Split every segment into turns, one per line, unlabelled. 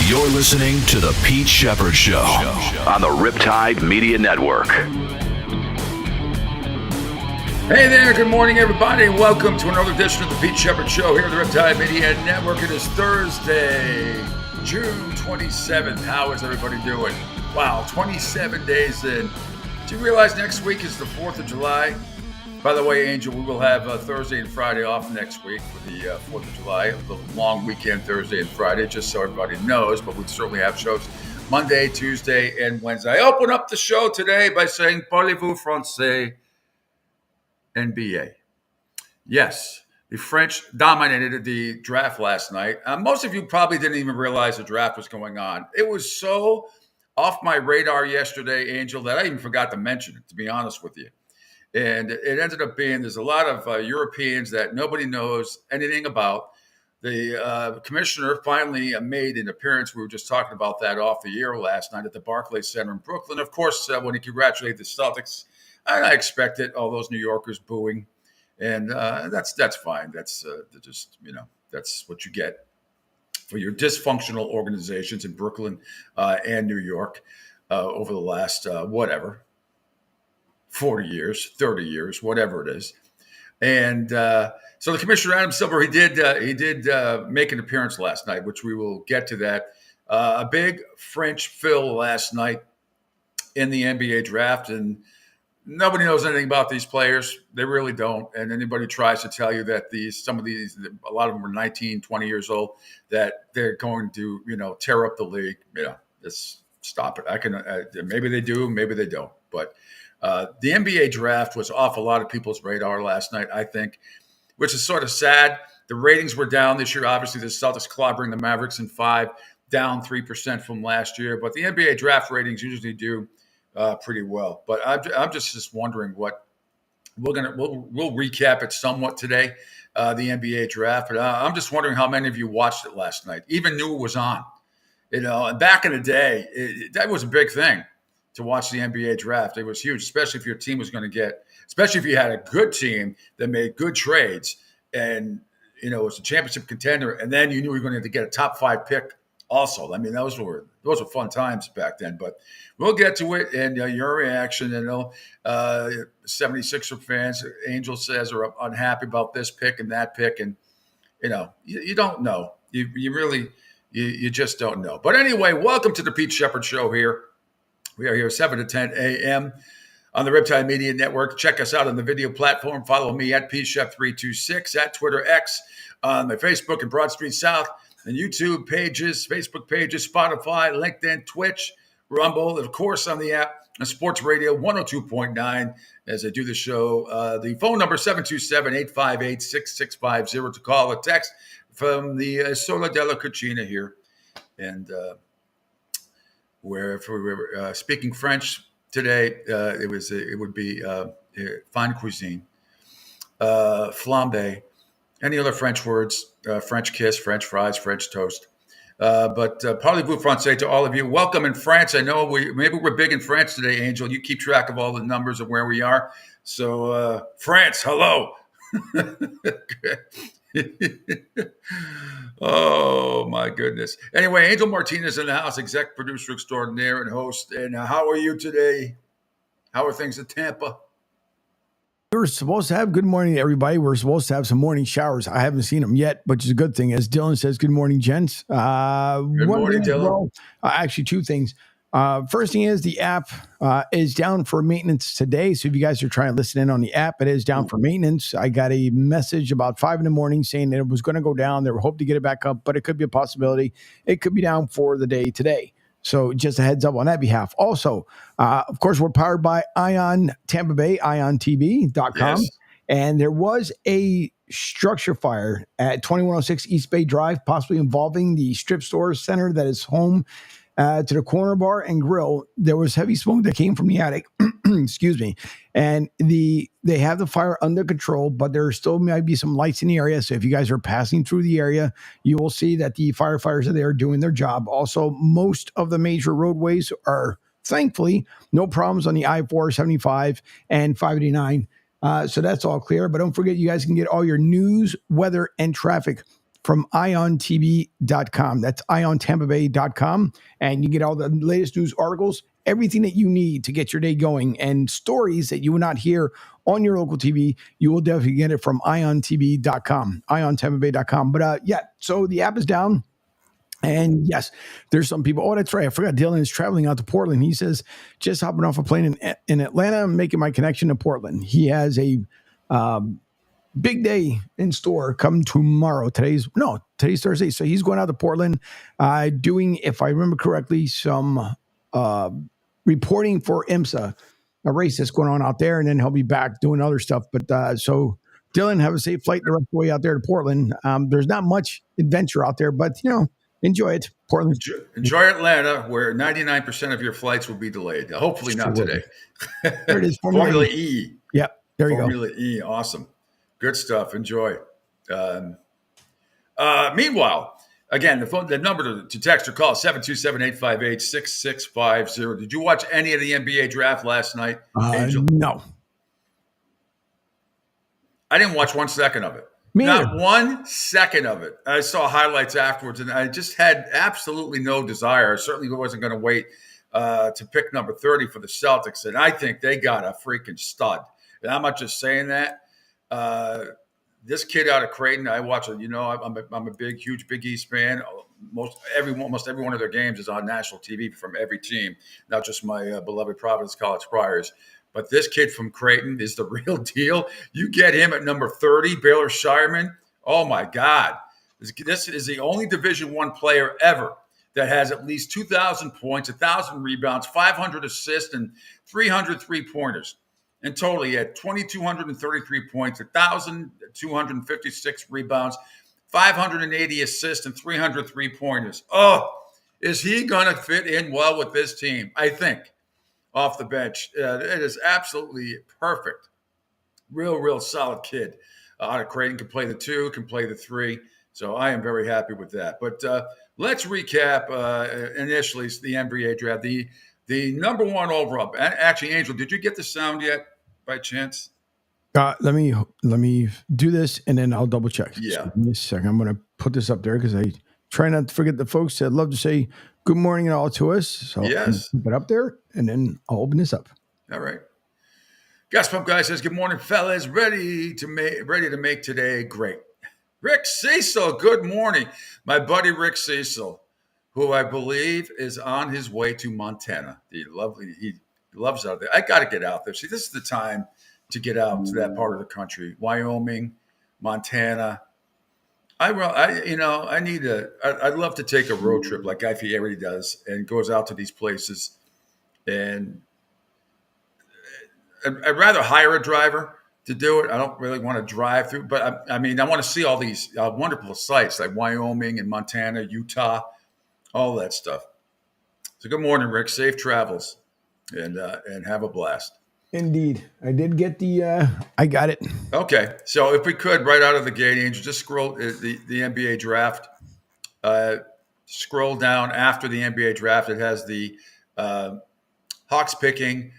You're listening to The Pete Sheppard Show on the Riptide Media Network.
Hey there, good morning, everybody, and welcome to another edition of The Pete Sheppard Show here at the Riptide Media Network. It is Thursday, June 27th. How is everybody doing? Wow, 27 days in. Do you realize next week is the 4th of July? By the way, Angel, we will have Thursday and Friday off next week for the 4th of July, a little long weekend Thursday and Friday, just so everybody knows, but we certainly have shows Monday, Tuesday, and Wednesday. I open up the show today by saying, Parlez-vous français, NBA. Yes, the French dominated the draft last night. Most of you probably didn't even realize the draft was going on. It was so off my radar yesterday, Angel, that I even forgot to mention it, to be honest with you. And it ended up being there's a lot of Europeans that nobody knows anything about. The commissioner finally made an appearance. We were just talking about that off the air last night at the Barclays Center in Brooklyn. Of course, when he congratulated the Celtics, I expected all those New Yorkers booing. And that's fine. That's just, that's what you get for your dysfunctional organizations in Brooklyn and New York over the last, 40 years, 30 years, whatever it is. And so the commissioner, Adam Silver, he did make an appearance last night, which we will get to that. A big French fill last night in the NBA draft. And nobody knows anything about these players. They really don't. And anybody tries to tell you that a lot of them are 19, 20 years old, that they're going to, tear up the league. Just stop it. Maybe they do, maybe they don't. But the NBA draft was off a lot of people's radar last night, I think, which is sort of sad. The ratings were down this year. Obviously, the Celtics clobbering the Mavericks in 5, down 3% from last year. But the NBA draft ratings usually do pretty well. But I'm just wondering what we'll recap it somewhat today, the NBA draft. But I'm just wondering how many of you watched it last night, even knew it was on. And back in the day, that was a big thing. To watch the NBA draft. It was huge, especially if your team was going to especially if you had a good team that made good trades and, was a championship contender. And then you knew you were going to get a top 5 pick also. I mean, those were fun times back then, but we'll get to it and your reaction. 76er fans, Angel says, are unhappy about this pick and that pick. And, you don't know. You really just don't know. But anyway, welcome to the Pete Sheppard Show here. We are here 7 to 10 a.m. on the Riptide Media Network. Check us out on the video platform. Follow me at PShep326 at Twitter X, on my Facebook and Broad Street South, and YouTube pages, Facebook pages, Spotify, LinkedIn, Twitch, Rumble, and of course on the app, on Sports Radio 102.9 as I do the show. The phone number 727-858-6650 to call or text from the Sola della Cucina here. And where if we were speaking French today, it would be fine cuisine, flambe, any other French words, French kiss, French fries, French toast. But parlez-vous français to all of you. Welcome in France. I know maybe we're big in France today, Angel. You keep track of all the numbers of where we are. So France, hello. Oh, my goodness. Anyway, Angel Martinez in the house, exec producer extraordinaire and host. And how are you today? How are things in Tampa?
We were supposed to have good morning, everybody. We're supposed to have some morning showers. I haven't seen them yet, which is a good thing. As Dylan says, good morning, gents.
Good morning, Dylan.
Actually, two things. First thing is the app is down for maintenance today. So if you guys are trying to listen in on the app, it is down for maintenance. I got a message about 5 a.m. saying that it was going to go down. They were hoping to get it back up, but it could be a possibility. It could be down for the day today. So just a heads up on that behalf. Also, of course, we're powered by Ion Tampa Bay, iontv.com. Yes. And there was a structure fire at 2106 East Bay Drive, possibly involving the strip store center that is home to the corner bar and grill. There was heavy smoke that came from the attic. Excuse me. And they have the fire under control, but there still might be some lights in the area. So if you guys are passing through the area, you will see that the firefighters are there doing their job. Also, most of the major roadways are, thankfully, no problems on the I-475 and 589. So that's all clear. But don't forget, you guys can get all your news, weather, and traffic from iontb.com. That's iontampabay.com. And you get all the latest news articles, everything that you need to get your day going, and stories that you will not hear on your local TV. You will definitely get it from iontb.com, iontampabay.com. But so the app is down. And yes, there's some people. Oh, that's right. I forgot Dylan is traveling out to Portland. He says, just hopping off a plane in Atlanta, I'm making my connection to Portland. He has a big day in store come tomorrow. Today's Thursday. So he's going out to Portland, doing, if I remember correctly, some reporting for IMSA, a race that's going on out there. And then he'll be back doing other stuff. But so Dylan, have a safe flight the rest of the way out there to Portland. There's not much adventure out there, but enjoy it. Portland.
Enjoy Atlanta, where 99% of your flights will be delayed. Hopefully not today.
There it is.
Formula E.
Yep. There you
Formula E. Awesome. Good stuff. Enjoy. Meanwhile, again, the number to text or call is 727-858-6650. Did you watch any of the NBA draft last night, Angel?
No.
I didn't watch 1 second of it. Not 1 second of it. I saw highlights afterwards, and I just had absolutely no desire. I certainly wasn't going to wait to pick number 30 for the Celtics, and I think they got a freaking stud. And I'm not just saying that. This kid out of Creighton, I watch it. I'm a huge Big East fan. Almost every one of their games is on national TV from every team, not just my beloved Providence College Friars. But this kid from Creighton is the real deal. You get him at number 30, Baylor Shireman. Oh, my God. This is the only Division I player ever that has at least 2,000 points, 1,000 rebounds, 500 assists, and 300 three-pointers. In total, he had 2,233 points, 1,256 rebounds, 580 assists, and 300 three-pointers. Oh, is he going to fit in well with this team? I think. Off the bench. It is absolutely perfect. Real solid kid. Out of Creighton, can play the 2, can play the 3. So I am very happy with that. But let's recap initially the NBA draft. The number 1 overall. Actually, Angel, did you get the sound yet by chance?
Let me do this and then I'll double check.
Yeah.
So give me a second. I'm going to put this up there because I try not to forget the folks that love to say good morning and all to us. So
yes.
Keep it up there, and then I'll open this up.
All right. Gas Pump Guy says, good morning, fellas. Ready to make today great. Rick Cecil, good morning. My buddy Rick Cecil, who I believe is on his way to Montana. He loves out there. I got to get out there. See, this is the time to get out to that part of the country. Wyoming, Montana. I'd love to take a road trip like Guy Fieri does and goes out to these places. And I'd rather hire a driver to do it. I don't really want to drive through, but I want to see all these wonderful sites like Wyoming and Montana, Utah, all that stuff. So good morning, Rick. Safe travels and have a blast.
Indeed. I did get I got it.
Okay. So if we could, right out of the gate, Angel, just scroll the NBA draft. Scroll down after the NBA draft. It has the Hawks picking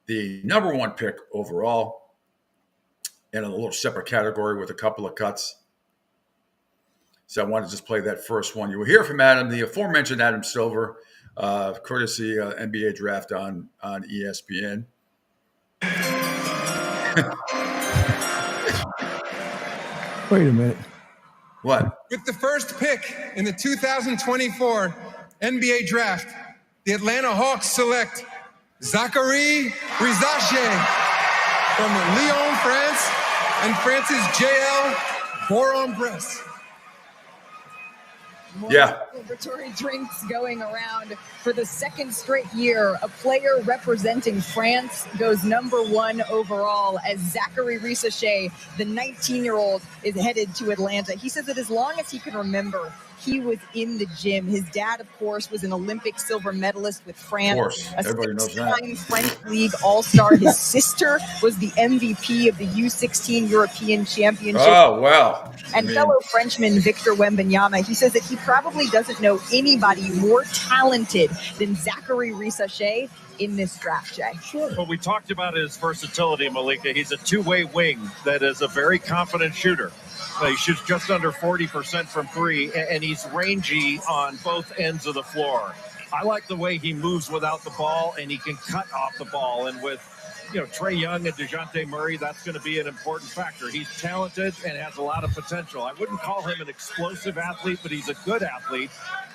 the number 1 pick overall in a little separate category with a couple of cuts. So I wanted to just play that first one. You will hear from Adam, the aforementioned Adam Silver, courtesy NBA draft on ESPN.
Wait a minute.
What?
With the first pick in the 2024 NBA draft, the Atlanta Hawks select Zachary Rizache from Lyon, France, and France's JL Boron-Bress.
Yeah.
Celebratory drinks going around for the second straight year. A player representing France goes number 1 overall as Zachary Rizache, the 19-year-old, is headed to Atlanta. He says that as long as he can remember, he was in the gym. His dad, of course, was an Olympic silver medalist with France.
Of course, everybody knows that.
A 6-time French League All-Star. His sister was the MVP of the U16 European Championship.
Oh, well.
And fellow Frenchman Victor Wembanyama, he says that he probably doesn't know anybody more talented than Zachary Risachet in this draft, Jay.
Sure. Well, we talked about his versatility, Malika. He's a two-way wing that is a very confident shooter. He shoots just under 40% from three, and he's rangy on both ends of the floor. I like the way he moves without the ball, and he can cut off the ball. And with Trae Young and DeJounte Murray, that's going to be an important factor. He's talented and has a lot of potential. I wouldn't call him an explosive athlete, but he's a good athlete,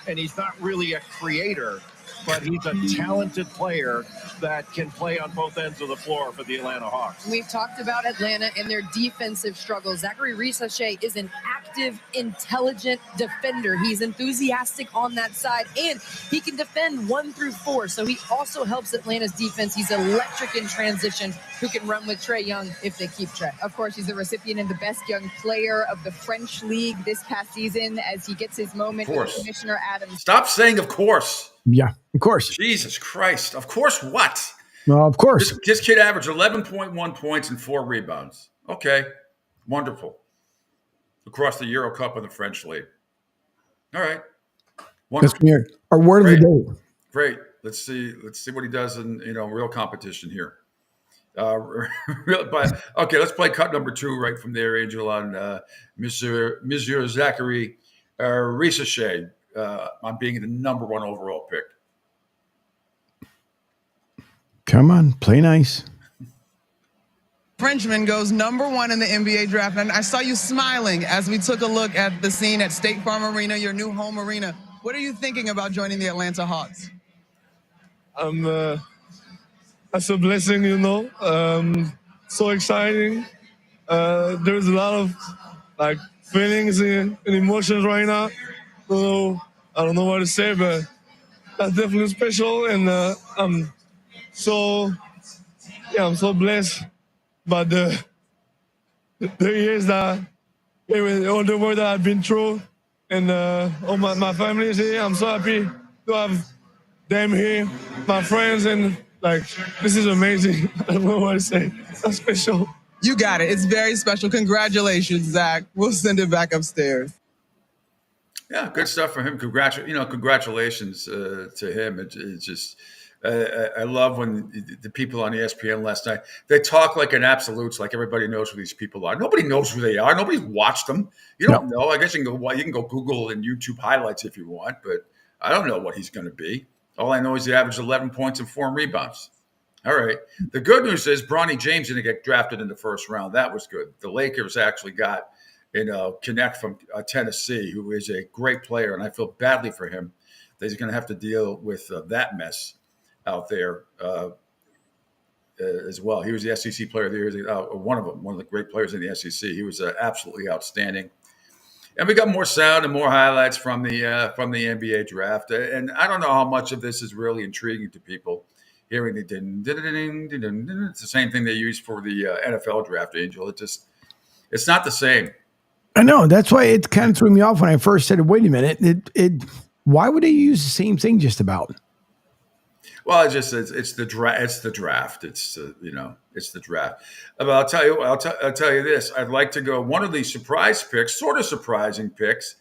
and he's not really a creator, but he's a talented player that can play on both ends of the floor for the Atlanta Hawks.
We've talked about Atlanta and their defensive struggles. Zachary Risachet is an active, intelligent defender. He's enthusiastic on that side, and he can defend 1 through 4. So he also helps Atlanta's defense. He's electric in transition, who can run with Trae Young if they keep Trae.
Of course, he's the recipient of the Best Young Player of the French League this past season as he gets his moment with Commissioner Adams.
Stop saying of course.
Yeah, of course.
Jesus Christ. Of course what?
Well, of course.
This kid averaged 11.1 points and 4 rebounds. Okay. Wonderful. Across the Euro Cup and the French League. All right. Wonderful.
Our word of the day.
Great. Let's see what he does in real competition here. But okay, let's play cut number 2 right from there, Angel, on Monsieur Zachary Risachet on being the number 1 overall pick.
Come on, play nice.
Frenchman goes number 1 in the NBA draft, and I saw you smiling as we took a look at the scene at State Farm Arena, your new home arena. What are you thinking about joining the Atlanta Hawks?
That's a blessing, so exciting. There's a lot of feelings and emotions right now. I don't know what to say, but that's definitely special, and I'm so blessed by the years that all the work that I've been through, and all my family is here. I'm so happy to have them here, my friends, and this is amazing. I don't know what to say. That's special.
You got it. It's very special. Congratulations, Zach. We'll send it back upstairs.
Yeah, good stuff for him. Congratulations to him. It's just I love when the people on ESPN last night, they talk like an absolutes, like everybody knows who these people are. Nobody knows who they are. Nobody's watched them. You don't know. I guess you can go Google and YouTube highlights if you want, but I don't know what he's going to be. All I know is he averaged 11 points and 4 rebounds. All right. The good news is Bronny James didn't get drafted in the first round. That was good. The Lakers actually got Connect from Tennessee, who is a great player, and I feel badly for him that he's going to have to deal with that mess out there as well. He was the SEC Player of the Year, one of the great players in the SEC. He was absolutely outstanding. And we got more sound and more highlights from the NBA draft. And I don't know how much of this is really intriguing to people. Hearing the ding, ding, ding, ding, ding, ding. It's the same thing they use for the NFL draft, Angel. It's not the same.
I know. That's why it kind of threw me off when I first said, wait a minute. Why would they use the same thing just about?
Well, it's the draft. It's the draft. It's the draft. But I'll tell you this. I'd like to go one of these surprise picks, sort of surprising picks.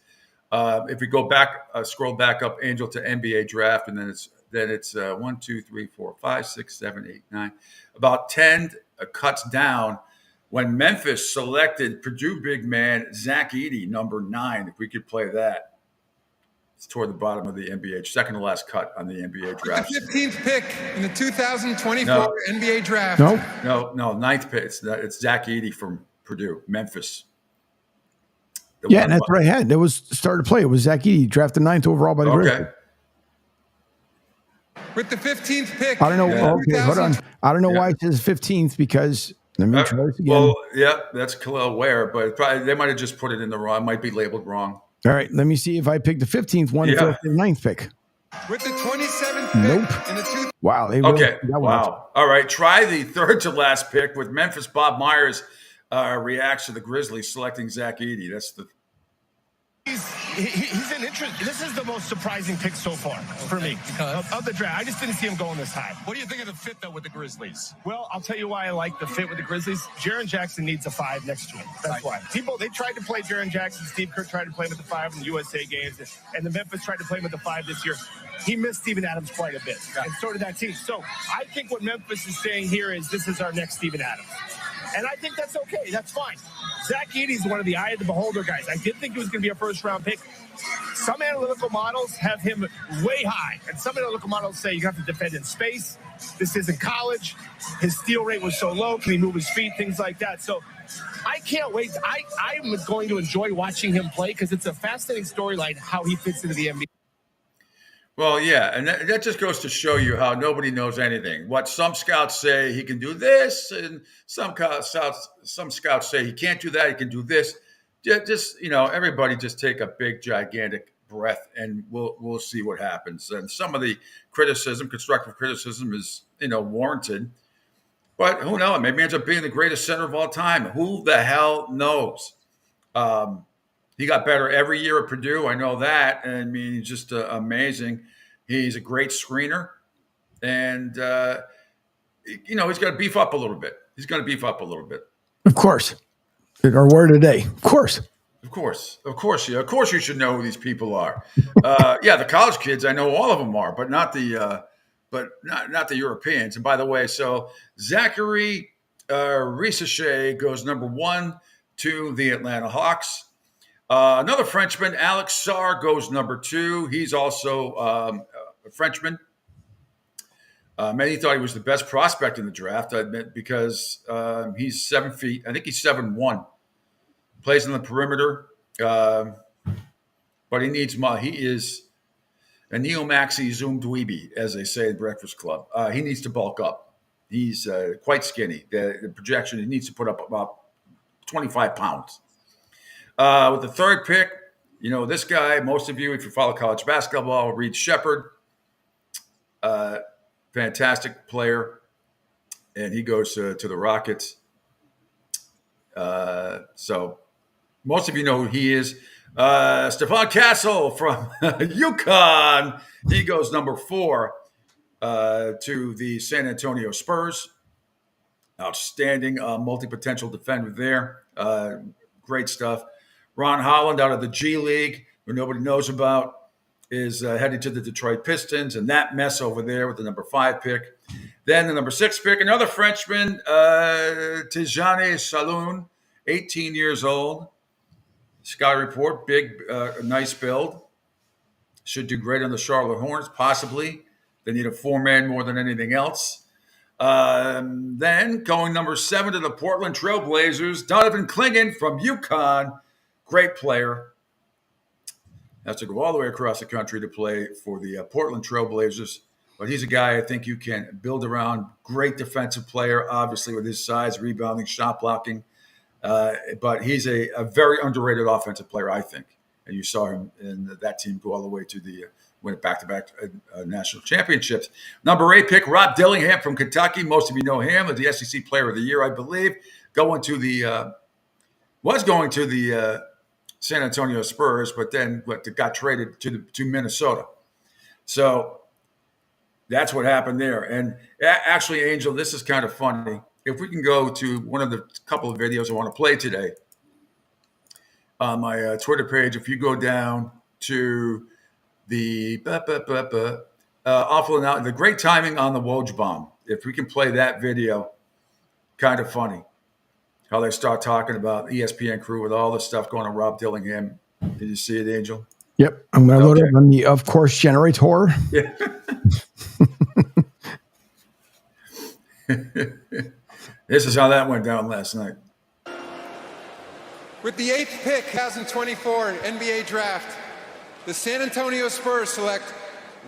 If we go back, scroll back up, Angel, to NBA draft, and then it's 1, 2, 3, 4, 5, 6, 7, 8, 9, about 10 cuts down when Memphis selected Purdue big man Zach Edey, number 9. If we could play that. It's toward the bottom of the NBA, second to last cut on the NBA draft.
The 15th pick in the 2024 NBA draft.
No,
9th pick. It's Zach Edey from Purdue, Memphis.
And that's what I had. That was started to play. It was Zach Edey, drafted 9th overall by the Grizzlies.
With the 15th pick.
I don't know. Okay, hold on. I don't know why it says 15th because let me try this again.
Well, yeah, that's Khalil Ware, but they might have just put it in the wrong. It might be labeled wrong.
All right, let me see if I picked the 15th one for the 9th pick.
With the 27th pick in the
Wow.
Wow. All right, try the third to last pick with Memphis. Bob Myers reacts to the Grizzlies selecting Zach Edey. That's the
he's an interest. This is the most surprising pick so far for me of the draft. I just didn't see him going this high.
What do you think of the fit, though, with the Grizzlies?
Well, I'll tell you why I like the fit with the Grizzlies. Jaren Jackson needs a 5 next to him. That's why. They tried to play Jaren Jackson. Steve Kerr tried to play him at the 5 in the USA games, and the Memphis tried to play him at the 5 this year. He missed Steven Adams quite a bit, and so did that team. So I think what Memphis is saying here is this is our next Steven Adams. And I think that's okay. That's fine. Zach Edey's one of the eye of the beholder guys. I did think he was going to be a first-round pick. Some analytical models have him way high, and some analytical models say you have to defend in space. This isn't college. His steal rate was so low. Can he move his feet? Things like that. So I can't wait. I'm going to enjoy watching him play because it's a fascinating storyline how he fits into the NBA.
Well, yeah, and that just goes to show you how nobody knows anything. What some scouts say he can do this, and some scouts say he can't do that. He can do this. Just everybody just take a big, gigantic breath, and we'll see what happens. And some of the constructive criticism, is warranted. But who knows? Maybe he ends up being the greatest center of all time. Who the hell knows? He got better every year at Purdue. I know that. I mean, he's just amazing. He's a great screener. And, he's got to beef up a little bit.
Of course. Our word today. Of course.
Of course. Yeah. Of course you should know who these people are. The college kids, I know all of them are, but not the Europeans. And by the way, so Zachary Risachet goes number 1 to the Atlanta Hawks. Another Frenchman, Alex Sarr, goes number 2. He's also a Frenchman. Many thought he was the best prospect in the draft, I admit, because he's 7 feet. I think he's 7'1". Plays on the perimeter, but he needs more. He is a neo-maxi zoom dweeby, as they say at Breakfast Club. He needs to bulk up. He's quite skinny. The projection, he needs to put up about 25 pounds. With the third pick, this guy, most of you, if you follow college basketball, read Sheppard. Fantastic player. And he goes to the Rockets. So most of you know who he is. Stephon Castle from UConn. He goes number 4 to the San Antonio Spurs. Outstanding multi-potential defender there. Great stuff. Ron Holland out of the G League, who nobody knows about, is headed to the Detroit Pistons, and that mess over there with the number 5 pick. Then the number 6 pick, another Frenchman, Tijani Saloon, 18 years old. Sky Report, big, nice build. Should do great on the Charlotte Hornets, possibly. They need a 4-man more than anything else. Then going number 7 to the Portland Trailblazers, Donovan Clingan from UConn. Great player. Has to go all the way across the country to play for the Portland Trailblazers. But he's a guy I think you can build around. Great defensive player, obviously, with his size, rebounding, shot blocking. But he's a very underrated offensive player, I think. And you saw him in that team go all the way to the win back-to-back national championships. Number 8 pick, Rob Dillingham from Kentucky. Most of you know him as the SEC Player of the Year, I believe. Was going to the San Antonio Spurs, but then got traded to Minnesota. So that's what happened there. And actually, Angel, this is kind of funny. If we can go to one of the couple of videos I want to play today on my Twitter page, if you go down to the awful now, the great timing on the Woj bomb. If we can play that video, kind of funny. How they start talking about ESPN crew with all this stuff going on Rob Dillingham. Did you see it, Angel?
Yep. I'm going to load it on the Of Course generator.
Yeah. This is how that went down last night.
With the 8th pick, 2024 NBA Draft, the San Antonio Spurs select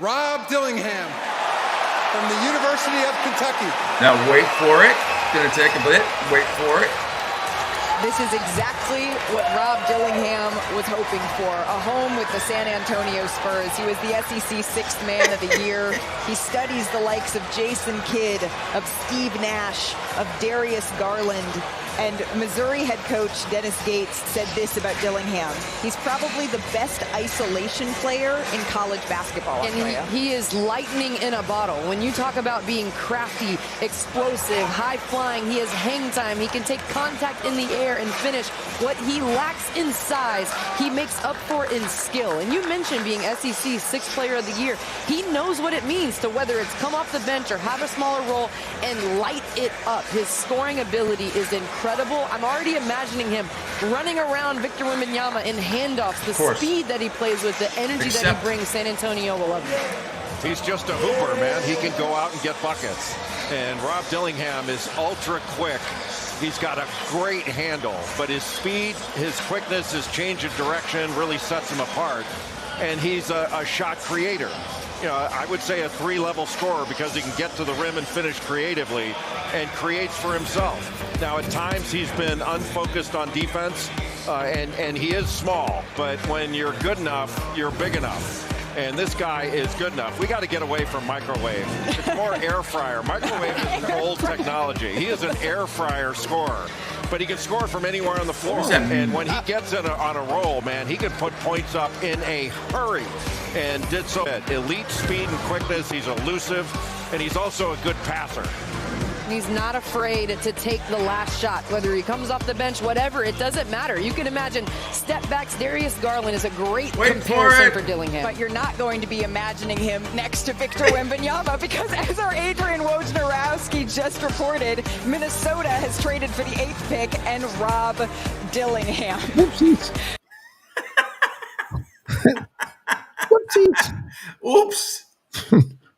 Rob Dillingham from the University of Kentucky.
Now wait for it. It's going to take a bit. Wait for it.
This is exactly what Rob Dillingham was hoping for. A home with the San Antonio Spurs. He was the SEC Sixth Man of the Year. He studies the likes of Jason Kidd, of Steve Nash, of Darius Garland. And Missouri head coach Dennis Gates said this about Dillingham. He's probably the best isolation player in college basketball.
And he is lightning in a bottle. When you talk about being crafty, explosive, high-flying, he has hang time. He can take contact in the air and finish. What he lacks in size, he makes up for in skill. And you mentioned being SEC Sixth Player of the Year. He knows what it means to, whether it's come off the bench or have a smaller role, and light it up. His scoring ability is incredible. I'm already imagining him running around Victor Wembanyama in handoffs, the speed that he plays with, the energy that he brings. San Antonio will love him.
He's just a hooper, man. He can go out and get buckets. And Rob Dillingham is ultra quick. He's got a great handle, but his speed, his quickness, his change of direction really sets him apart. And he's a shot creator. You know, I would say a three-level scorer because he can get to the rim and finish creatively and creates for himself. Now, at times he's been unfocused on defense, and he is small, but when you're good enough, you're big enough. And this guy is good enough. We got to get away from microwave. It's more air fryer. Microwave is old technology. He is an air fryer scorer, but he can score from anywhere on the floor. And when he gets on a roll, man, he can put points up in a hurry, and did so. Elite speed and quickness. He's elusive, and he's also a good passer.
He's not afraid to take the last shot, whether he comes off the bench, whatever, it doesn't matter. You can imagine step backs. Darius Garland is a great comparison for Dillingham.
But you're not going to be imagining him next to Victor Wembanyama, because as our Adrian Wojnarowski just reported, Minnesota has traded for the 8th pick and Rob Dillingham.
Whoopsies. Whoopsies.
Oops.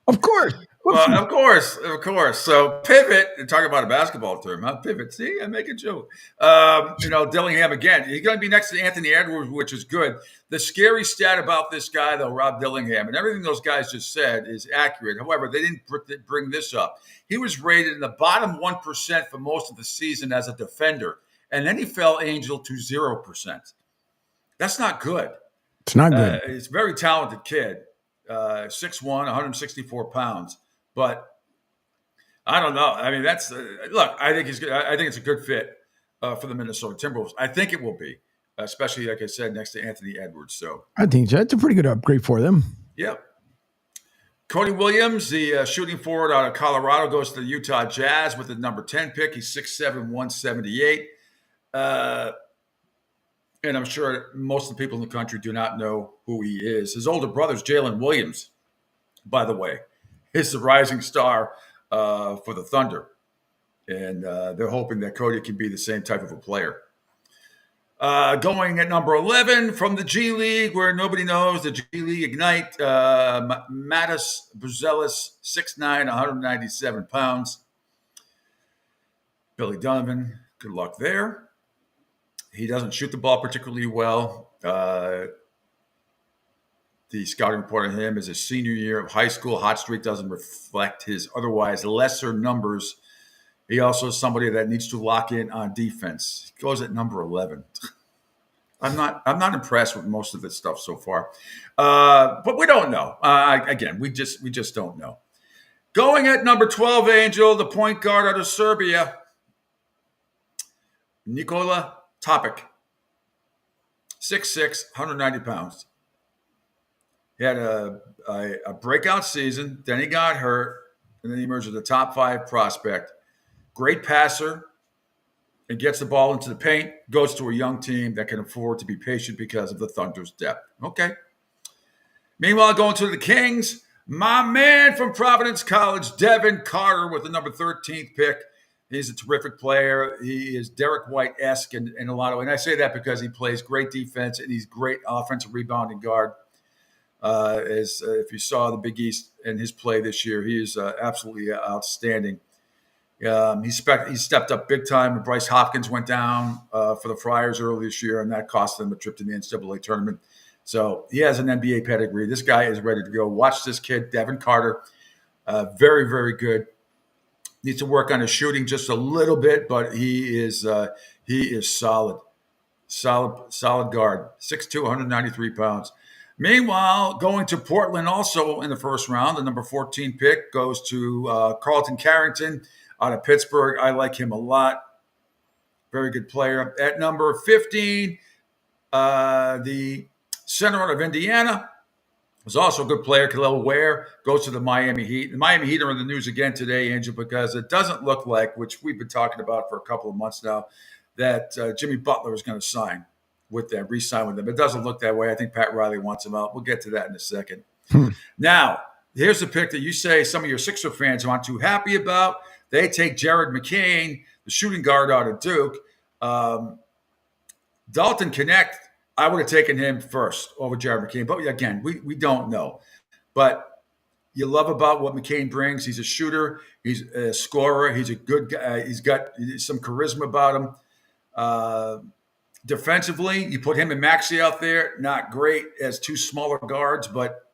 Of course.
Well, of course. So pivot, talking about a basketball term, huh? Pivot. See, I make a joke. Dillingham again. He's going to be next to Anthony Edwards, which is good. The scary stat about this guy, though, Rob Dillingham, and everything those guys just said is accurate. However, they didn't bring this up. He was rated in the bottom 1% for most of the season as a defender, and then he fell, Angel, to 0%. That's not good.
It's not good.
He's a very talented kid, 6'1", 164 pounds. But I don't know. I mean, that's look. I think he's good. I think it's a good fit for the Minnesota Timberwolves. I think it will be, especially like I said, next to Anthony Edwards. So
I think that's a pretty good upgrade for them.
Yep. Cody Williams, the shooting forward out of Colorado, goes to the Utah Jazz with the number 10 pick. He's 6'7", 178. And I'm sure most of the people in the country do not know who he is. His older brother's Jalen Williams, by the way. Is the rising star for the Thunder. And they're hoping that Cody can be the same type of a player. Going at number 11 from the G League, where nobody knows, the G League Ignite, Mattis Buzelis, 6'9", 197 pounds. Billy Donovan, good luck there. He doesn't shoot the ball particularly well. The scouting report on him is his senior year of high school. Hot streak doesn't reflect his otherwise lesser numbers. He also is somebody that needs to lock in on defense. He goes at number 11. I'm not impressed with most of this stuff so far, but we don't know. Again, we just don't know. Going at number 12, Angel, the point guard out of Serbia, Nikola Topic, 6'6", 190 pounds. He had a breakout season, then he got hurt, and then he emerged as a top 5 prospect. Great passer, and gets the ball into the paint, goes to a young team that can afford to be patient because of the Thunder's depth. Okay. Meanwhile, going to the Kings, my man from Providence College, Devin Carter, with the number 13th pick. He's a terrific player. He is Derek White-esque in a lot of ways. And I say that because he plays great defense, and he's great offensive rebounding guard. If you saw the Big East and his play this year, he is absolutely outstanding. He stepped up big time when Bryce Hopkins went down for the Friars earlier this year, and that cost them a trip to the NCAA tournament. So he has an NBA pedigree. This guy is ready to go. Watch this kid, Devin Carter. Very, very good. Needs to work on his shooting just a little bit, but he is solid guard. 6'2", 193 pounds. Meanwhile, going to Portland also in the first round, the number 14 pick goes to Carlton Carrington out of Pittsburgh. I like him a lot. Very good player. At number 15, the center out of Indiana was also a good player. Khalil Ware goes to the Miami Heat. The Miami Heat are in the news again today, Angel, because it doesn't look like, which we've been talking about for a couple of months now, that Jimmy Butler is going to sign with them, re-sign with them. It doesn't look that way. I think Pat Riley wants him out. We'll get to that in a second. Now, here's a pick that you say some of your Sixer fans aren't too happy about. They take Jared McCain, the shooting guard out of Duke. Dalton Connect, I would have taken him first over Jared McCain. But again, we don't know. But you love about what McCain brings. He's a shooter. He's a scorer. He's a good guy. He's got some charisma about him. Defensively, you put him and Maxey out there. Not great as two smaller guards, but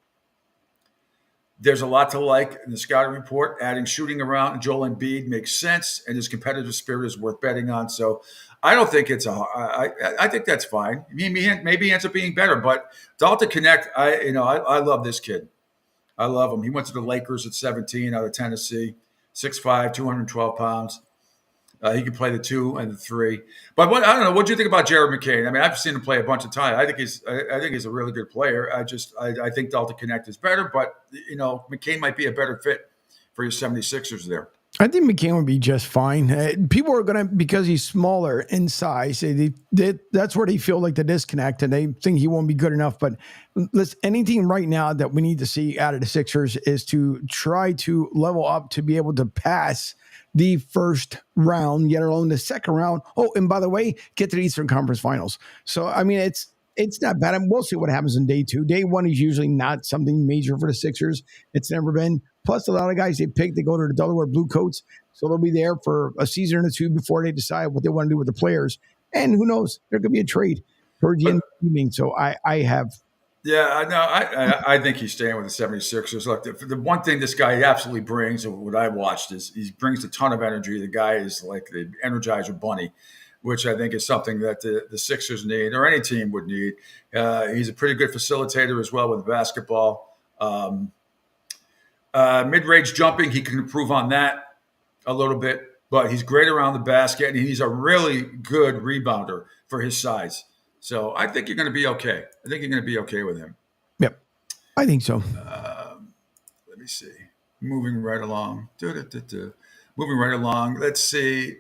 there's a lot to like in the scouting report. Adding shooting around Joel Embiid makes sense, and his competitive spirit is worth betting on. So I don't think it's I think that's fine. Maybe he ends up being better, but Dalton Connect, I love this kid. I love him. He went to the Lakers at 17 out of Tennessee, 6'5", 212 pounds. He can play the 2 and the 3. But I don't know. What do you think about Jared McCain? I mean, I've seen him play a bunch of times. I think he's a really good player. I think Dalton Connect is better, but McCain might be a better fit for your 76ers there.
I think McCain would be just fine. People are going to, because he's smaller in size, that's where they feel like the disconnect, and they think he won't be good enough. But listen, anything right now that we need to see out of the Sixers is to try to level up to be able to pass the first round, yet alone the second round. Oh, and by the way, get to the Eastern Conference Finals. So, I mean, it's not bad. And we'll see what happens in day 2. Day 1 is usually not something major for the Sixers. It's never been. Plus, a lot of guys they pick, they go to the Delaware Blue Coats. So they'll be there for a season or 2 before they decide what they want to do with the players. And who knows? There could be a trade towards the end of the evening. So I have.
Yeah, I think he's staying with the 76ers. Look, the one thing this guy absolutely brings, and what I watched, is he brings a ton of energy. The guy is like the Energizer Bunny, which I think is something that the Sixers need, or any team would need. He's a pretty good facilitator as well with basketball. Mid-range jumping, he can improve on that a little bit, but he's great around the basket, and he's a really good rebounder for his size. So I think you're going to be okay. I think you're going to be okay with him.
Yep, I think so.
Let me see. Moving right along. Moving right along. Let's see.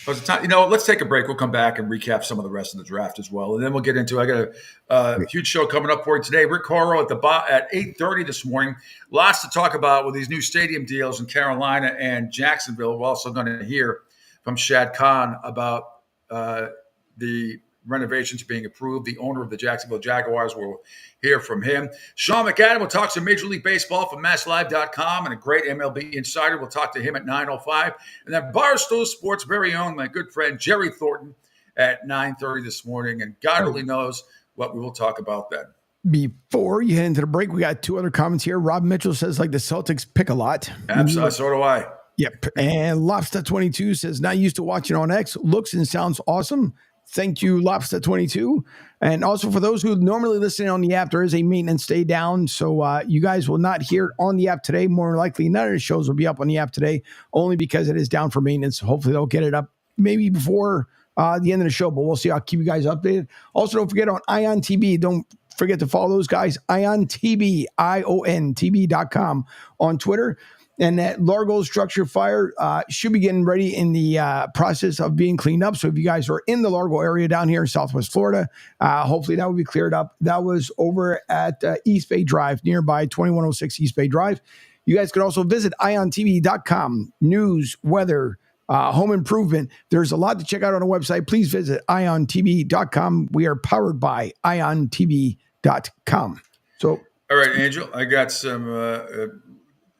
Let's take a break. We'll come back and recap some of the rest of the draft as well, and then we'll get into. I got a huge show coming up for you today. Rick Horrow at 8:30 this morning. Lots to talk about with these new stadium deals in Carolina and Jacksonville. We're also going to hear from Shad Khan about the renovations being approved. The owner of the Jacksonville Jaguars, will hear from him. Sean McAdam will talk some Major League Baseball from MassLive.com, and a great MLB insider. We'll talk to him at 9:05. And then Barstool Sports' very own, my good friend Jerry Thornton, at 9:30 this morning. And God only knows what we will talk about then.
Before you head into the break, we got 2 other comments here. Rob Mitchell says, like the Celtics pick a lot.
Absolutely. So do I.
Yep. And Lobster22 says, not used to watching on X. Looks and sounds awesome. Thank you, Lobster22. And also for those who normally listen on the app, there is a maintenance day down. So you guys will not hear it on the app today. More likely, none of the shows will be up on the app today, only because it is down for maintenance. Hopefully they'll get it up maybe before the end of the show, but we'll see. I'll keep you guys updated. Also, don't forget on Ion TV, don't forget to follow those guys. Ion TV, IONTV.com on Twitter. And that Largo structure fire should be getting ready in the process of being cleaned up. So if you guys are in the Largo area down here in Southwest Florida, hopefully that will be cleared up. That was over at East Bay Drive, nearby 2106 East Bay Drive. You guys can also visit IONTV.com. News, weather, home improvement. There's a lot to check out on the website. Please visit IONTV.com. We are powered by IONTV.com. So,
all right, Angel, I got some...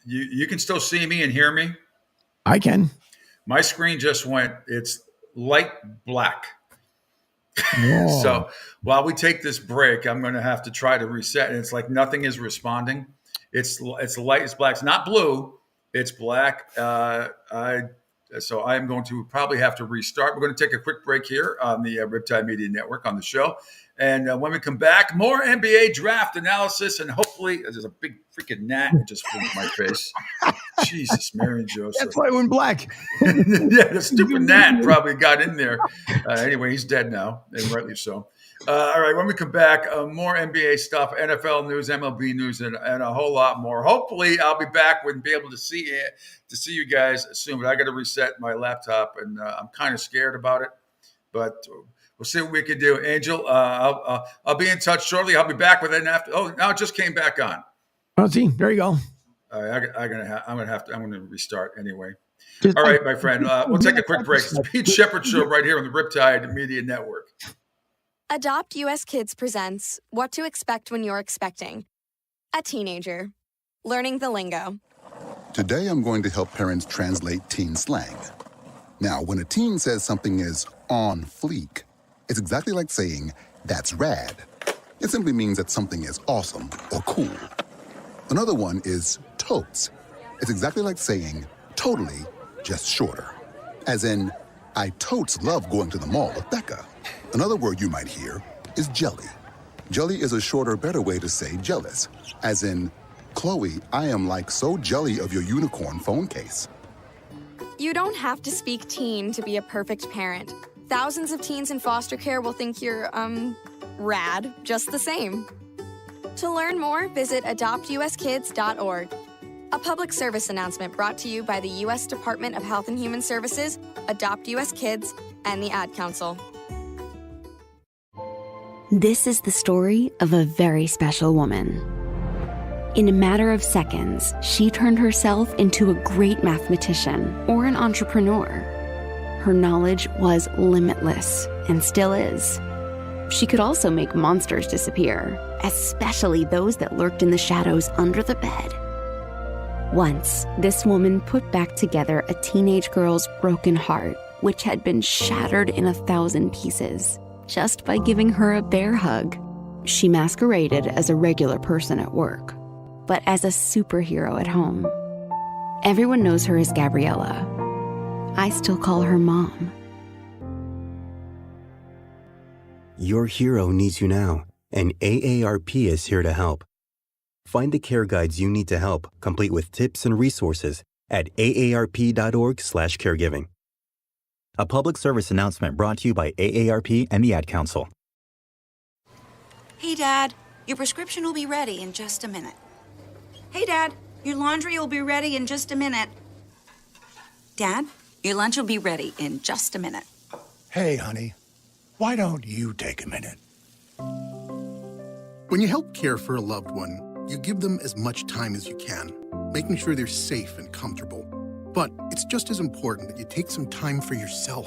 You can still see me and hear me?
I can.
My screen just went, it's light black. So while we take this break, I'm going to have to try to reset. And it's like nothing is responding. It's light, it's black. It's not blue. It's black. So I am going to probably have to restart. We're going to take a quick break here on the Riptide Media Network on the show. And when we come back, more NBA draft analysis, and hopefully there's a big freaking gnat that just flew in my face. Jesus, Mary and Joseph.
That's why I went black.
Yeah, the stupid gnat probably got in there. Anyway, he's dead now, and rightly so. All right, when we come back, more NBA stuff, NFL news, MLB news, and a whole lot more. Hopefully, I'll be back and be able to see you guys soon. But I got to reset my laptop, and I'm kind of scared about it. But we'll see what we can do. Angel, I'll be in touch shortly. I'll be back with it after. Oh, now it just came back on.
Oh, see, there you go.
All right, I'm gonna restart anyway. All right, my friend. We'll take a quick break. It's the Pete Sheppard Show right here on the Riptide Media Network.
Adopt US Kids presents What to Expect When You're Expecting. A teenager. Learning the lingo.
Today I'm going to help parents translate teen slang. Now, when a teen says something is on fleek, it's exactly like saying, that's rad. It simply means that something is awesome or cool. Another one is totes. It's exactly like saying, totally, just shorter. As in, I totes love going to the mall with Becca. Another word you might hear is jelly. Jelly is a shorter, better way to say jealous. As in, Chloe, I am like so jelly of your unicorn phone case.
You don't have to speak teen to be a perfect parent. Thousands of teens in foster care will think you're, rad just the same. To learn more, visit adoptuskids.org. A public service announcement brought to you by the U.S. Department of Health and Human Services, Adopt U.S. Kids, and the Ad Council.
This is the story of a very special woman. In a matter of seconds, she turned herself into a great mathematician or an entrepreneur. Her knowledge was limitless and still is. She could also make monsters disappear, especially those that lurked in the shadows under the bed. Once, this woman put back together a teenage girl's broken heart, which had been shattered in 1,000 pieces, just by giving her a bear hug. She masqueraded as a regular person at work, but as a superhero at home. Everyone knows her as Gabriella. I still call her Mom.
Your hero needs you now, and AARP is here to help. Find the care guides you need to help, complete with tips and resources at aarp.org/caregiving. A public service announcement brought to you by AARP and the Ad Council.
Hey, Dad, your prescription will be ready in just a minute. Hey, Dad, your laundry will be ready in just a minute. Dad, your lunch will be ready in just a minute.
Hey, honey, why don't you take a minute?
When you help care for a loved one, you give them as much time as you can, making sure they're safe and comfortable. But it's just as important that you take some time for yourself.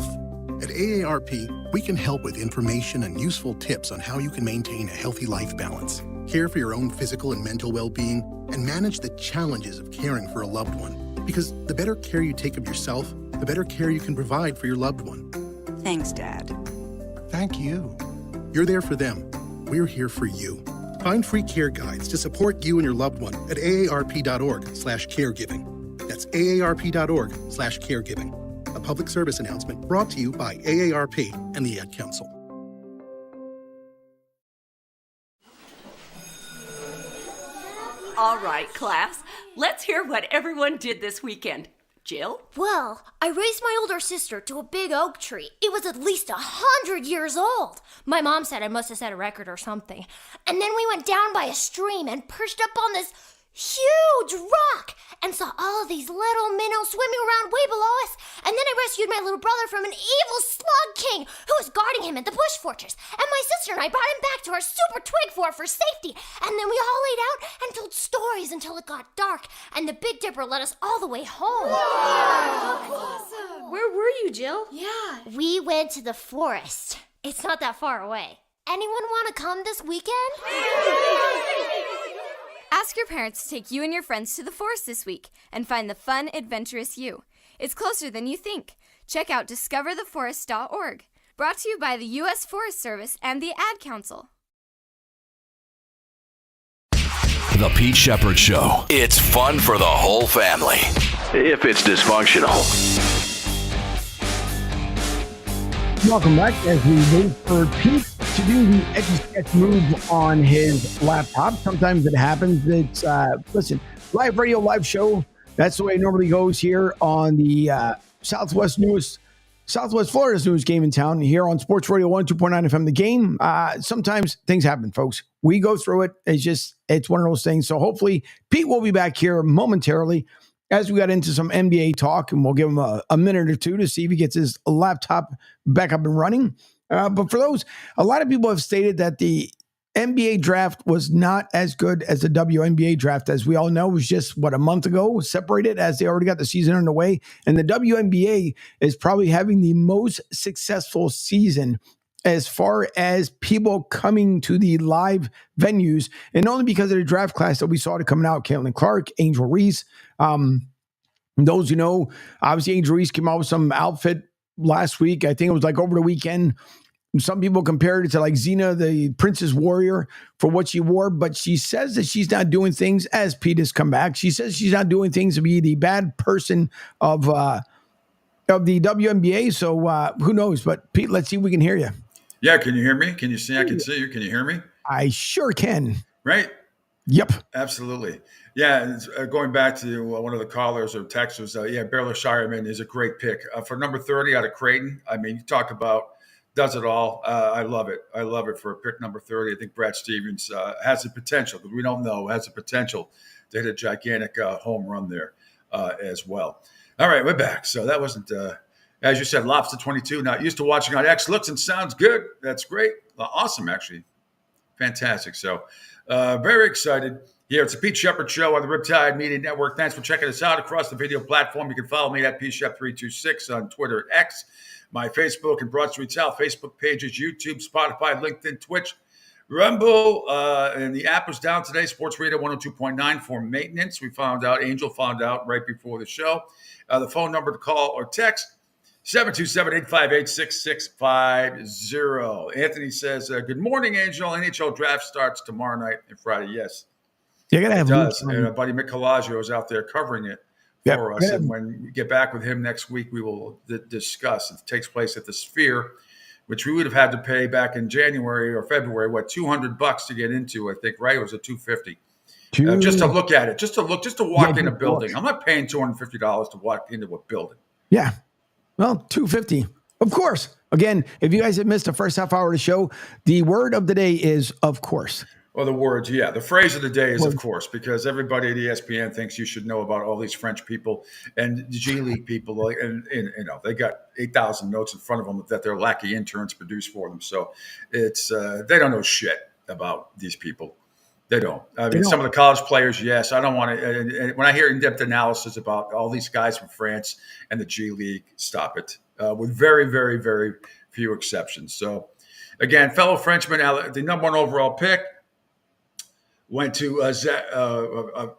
At AARP, we can help with information and useful tips on how you can maintain a healthy life balance, care for your own physical and mental well-being, and manage the challenges of caring for a loved one. Because the better care you take of yourself, the better care you can provide for your loved one.
Thanks, Dad.
Thank you.
You're there for them. We're here for you. Find free care guides to support you and your loved one at aarp.org/caregiving. That's aarp.org/caregiving. A public service announcement brought to you by AARP and the Ad Council.
All right, class, let's hear what everyone did this weekend. Jill?
Well, I raised my older sister to a big oak tree. It was at least 100 years old. My mom said I must have set a record or something. And then we went down by a stream and perched up on this huge rock and saw all of these little minnows swimming around way below us. And then I rescued my little brother from an evil slug king who was guarding him at the bush fortress. And my sister and I brought him back to our super twig fort for safety. And then we all laid out and told stories until it got dark. And the Big Dipper led us all the way home.
Wow. Awesome. Where were you, Jill?
Yeah. We went to the forest. It's not that far away. Anyone want to come this weekend?
Ask your parents to take you and your friends to the forest this week and find the fun, adventurous you. It's closer than you think. Check out discovertheforest.org. Brought to you by the U.S. Forest Service and the Ad Council.
The Pete Sheppard Show. It's fun for the whole family. if it's dysfunctional.
Welcome back as we wait for Pete to do the Etch-a-Sketch move on his laptop. Sometimes it happens. It's, listen, live radio, live show. That's the way it normally goes here on the Southwest Florida's newest game in town, here on Sports Radio 102.9 FM. The Game. Sometimes things happen, folks. We go through it. It's one of those things. So hopefully Pete will be back here momentarily as we got into some NBA talk, and we'll give him a minute or two to see if he gets his laptop back up and running. But for those, a lot of people have stated that the NBA draft was not as good as the WNBA draft. As we all know, it was just, a month ago, separated, as they already got the season underway. And the WNBA is probably having the most successful season as far as people coming to the live venues, and only because of the draft class that we saw coming out. Caitlin Clark, Angel Reese. Those who know, obviously Angel Reese came out with some outfit last week. I think it was over the weekend. Some people compared it to Xena, the Princess Warrior, for what she wore, but she says that she's not doing things, as Pete has come back, she says she's not doing things to be the bad person of the WNBA. So who knows? But Pete, let's see if we can hear you.
Yeah, can you hear me? Can you see? I can see you. Can you hear me?
I sure can.
Right?
Yep.
Absolutely. Yeah, going back to one of the callers or texters, Baylor Shireman is a great pick. For number 30 out of Creighton, I mean, you talk about does it all. I love it. I love it for pick number 30. I think Brad Stevens has the potential, but we don't know, has the potential to hit a gigantic home run there as well. All right, we're back. So that wasn't, as you said, Lobster 22. Not used to watching on X. Looks and sounds good. That's great. Awesome, actually. Fantastic. So very excited. Here, it's a Pete Sheppard Show on the Riptide Media Network. Thanks for checking us out across the video platform. You can follow me at PShep326 on Twitter and X, my Facebook and Broad Street South Facebook pages, YouTube, Spotify, LinkedIn, Twitch, Rumble, and the app was down today, Sports Radio 102.9 for maintenance. We found out, Angel found out right before the show. The phone number to call or text, 727-858-6650. Anthony says, good morning, Angel. NHL draft starts tomorrow night and Friday. Yes.
You're gonna have
it does. And our buddy Mick Colaggio is out there covering it for us. And when we get back with him next week, we will discuss. It takes place at the Sphere, which we would have had to pay back in January or February, $200 to get into, I think, right? Or was it $250? Just to look at it, just to walk in a building. I'm not paying $250 to walk into a building.
Yeah. Well, $250. Of course. Again, if you guys have missed the first half hour of the show, the word of the day is of course.
Well, the words, yeah. The phrase of the day is, of course, because everybody at ESPN thinks you should know about all these French people and the G League people. And they got 8,000 notes in front of them that their lackey interns produce for them. So it's they don't know shit about these people. They don't. I mean, some of the college players, yes. I don't want to. When I hear in-depth analysis about all these guys from France and the G League, stop it. With very, very, very few exceptions. So, again, fellow Frenchman, the number one overall pick, went to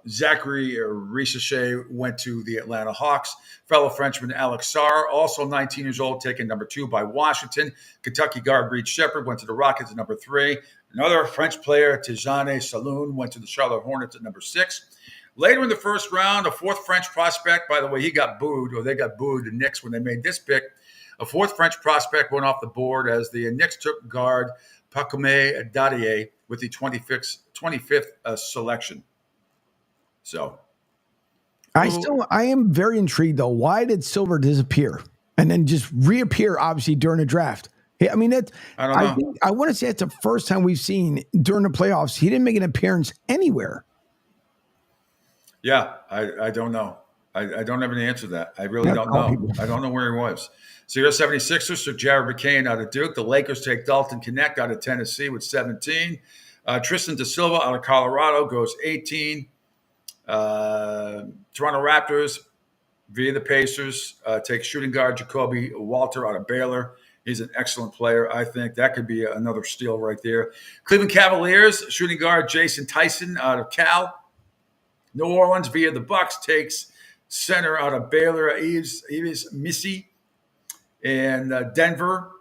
Zachary Risacher, went to the Atlanta Hawks. Fellow Frenchman Alex Sarr, also 19 years old, taken number 2 by Washington. Kentucky guard Reed Sheppard went to the Rockets at number 3. Another French player, Tijane Saloon, went to the Charlotte Hornets at number 6. Later in the first round, a fourth French prospect, by the way, they got booed, the Knicks, when they made this pick. A fourth French prospect went off the board as the Knicks took guard Pacome Dadier with the 25th selection. So,
I am very intrigued though. Why did Silver disappear and then just reappear? Obviously during the draft. I mean, I want to say it's the first time we've seen during the playoffs he didn't make an appearance anywhere.
Yeah, I don't know. I don't have an answer to that. I really don't know. I don't know where he was. So your 76ers took Jared McCain out of Duke. The Lakers take Dalton Knecht out of Tennessee with 17. Tristan Da Silva out of Colorado goes 18. Toronto Raptors, via the Pacers, take shooting guard Jacoby Walter out of Baylor. He's an excellent player. I think that could be another steal right there. Cleveland Cavaliers, shooting guard Jason Tyson out of Cal. New Orleans, via the Bucks, takes center out of Baylor, Yves Missy. And Denver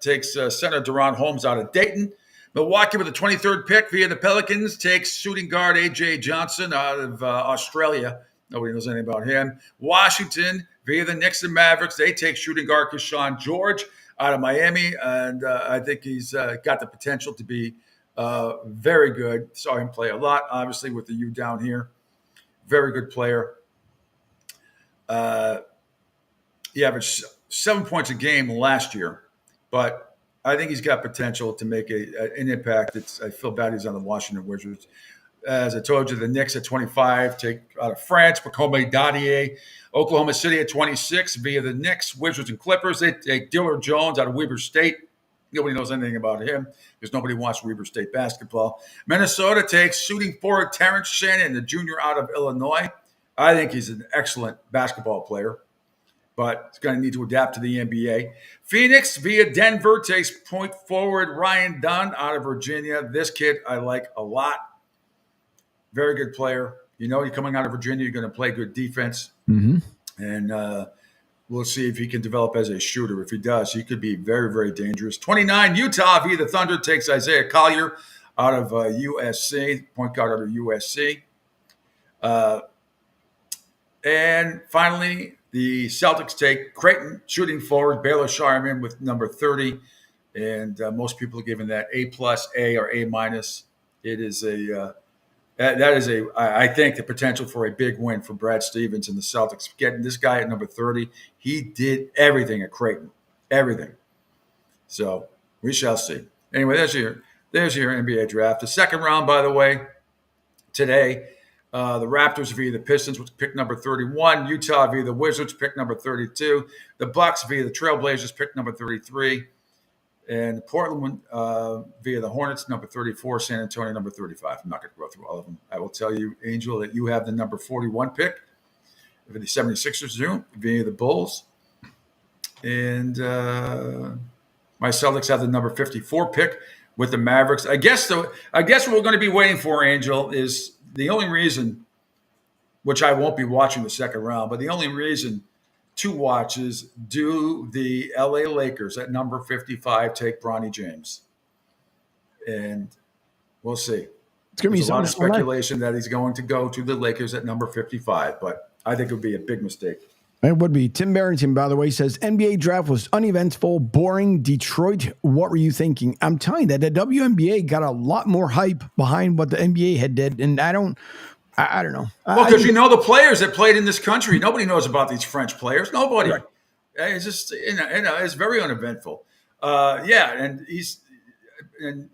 takes center Deron Holmes out of Dayton. Milwaukee with the 23rd pick via the Pelicans takes shooting guard A.J. Johnson out of Australia. Nobody knows anything about him. Washington, via the Knicks and Mavericks, they take shooting guard Keyshawn George out of Miami, and I think he's got the potential to be very good. Saw him play a lot, obviously, with the U down here. Very good player. He averaged 7 points a game last year, but I think he's got potential to make an impact. I feel bad he's on the Washington Wizards. As I told you, the Knicks at 25 take out of France, Pacome Dadier. Oklahoma City at 26 via the Knicks, Wizards, and Clippers. They take Dillard Jones out of Weber State. Nobody knows anything about him because nobody watched Weber State basketball. Minnesota takes shooting forward Terrence Shannon, the junior out of Illinois. I think he's an excellent basketball player, but he's going to need to adapt to the NBA. Phoenix via Denver takes point forward Ryan Dunn out of Virginia. This kid I like a lot. Very good player. You know, you're coming out of Virginia, you're going to play good defense.
Mm-hmm.
And we'll see if he can develop as a shooter. If he does, he could be very, very dangerous. 29, Utah via the Thunder takes Isaiah Collier out of USC, point guard out of USC. And finally, the Celtics take Creighton, shooting forward, Baylor Shireman with number 30. And most people are giving that A+, A, or A-. It is I think, the potential for a big win for Brad Stevens and the Celtics. Getting this guy at number 30, he did everything at Creighton, everything. So we shall see. Anyway, there's your NBA draft. The second round, by the way, today, the Raptors via the Pistons, which pick number 31. Utah via the Wizards, pick number 32. The Bucks via the Trailblazers, pick number 33. And Portland via the Hornets, number 34. San Antonio, number 35. I'm not going to go through all of them. I will tell you, Angel, that you have the number 41 pick for the 76ers via the Bulls. And my Celtics have the number 54 pick with the Mavericks. I guess what we're going to be waiting for, Angel, is the only reason, which I won't be watching the second round, but the only reason to watch is, do the LA Lakers at number 55 take Bronny James? And we'll see.
It's going to be
a lot of speculation that he's going to go to the Lakers at number 55, but I think it would be a big mistake.
It would be. Tim Barrington, by the way, says NBA draft was uneventful, boring. Detroit, what were you thinking? I'm telling you that the WNBA got a lot more hype behind what the NBA had did, and I don't know.
Well, because the players that played in this country, nobody knows about these French players. Nobody. Right. It's just it's very uneventful. And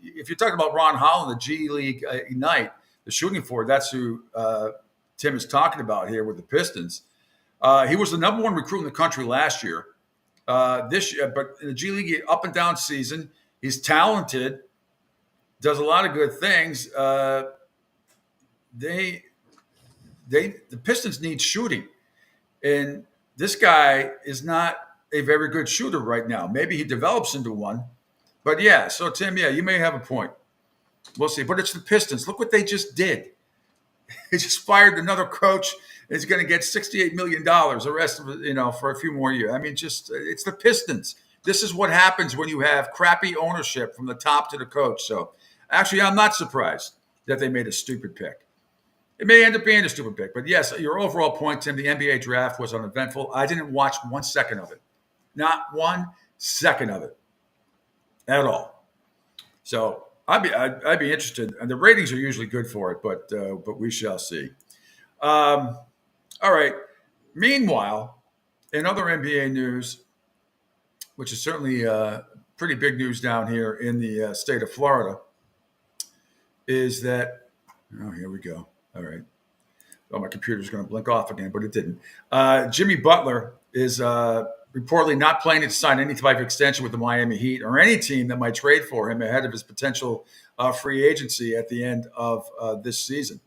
if you're talking about Ron Holland, the G League Ignite, the shooting forward, that's who Tim is talking about here with the Pistons. He was the number one recruit in the country last year. This year, but in the G League, up and down season, he's talented, does a lot of good things. The Pistons need shooting, and this guy is not a very good shooter right now. Maybe he develops into one, but so Tim, you may have a point. We'll see, but it's the Pistons. Look what they just did. They just fired another coach. Is going to get $68 million the rest of it, for a few more years. I mean, it's the Pistons. This is what happens when you have crappy ownership from the top to the coach. So actually, I'm not surprised that they made a stupid pick. It may end up being a stupid pick, but yes, your overall point, Tim, the NBA draft was uneventful. I didn't watch 1 second of it. Not 1 second of it at all. So I'd be interested. And the ratings are usually good for it, but we shall see. All right. Meanwhile, in other NBA news, which is certainly pretty big news down here in the state of Florida, is that, here we go. All right. Oh, my computer's going to blink off again, but it didn't. Jimmy Butler is reportedly not planning to sign any type of extension with the Miami Heat or any team that might trade for him ahead of his potential free agency at the end of this season.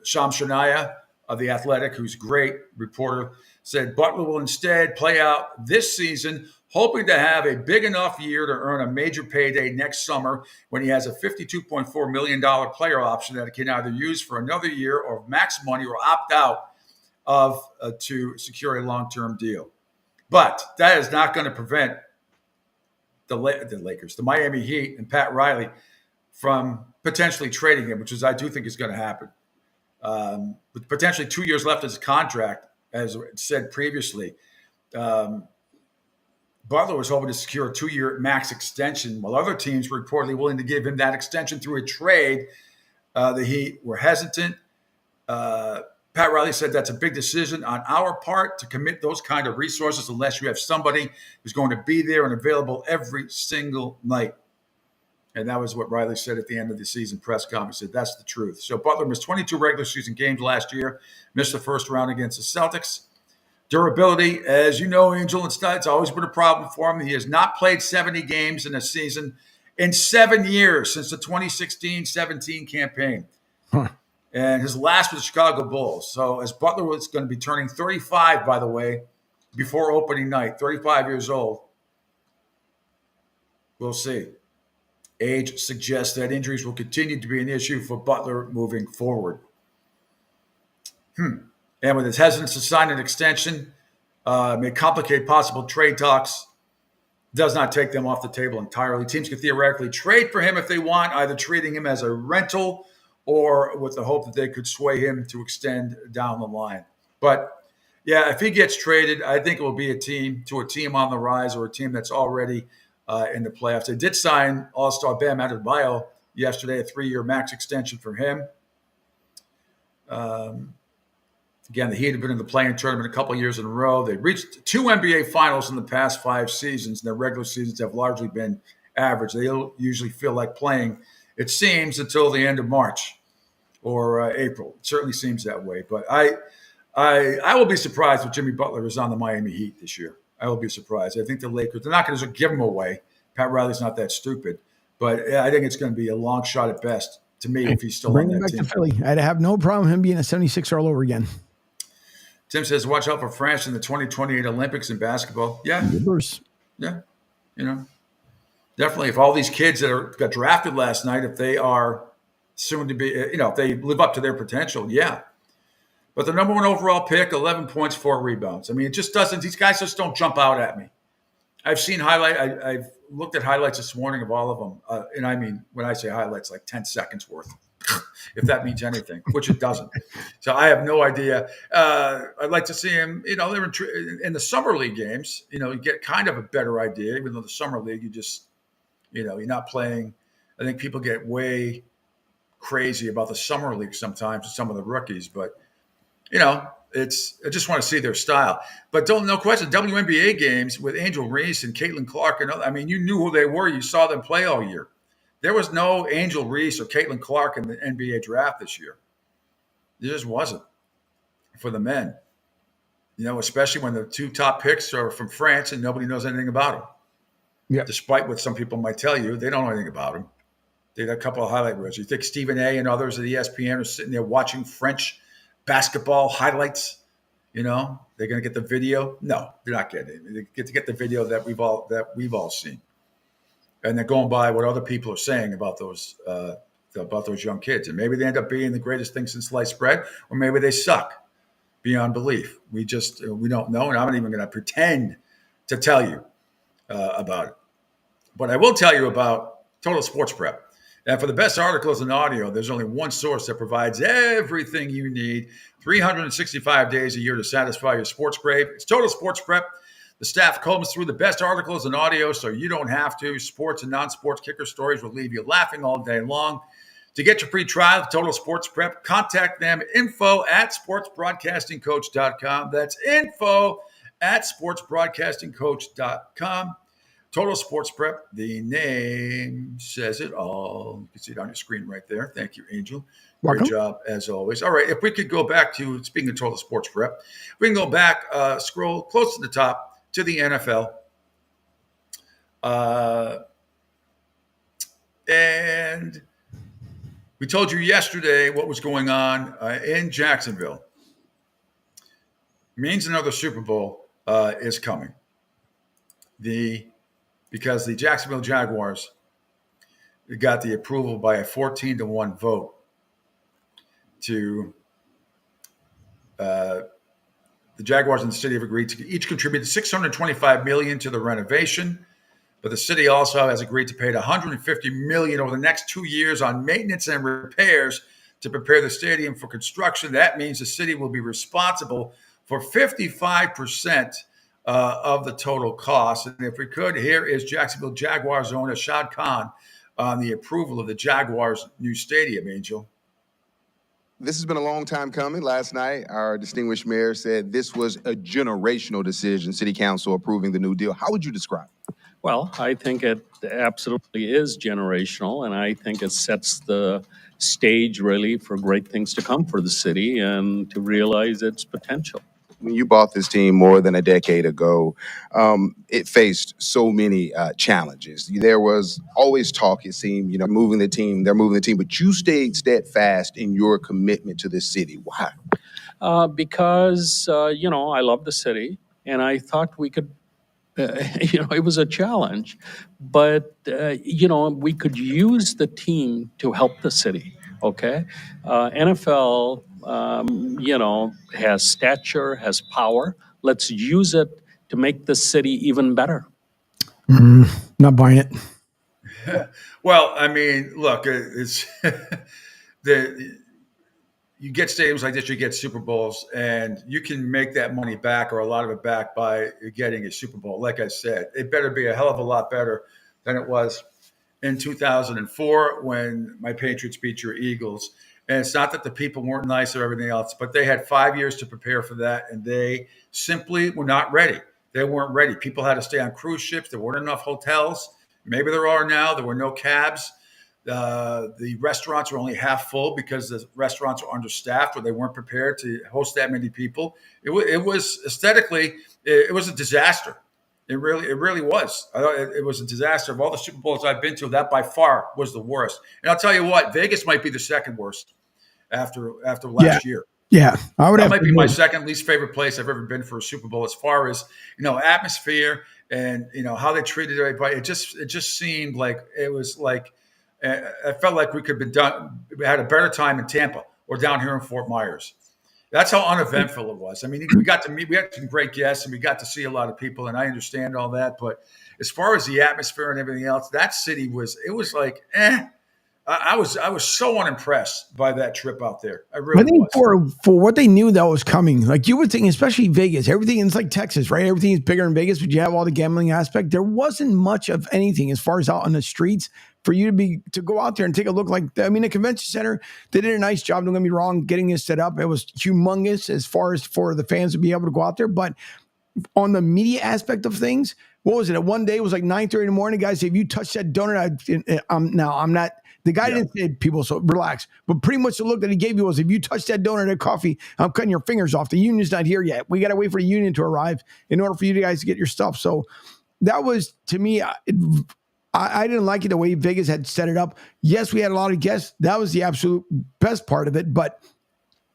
Shams Shania of The Athletic, who's a great reporter, said Butler will instead play out this season, hoping to have a big enough year to earn a major payday next summer when he has a $52.4 million player option that he can either use for another year or max money or opt out of to secure a long-term deal. But that is not going to prevent the Lakers, the Miami Heat, and Pat Riley from potentially trading him, which I do think is going to happen. with potentially 2 years left as a contract, as said previously. Butler was hoping to secure a 2-year max extension, while other teams were reportedly willing to give him that extension through a trade. The Heat were hesitant. Pat Riley said that's a big decision on our part to commit those kind of resources unless you have somebody who's going to be there and available every single night. And that was what Riley said at the end of the season press conference. He said that's the truth. So Butler missed 22 regular season games last year, missed the first round against the Celtics. Durability, as you know, Angel and Stud, it's always been a problem for him. He has not played 70 games in a season in 7 years since the 2016-17 campaign. And his last was the Chicago Bulls. So as Butler was going to be turning 35, by the way, before opening night, 35 years old. We'll see. Age suggests that injuries will continue to be an issue for Butler moving forward. And with his hesitance to sign an extension, may complicate possible trade talks, does not take them off the table entirely. Teams can theoretically trade for him if they want, either treating him as a rental or with the hope that they could sway him to extend down the line. But yeah, if he gets traded, I think it will be a team on the rise or a team that's already in the playoffs. They did sign All-Star Bam Adebayo yesterday, a 3-year max extension for him. Again, the Heat have been in the play-in tournament a couple of years in a row. They've reached 2 NBA finals in the past 5 seasons, and their regular seasons have largely been average. They don't usually feel like playing, it seems, until the end of March or April. It certainly seems that way. But I will be surprised if Jimmy Butler is on the Miami Heat this year. I will be surprised. I think the Lakers, they're not going to give him away. Pat Riley's not that stupid. But I think it's going to be a long shot at best, to me, if he's still on that team.
Bring him back to Philly. I'd have no problem him being a 76er all over again.
Tim says, watch out for France in the 2028 Olympics in basketball. Yeah. Yeah. You know, definitely if all these kids that got drafted last night, if they are soon to be, if they live up to their potential, yeah. But the number 1 overall pick, 11 points, 4 rebounds. I mean, it just doesn't, these guys just don't jump out at me. I've seen I've looked at highlights this morning of all of them. And I mean, when I say highlights, like 10 seconds worth. If that means anything, which it doesn't. So I have no idea. I'd like to see him, they're in the summer league games, you get kind of a better idea, even though the summer league, you just, you're not playing. I think people get way crazy about the summer league sometimes with some of the rookies, but, I just want to see their style. But no question, WNBA games with Angel Reese and Caitlin Clark, you knew who they were. You saw them play all year. There was no Angel Reese or Caitlin Clark in the NBA draft this year. There just wasn't for the men. Especially when the 2 top picks are from France and nobody knows anything about them.
Yeah.
Despite what some people might tell you, they don't know anything about them. They got a couple of highlight reels. You think Stephen A. and others at ESPN are sitting there watching French basketball highlights? They're going to get the video? No, they're not getting it. They get to get the video that we've all seen. And they're going by what other people are saying about those young kids. And maybe they end up being the greatest thing since sliced bread, or maybe they suck beyond belief. We don't know, and I'm not even going to pretend to tell you about it. But I will tell you about Total Sports Prep. And for the best articles and audio, there's only one source that provides everything you need 365 days a year to satisfy your sports crave. It's Total Sports Prep. The staff combs through the best articles and audio so you don't have to. Sports and non-sports kicker stories will leave you laughing all day long. To get your free trial of Total Sports Prep, contact them, info@sportsbroadcastingcoach.com. That's info@sportsbroadcastingcoach.com. Total Sports Prep, the name says it all. You can see it on your screen right there. Thank you, Angel.
Welcome.
Great job, as always. All right, if we could go back to, speaking of Total Sports Prep, we can go back, scroll close to the top, to the NFL. And we told you yesterday what was going on in Jacksonville. Means another Super Bowl is coming. Because the Jacksonville Jaguars got the approval by a 14-1 vote to the Jaguars and the city have agreed to each contribute $625 million to the renovation, but the city also has agreed to pay $150 million over the next 2 years on maintenance and repairs to prepare the stadium for construction. That means the city will be responsible for 55% of the total cost. And if we could, here is Jacksonville Jaguars owner Shad Khan on the approval of the Jaguars' new stadium, Angel.
This has been a long time coming. Last night, our distinguished mayor said this was a generational decision, city council approving the new deal. How would you describe it?
Well, I think it absolutely is generational, and I think it sets the stage really for great things to come for the city and to realize its potential.
When you bought this team more than a decade ago, it faced so many challenges. There was always talk, it seemed, they're moving the team, but you stayed steadfast in your commitment to this city. Why?
Because, I love the city, and I thought we could, it was a challenge, but, we could use the team to help the city, okay? NFL, has stature, has power. Let's use it to make the city even better.
Not buying it.
Well, I mean, look, it's you get stadiums like this, you get Super Bowls, and you can make that money back or a lot of it back by getting a Super Bowl. Like I said, it better be a hell of a lot better than it was in 2004 when my Patriots beat your Eagles. And it's not that the people weren't nice or everything else, but they had 5 years to prepare for that, and they simply were not ready. They weren't ready. People had to stay on cruise ships. There weren't enough hotels. Maybe there are now. There were no cabs. The restaurants were only half full because the restaurants were understaffed or they weren't prepared to host that many people. It was aesthetically, it was a disaster. It really was. It was a disaster. Of all the Super Bowls I've been to, that by far was the worst. And I'll tell you what, Vegas might be the second worst after last year.
Yeah,
That might be my second least favorite place I've ever been for a Super Bowl, as far as atmosphere and how they treated everybody. It just seemed like it was like I felt like we could have done. We had a better time in Tampa or down here in Fort Myers. That's how uneventful it was. I mean, we got to meet. We had some great guests, and we got to see a lot of people. And I understand all that, but as far as the atmosphere and everything else, that city was. It was like, I was so unimpressed by that trip out there. I think
was. for what they knew that was coming, like you would think, especially Vegas, everything is like Texas, right? Everything is bigger in Vegas, but you have all the gambling aspect. There wasn't much of anything as far as out on the streets for you to go out there and take a look. Like, I mean, the convention center, they did a nice job, don't get me wrong, getting it set up. It was humongous as far as for the fans to be able to go out there. But on the media aspect of things, what was it? One day it was like 9:30 in the morning. Guys, say, if you touch that donut, I'm not. The guy didn't say people, so relax. But pretty much the look that he gave you was, if you touch that donut or coffee, I'm cutting your fingers off. The union's not here yet. We got to wait for the union to arrive in order for you guys to get your stuff. So that was, to me, I didn't like it the way Vegas had set it up. Yes, we had a lot of guests. That was the absolute best part of it. But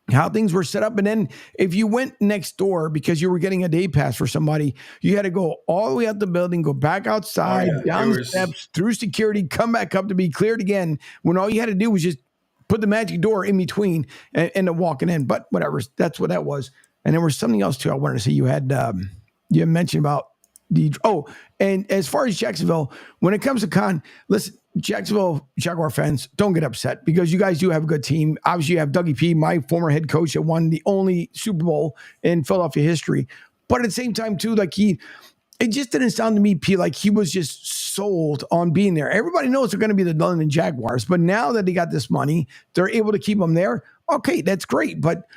how things were set up. And then if you went next door because you were getting a day pass for somebody, you had to go all the way out the building, go back outside, down the steps, through security, come back up to be cleared again, when all you had to do was just put the magic door in between and walking in. But whatever, that's what that was. And there was something else too I wanted to say. You had mentioned about and as far as Jacksonville, when it comes to Con, listen, Jacksonville Jaguar fans, don't get upset because you guys do have a good team. Obviously, you have Dougie P, my former head coach, that won the only Super Bowl in Philadelphia history. But at the same time, too, like it just didn't sound to me, P, like he was just sold on being there. Everybody knows they're going to be the London Jaguars, but now that they got this money, they're able to keep them there. Okay, that's great, but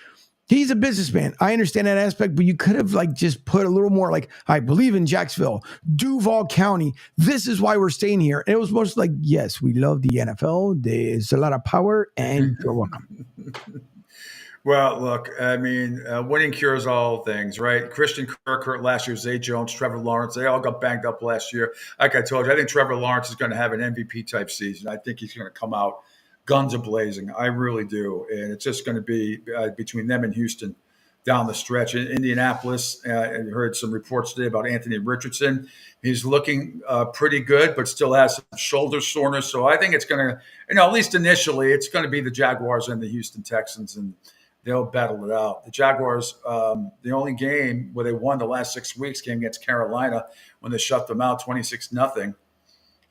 he's a businessman. I understand that aspect, but you could have just put a little more I believe in Jacksonville, Duval County. This is why we're staying here. And it was mostly like, yes, we love the NFL. There's a lot of power, and you're welcome.
Well, look, I mean, winning cures all things, right? Christian Kirk last year, Zay Jones, Trevor Lawrence, they all got banged up last year. Like I told you, I think Trevor Lawrence is going to have an MVP type season. I think he's going to come out guns a-blazing. I really do. And it's just going to be between them and Houston down the stretch. In Indianapolis, I heard some reports today about Anthony Richardson. He's looking pretty good, but still has some shoulder soreness. So I think it's going to, at least initially, it's going to be the Jaguars and the Houston Texans, and they'll battle it out. The Jaguars, the only game where they won the last 6 weeks came against Carolina when they shut them out 26-0.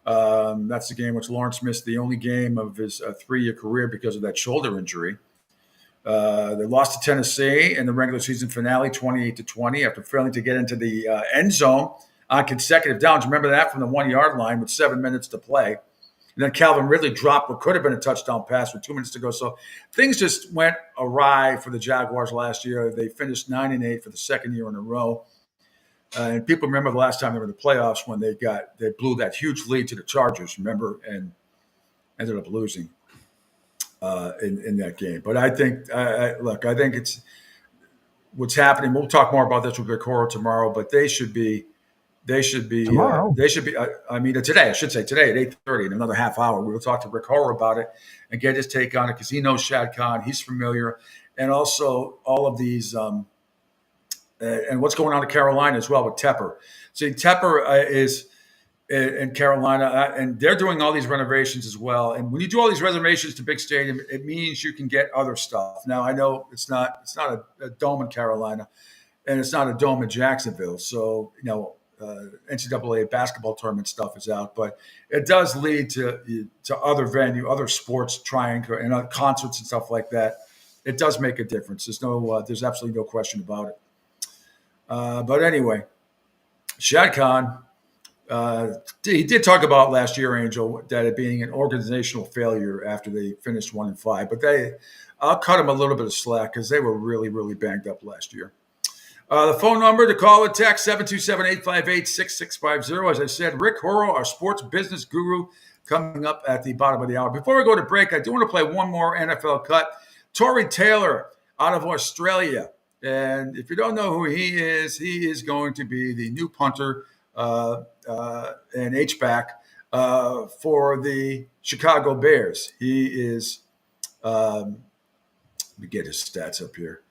That's the game which Lawrence missed, the only game of his 3-year career because of that shoulder injury. They lost to Tennessee in the regular season finale, 28-20, after failing to get into the end zone on consecutive downs. Remember that from the 1-yard line with 7 minutes to play. And then Calvin Ridley dropped what could have been a touchdown pass with 2 minutes to go. So things just went awry for the Jaguars last year. They finished 9-8 for the second year in a row. And people remember the last time they were in the playoffs when they blew that huge lead to the Chargers, remember, and ended up losing in that game. But I think, I think it's what's happening. We'll talk more about this with Rick Horrow tomorrow, but they should be
Tomorrow?
Today, I should say today at 8:30 in another half hour. We will talk to Rick Horrow about it and get his take on it because he knows Shad Khan. He's familiar. And also all of these and what's going on in Carolina as well with Tepper. See, Tepper is in Carolina, and they're doing all these renovations as well. And when you do all these renovations to big stadium, it means you can get other stuff. Now, I know it's not a dome in Carolina, and it's not a dome in Jacksonville. So, NCAA basketball tournament stuff is out, but it does lead to other sports and concerts and stuff like that. It does make a difference. There's absolutely no question about it. But anyway, Shad Khan, he did talk about last year, Angel, that it being an organizational failure after they finished 1-5. But I'll cut them a little bit of slack because they were really, really banged up last year. The phone number to call or text, 727-858-6650. As I said, Rick Horrow, our sports business guru, coming up at the bottom of the hour. Before we go to break, I do want to play one more NFL cut. Tory Taylor out of Australia. And if you don't know who he is going to be the new punter and H-back for the Chicago Bears. He is, let me get his stats up here.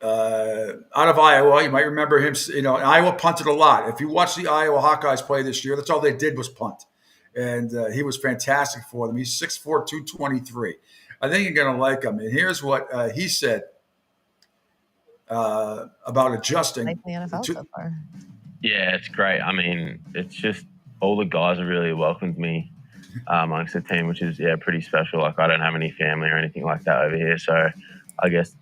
Out of Iowa, you might remember him. Iowa punted a lot. If you watch the Iowa Hawkeyes play this year, that's all they did was punt. And he was fantastic for them. He's 6'4", 223. I think you're going to like him. And here's what he said about adjusting.
Like the NFL so far.
Yeah, it's great. I mean, it's just all the guys have really welcomed me amongst the team, which is, pretty special. Like, I don't have any family or anything like that over here. So I guess,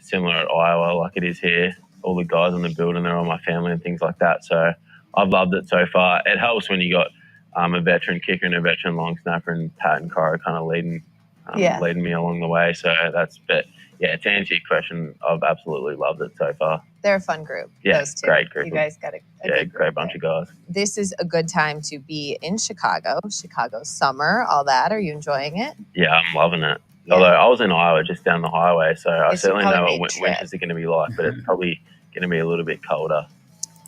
similar at Iowa like it is here, all the guys in the building, they're all my family and things like that. So I've loved it so far. It helps when you got a veteran kicker and a veteran long snapper and Pat and Cora kind of leading me along the way. So to answer your question, I've absolutely loved it so far.
They're a fun group.
Yeah,
those two.
Great group.
You guys got a good
great bunch of guys.
This is a good time to be in Chicago summer, all that. Are you enjoying it?
Yeah, I'm loving it. Yeah. Although I was in Iowa just down the highway, so I certainly know what winters are going to be like, but it's probably going to be a little bit colder.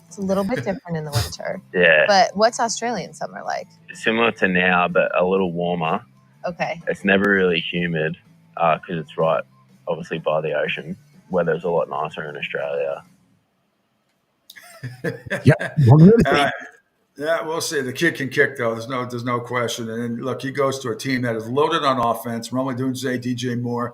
It's a little bit different in the winter.
Yeah.
But what's Australian summer like?
Similar to now, but a little warmer.
Okay.
It's never really humid because it's right, obviously, by the ocean. Weather's a lot nicer in Australia.
Yeah, we'll see. The kid can kick, though. There's no question. And look, he goes to a team that is loaded on offense. Romeo Dunze, DJ Moore,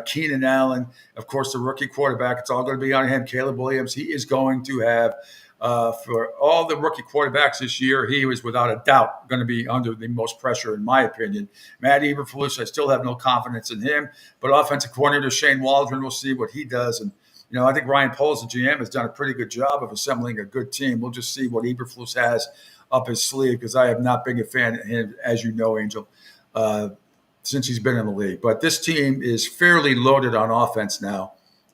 Keenan Allen, of course, the rookie quarterback. It's all going to be on him. Caleb Williams. He is going to have, for all the rookie quarterbacks this year, he was without a doubt going to be under the most pressure, in my opinion. Matt Eberflus, I still have no confidence in him. But offensive coordinator Shane Waldron, we'll see what he does. And I think Ryan Poles, the GM, has done a pretty good job of assembling a good team. We'll just see what Eberflus has up his sleeve because I have not been a fan of him, as you know, Angel, since he's been in the league. But this team is fairly loaded on offense now,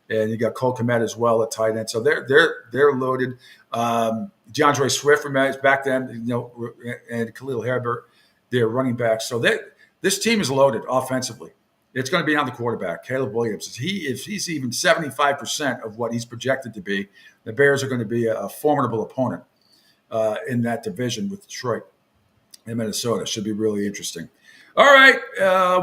and you got Cole Kmet as well at tight end, so they're loaded. DeAndre Swift remains back then, and Khalil Herbert, they're running back. So this team is loaded offensively. It's going to be on the quarterback, Caleb Williams. If he's even 75% of what he's projected to be, the Bears are going to be a formidable opponent in that division with Detroit and Minnesota. Should be really interesting. All right,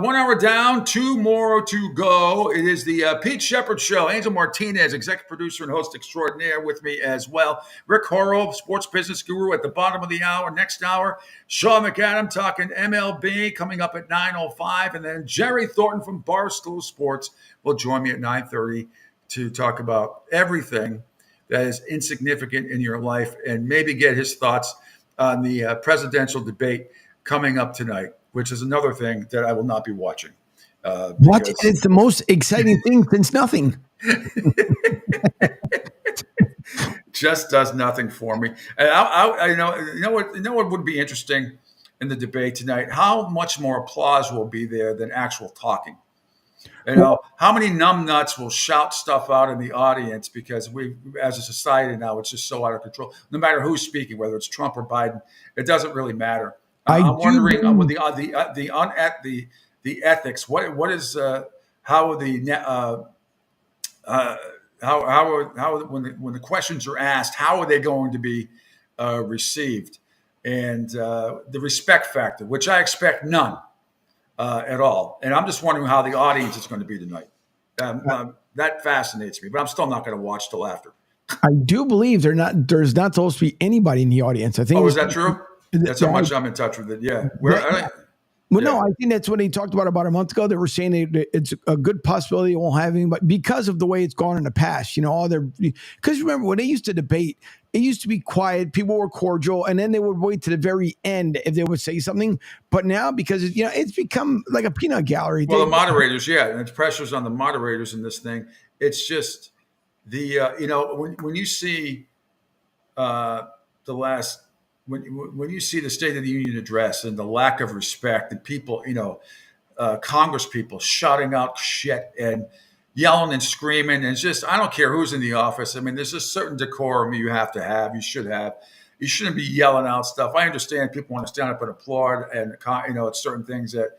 1 hour down, 2 more to go. It is the Pete Sheppard Show. Angel Martinez, executive producer and host extraordinaire, with me as well. Rick Horrow, sports business guru, at the bottom of the hour. Next hour, Sean McAdam talking MLB, coming up at 9:05. And then Jerry Thornton from Barstool Sports will join me at 9:30 to talk about everything that is insignificant in your life and maybe get his thoughts on the presidential debate coming up tonight, which is another thing that I will not be watching.
Watch it. It's the most exciting thing since nothing.
Just does nothing for me. And I you know what would be interesting in the debate tonight? How much more applause will be there than actual talking? You know, how many numbnuts will shout stuff out in the audience because we, as a society now, it's just so out of control. No matter who's speaking, whether it's Trump or Biden, it doesn't really matter. I'm wondering with the ethics. What is how the how when the questions are asked, how are they going to be received, and the respect factor, which I expect none. At all. And I'm just wondering how the audience is going to be tonight. That fascinates me, but I'm still not going to watch till after.
I do believe there's not supposed to be anybody in the audience. I think.
Oh, is that true? That's how much I'm in touch with it. Yeah.
No, I think that's what he talked about a month ago. They were saying it's a good possibility it won't have anybody because of the way it's gone in the past. Because remember when they used to debate, it used to be quiet, people were cordial, and then they would wait to the very end if they would say something. But now, because it's become like a peanut gallery.
Well, the moderators, and it's pressures on the moderators in this thing. It's just the when you see the last. When you see the State of the Union address and the lack of respect and people, Congress people shouting out shit and yelling and screaming, and it's just, I don't care who's in the office. I mean, there's a certain decorum you have to have. You should have. You shouldn't be yelling out stuff. I understand people want to stand up and applaud, and it's certain things that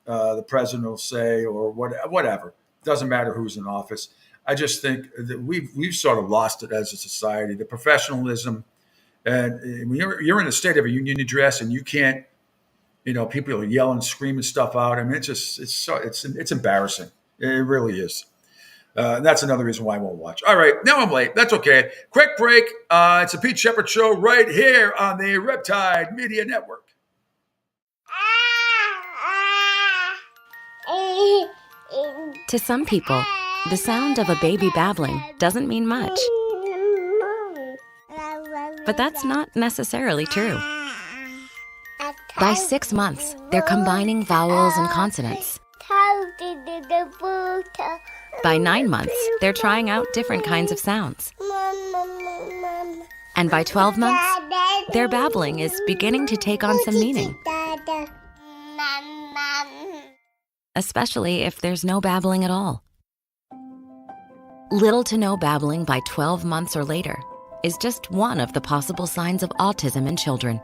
the president will say or whatever. It doesn't matter who's in office. I just think that we've sort of lost it as a society. The professionalism. And when you're in the State of a Union address and you can't, people are yelling, screaming stuff out. I mean, it's embarrassing. It really is. That's another reason why I won't watch. All right, now I'm late. That's okay. Quick break. It's a Pete Sheppard Show right here on the Riptide Media Network.
To some people, the sound of a baby babbling doesn't mean much. But that's not necessarily true. By 6 months, they're combining vowels and consonants. By 9 months, they're trying out different kinds of sounds. And by 12 months, their babbling is beginning to take on some meaning. Especially if there's no babbling at all. Little to no babbling by 12 months or later is just one of the possible signs of autism in children.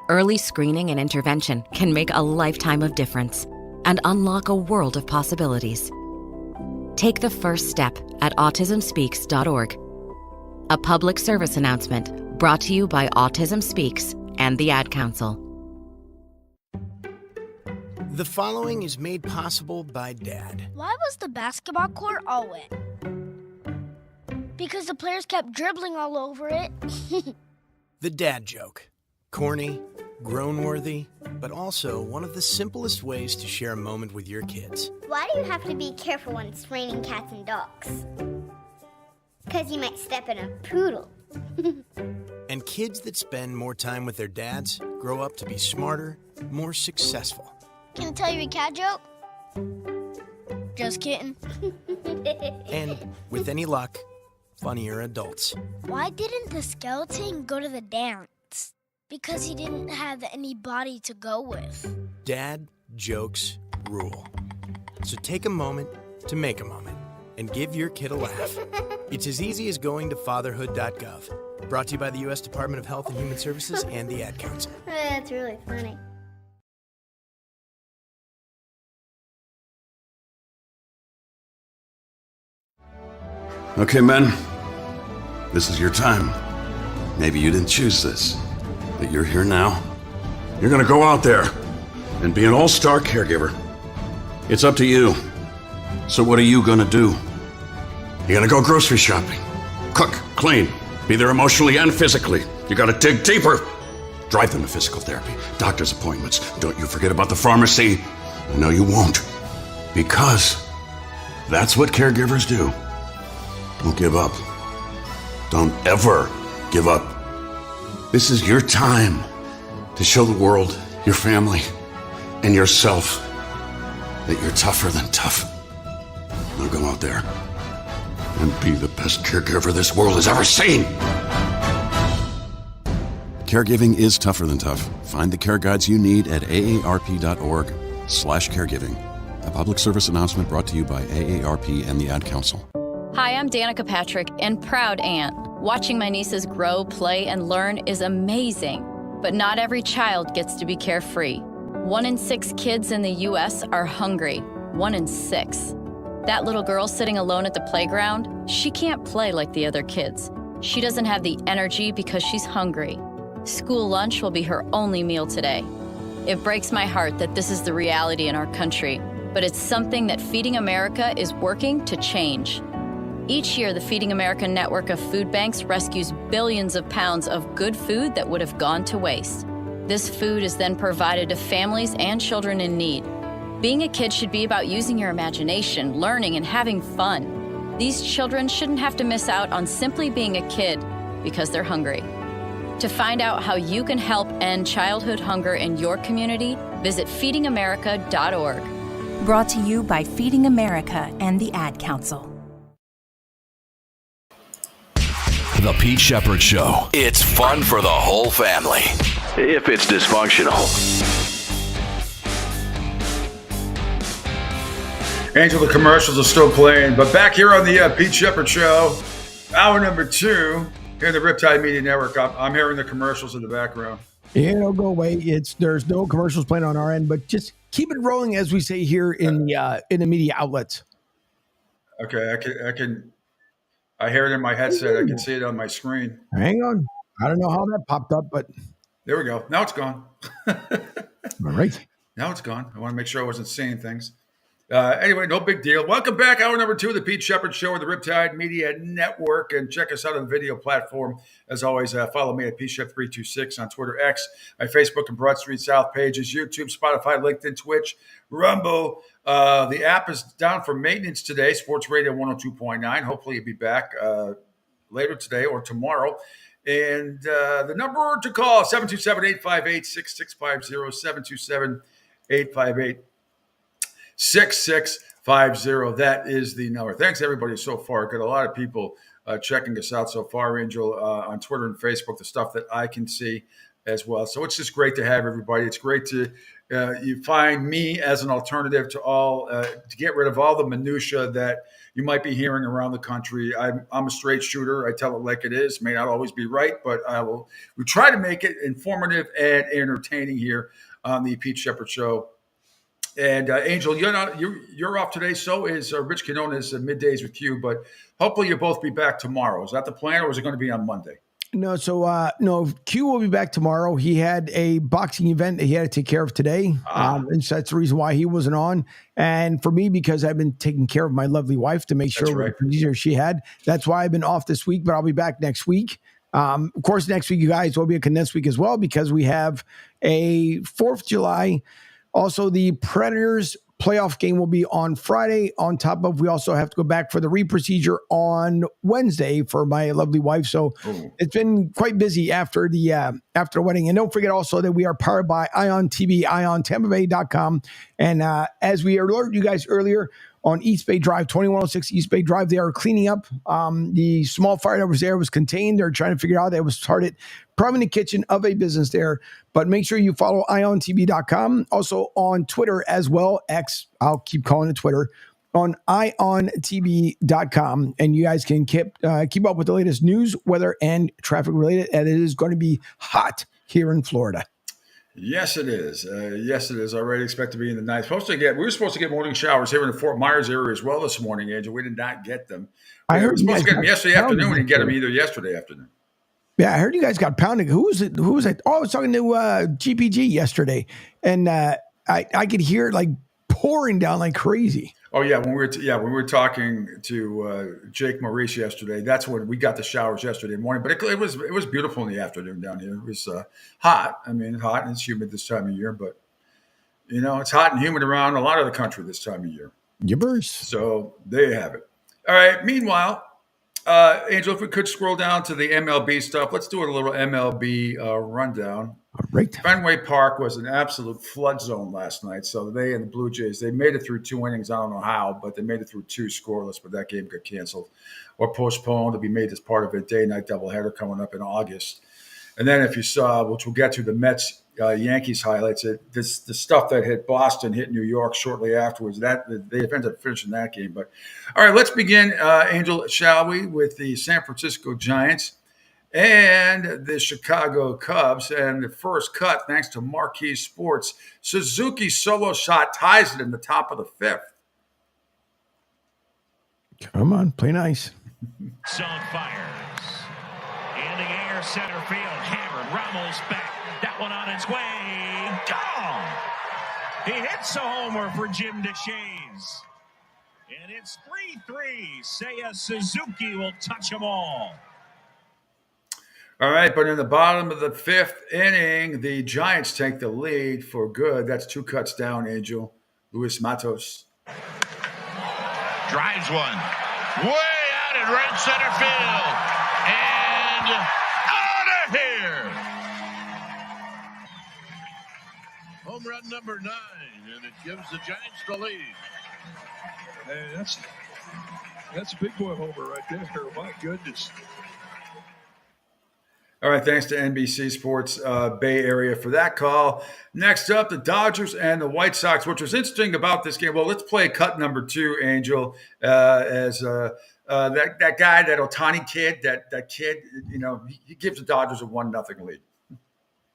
Early screening and intervention can make a lifetime of difference and unlock a world of possibilities. Take the first step at autismspeaks.org. A public service announcement brought to you by Autism Speaks and the Ad Council.
The following is made possible by Dad.
Why was the basketball court all wet? Because the players kept dribbling all over it.
The dad joke. Corny, groan-worthy, but also one of the simplest ways to share a moment with your kids.
Why do you have to be careful when it's raining cats and dogs? Because you might step in a poodle.
And kids that spend more time with their dads grow up to be smarter, more successful.
Can I tell you a cat joke? Just kidding.
And with any luck, funnier adults.
Why didn't the skeleton go to the dance? Because he didn't have anybody to go with.
Dad jokes rule. So take a moment to make a moment and give your kid a laugh. It's as easy as going to fatherhood.gov. Brought to you by the U.S. Department of Health and Human Services and the Ad Council.
That's really funny.
Okay, men, this is your time. Maybe you didn't choose this, but you're here now. You're gonna go out there and be an all-star caregiver. It's up to you. So what are you gonna do? You're gonna go grocery shopping, cook, clean, be there emotionally and physically. You gotta dig deeper. Drive them to physical therapy, doctor's appointments. Don't you forget about the pharmacy. No, you won't. Because that's what caregivers do. Don't give up. Don't ever give up. This is your time to show the world your family, and yourself that you're tougher than tough. Now go out there and be the best caregiver this world has ever seen. Caregiving is tougher than tough. Find the care guides you need at aarp.org/caregiving. A public service announcement brought to you by AARP and the Ad Council.
Hi, I'm Danica Patrick and proud aunt. Watching my nieces grow, play, and learn is amazing. But not every child gets to be carefree. 1 in 6 kids in the U.S. are hungry. 1 in 6. That little girl sitting alone at the playground, she can't play like the other kids. She doesn't have the energy because she's hungry. School lunch will be her only meal today. It breaks my heart that this is the reality in our country, but it's something that Feeding America is working to change. Each year, the Feeding America network of food banks rescues billions of pounds of good food that would have gone to waste. This food is then provided to families and children in need. Being a kid should be about using your imagination, learning, and having fun. These children shouldn't have to miss out on simply being a kid because they're hungry. To find out how you can help end childhood hunger in your community, visit feedingamerica.org.
Brought to you by Feeding America and the Ad Council.
The Pete Sheppard Show. It's fun for the whole family. If it's dysfunctional.
Angel, the commercials are still playing, but back here on the Pete Sheppard Show, hour number 2, here in the Riptide Media Network. I'm hearing the commercials in the background.
Yeah, don't go away. There's no commercials playing on our end, but just keep it rolling, as we say here in the media outlets.
Okay, I hear it in my headset. I can see it on my screen.
Hang on. I don't know how that popped up, but
there we go. Now it's gone.
All right.
Now it's gone. I want to make sure I wasn't seeing things. Anyway, no big deal. Welcome back. Hour number 2 of the Pete Sheppard Show with the Riptide Media Network. And check us out on the video platform. As always, follow me at PShep326 on Twitter, X, my Facebook and Broad Street South pages, YouTube, Spotify, LinkedIn, Twitch, Rumble. The app is down for maintenance today, Sports Radio 102.9. Hopefully you'll be back later today or tomorrow. And the number to call, 727-858-6650, 727-858-6650. That is the number. Thanks, everybody, so far. Got a lot of people checking us out so far, Angel, on Twitter and Facebook, the stuff that I can see as well. So it's just great to have everybody. It's great to you find me as an alternative to all to get rid of all the minutia that you might be hearing around the country. I'm a straight shooter. I tell it like it is. May not always be right, but we try to make it informative and entertaining here on the Pete Sheppard Show. And Angel, you're off today. So is Rich Quinones middays with you, but hopefully you'll both be back tomorrow. Is that the plan, or is it going to be on Monday?
No, no, Q will be back tomorrow. He had a boxing event that he had to take care of today. And so that's the reason why he wasn't on. And for me, because I've been taking care of my lovely wife to make sure she had. That's why I've been off this week, but I'll be back next week. Of course, next week, you guys, will be a condensed week as well, because we have a 4th of July. Also, the Predators playoff game will be on Friday. On top of, we also have to go back for the reprocedure on Wednesday for my lovely wife. So It's been quite busy after the wedding. And don't forget also that we are powered by Ion TV, IonTampaBay.com. And as we alerted you guys earlier, on East Bay Drive, 2106 East Bay Drive, they are cleaning up. The small fire that was there was contained. They're trying to figure out that it was started probably in the kitchen of a business there. But make sure you follow IonTV.com. Also on Twitter as well. X, I'll keep calling it Twitter. On IonTV.com. And you guys can keep up with the latest news, weather, and traffic related. And it is going to be hot here in Florida.
Yes, it is. Yes, it is. Already expect to be in the night. We were supposed to get morning showers here in the Fort Myers area as well this morning, Angel. We did not get them. We were supposed to get them yesterday afternoon. We didn't get them either yesterday afternoon.
Yeah, I heard you guys got pounded. Who was it? Oh, I was talking to GPG yesterday, and I could hear it like pouring down like crazy.
Oh yeah, when we were talking to Jake Maurice yesterday, that's when we got the showers yesterday morning. But it was beautiful in the afternoon down here. It was hot. I mean, hot and it's humid this time of year. But it's hot and humid around a lot of the country this time of year.
Yippers.
So there you have it. All right. Meanwhile, Angel, if we could scroll down to the MLB stuff, let's do a little MLB rundown.
All right.
Fenway Park was an absolute flood zone last night. So they and the Blue Jays, they made it through 2 innings. I don't know how, but they made it through 2 scoreless, but that game got canceled or postponed to be made as part of a day-night doubleheader coming up in August. And then if you saw, which we'll get to, the Mets Yankees highlights, the stuff that hit Boston hit New York shortly afterwards. That they ended up finishing that game. But all right, let's begin, Angel, shall we, with the San Francisco Giants and the Chicago Cubs. And the first cut, thanks to Marquee Sports, Suzuki's solo shot ties it in the top of the 5th.
Come on, play nice.
Song fires. In the air, center field, hammered. Ramos back. That one on its way. Gone. He hits a homer for Jim DeShays. And it's 3-3. Seiya Suzuki will touch them all.
All right, but in the bottom of the 5th inning, the Giants take the lead for good. That's 2 cuts down, Angel. Luis Matos.
Drives one. Way out in right center field. And out of here. Home run number 9, and it gives the Giants the lead.
Hey, that's a big boy homer right there. My goodness.
All right, thanks to NBC Sports Bay Area for that call. Next up, the Dodgers and the White Sox, which was interesting about this game. Well, let's play cut number 2, Angel, as that guy, that Ohtani kid, that kid, he gives the Dodgers a 1-0 lead.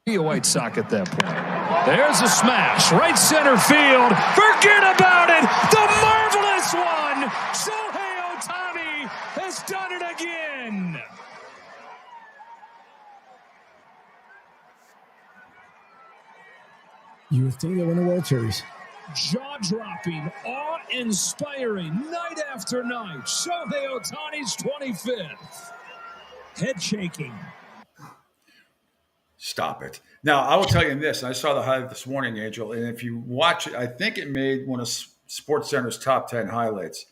Be a White Sox at that point. There's a smash, right center field. Forget about it. The marvelous one. Shohei Ohtani has done it again.
You would think they win the World Series.
Jaw-dropping, awe-inspiring, night after night. Shohei Ohtani's 25th. Head-shaking.
Stop it. Now, I will tell you this. I saw the highlight this morning, Angel, and if you watch it, I think it made one of SportsCenter's top 10 highlights.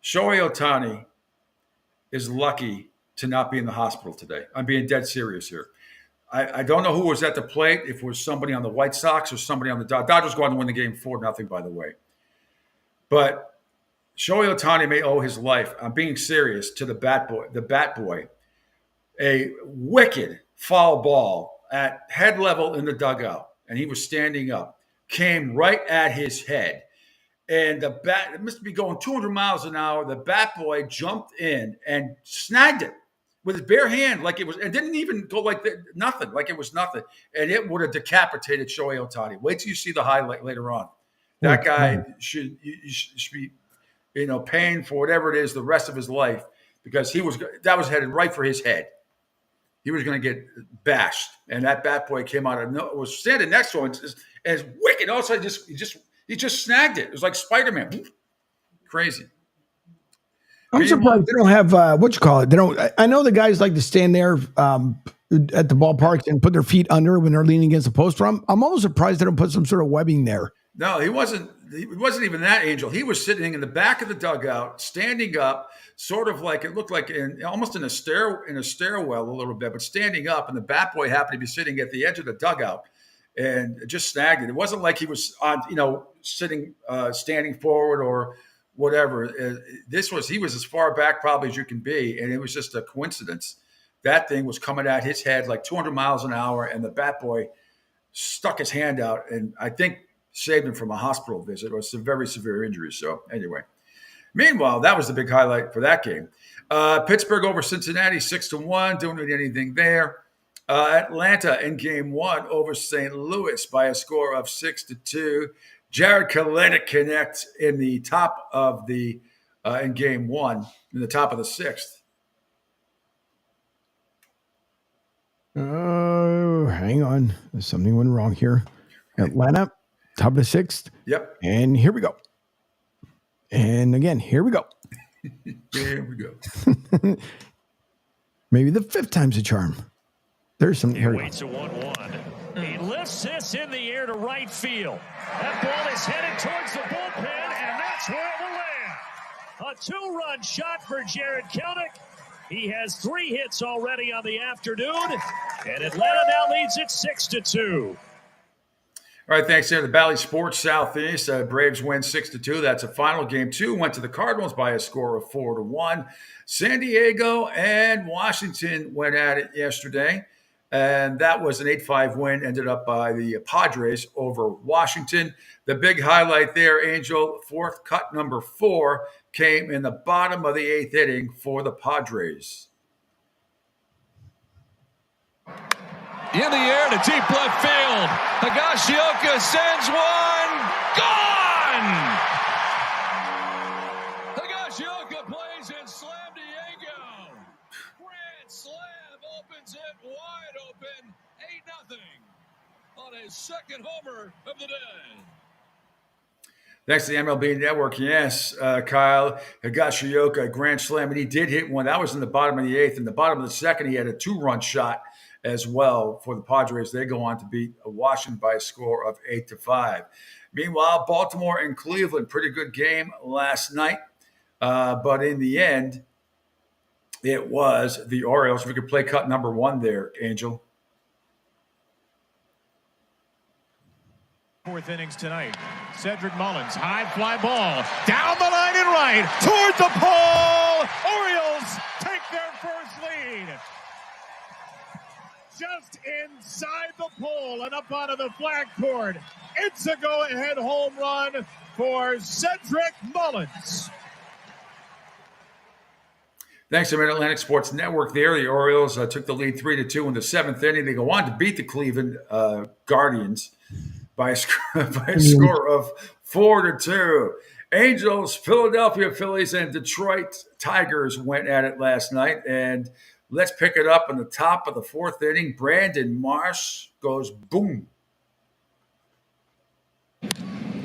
Shohei Ohtani is lucky to not be in the hospital today. I'm being dead serious here. I don't know who was at the plate, if it was somebody on the White Sox or somebody on the Dodgers. Dodgers go on to win the game 4-0, by the way. But Shohei Ohtani may owe his life, I'm being serious, to the bat boy. A wicked foul ball at head level in the dugout, and he was standing up, came right at his head. And the bat, it must be going 200 miles an hour. The bat boy jumped in and snagged it with his bare hand, like it was, and didn't even go like nothing, like it was nothing. And it would have decapitated Shohei Ohtani. Wait till you see the highlight later on. That guy should be, paying for whatever it is the rest of his life, because that was headed right for his head. He was going to get bashed, and that bat boy came out was standing next to him, and it's wicked. Also, he just snagged it. It was like Spider-Man. Crazy.
I'm surprised they don't have They don't. I know the guys like to stand there at the ballparks and put their feet under when they're leaning against the post. I'm almost surprised they don't put some sort of webbing there.
No, he wasn't. It wasn't even that, Angel. He was sitting in the back of the dugout, standing up, sort of like it looked like almost in a stairwell a little bit, but standing up. And the bat boy happened to be sitting at the edge of the dugout and just snagged it. It wasn't like he was on, sitting, standing forward or whatever. He was as far back probably as you can be, and it was just a coincidence. That thing was coming at his head like 200 miles an hour, and the bat boy stuck his hand out, and I think saved him from a hospital visit or some very severe injuries. So anyway, meanwhile, that was the big highlight for that game. Pittsburgh over Cincinnati 6-1. Don't need anything there. Atlanta in game 1 over St. Louis by a score of 6-2. Jared Kelenic connects in the top of the in game 1 in the top of the 6th.
Oh, hang on. Something went wrong here. Atlanta, top of the 6th.
Yep.
And here we go. And again, here we go.
Here we go.
Maybe the 5th time's a charm. There's some.
He waits a 1-1. He lifts this in the air to right field. That ball is headed towards the bullpen, and that's where it will land. A 2-run shot for Jared Kelenic, He has 3 hits already on the afternoon, and Atlanta now leads it 6-2.
All right, thanks there to the Bally Sports Southeast. Braves win 6-2. That's a final game. 2 went to the Cardinals by a score of 4-1. San Diego and Washington went at it yesterday, and that was an 8-5 win, ended up by the Padres over Washington. The big highlight there, Angel, fourth cut number 4 came in the bottom of the 8th inning for the Padres.
In the air to deep left field. Higashioka sends one. Gone! Higashioka plays in Slam Diego. Grand Slam opens it wide open. 8-0 on his second homer of the day.
Thanks to the MLB Network. Yes, Kyle Higashioka, grand slam, and he did hit one. That was in the bottom of the 8th. In the bottom of the 2nd, he had a 2-run shot as well for the Padres. They go on to beat Washington by a score of 8-5. Meanwhile, Baltimore and Cleveland, pretty good game last night. But in the end, it was the Orioles. If we could play cut number 1 there, Angel.
4th innings tonight. Cedric Mullins, high fly ball, down the line and right, toward the pole. Orioles take their first lead. Just inside the pole and up onto the flag court. It's a go-ahead home run for Cedric Mullins.
Thanks to Mid-Atlantic Sports Network there. The Orioles took the lead 3-2 in the 7th inning. They go on to beat the Cleveland Guardians by a score of 4-2. Angels, Philadelphia Phillies, and Detroit Tigers went at it last night. And let's pick it up in the top of the 4th inning. Brandon Marsh goes boom.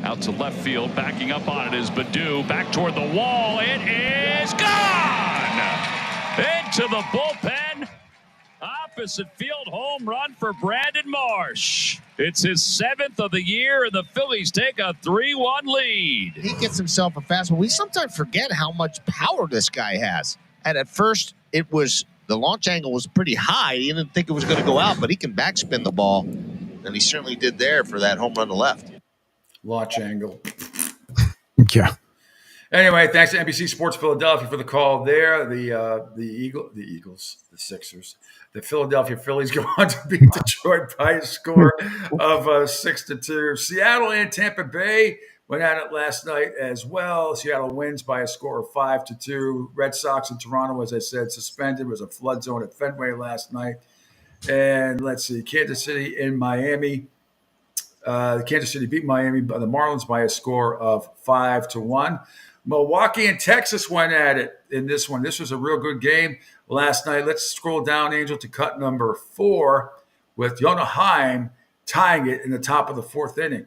Out to left field, backing up on it is Baddoo. Back toward the wall. It is gone! Into the bullpen. Opposite field home run for Brandon Marsh. It's his 7th of the year, and the Phillies take a 3-1 lead.
He gets himself a fastball. We sometimes forget how much power this guy has. And at first, it was the launch angle was pretty high. He didn't think it was going to go out, but he can backspin the ball, and he certainly did there for that home run to left.
Launch angle.
Yeah.
Anyway, thanks to NBC Sports Philadelphia for the call there. The Sixers, the Philadelphia Phillies go on to beat Detroit by a score of 6-2. Seattle and Tampa Bay went at it last night as well. Seattle wins by a score of 5-2. Red Sox and Toronto, as I said, suspended. It was a flood zone at Fenway last night. And let's see, Kansas City and Miami. Kansas City beat Miami by the Marlins by a score of 5-1. Milwaukee and Texas went at it in this one. This was a real good game last night. Let's scroll down, Angel, to cut number 4 with Jonah Heim tying it in the top of the 4th inning.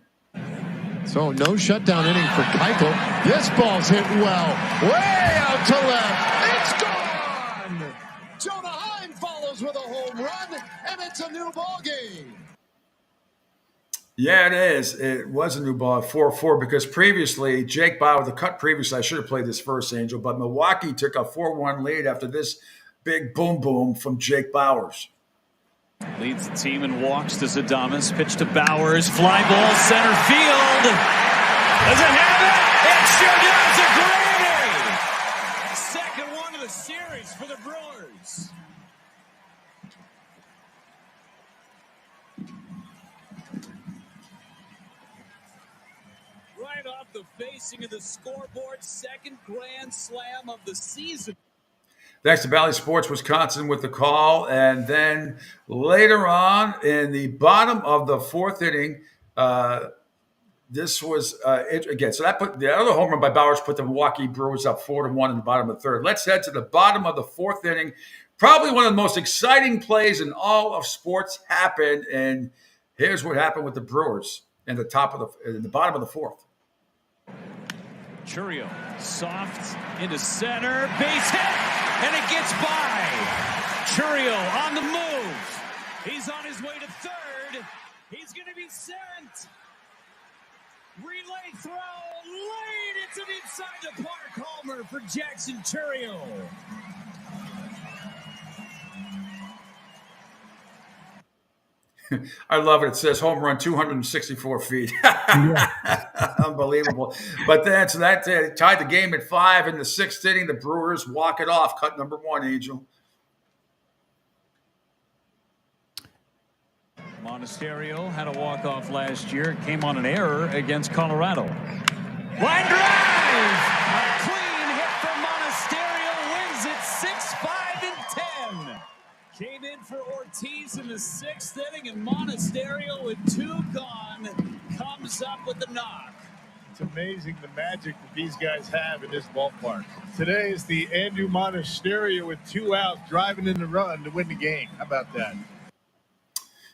So no shutdown inning for Keuchel. This ball's hit well. Way out to left. It's gone! Jonah Heim follows with a home run, and it's a new ball game.
Yeah, it is. It was a new ball, 4-4, because previously, Jake Bauer, the cut previously, I should have played this first, Angel, but Milwaukee took a 4-1 lead after this big boom from Jake Bowers.
Leads the team in walks to Zadamas. Pitch to Bowers. Fly ball center field. Does it have it? It sure does. A gravy. Second one of the series for the Brewers. Right off the facing of the scoreboard. Second grand slam of the season.
Thanks to Valley Sports Wisconsin with the call. And then later on in the bottom of the 4th inning, this was it again. So that put the other home run by Bowers put the Milwaukee Brewers up 4-1 in the bottom of the 3rd. Let's head to the bottom of the 4th inning. Probably one of the most exciting plays in all of sports happened. And here's what happened with the Brewers in the bottom of the 4th.
Churio, soft into center, base hit, and it gets by. Churio on the move. He's on his way to 3rd. He's going to be sent. Relay throw, late. It's an inside the park homer for Jackson Churio.
I love it. It says home run 264 feet. Unbelievable. But that's that tied the game at 5 in the 6th inning. The Brewers walk it off. Cut number 1, Angel.
Monasterio had a walk-off last year. It came on an error against Colorado. Line drive! A clean hit from Monasterio wins it 6-5-10. Came in for Ortiz in the 6th inning, and Monasterio with 2 gone comes up with the knock.
It's amazing the magic that these guys have in this ballpark. Today is the Andrew Monasterio with 2 outs driving in the run to win the game. How about that?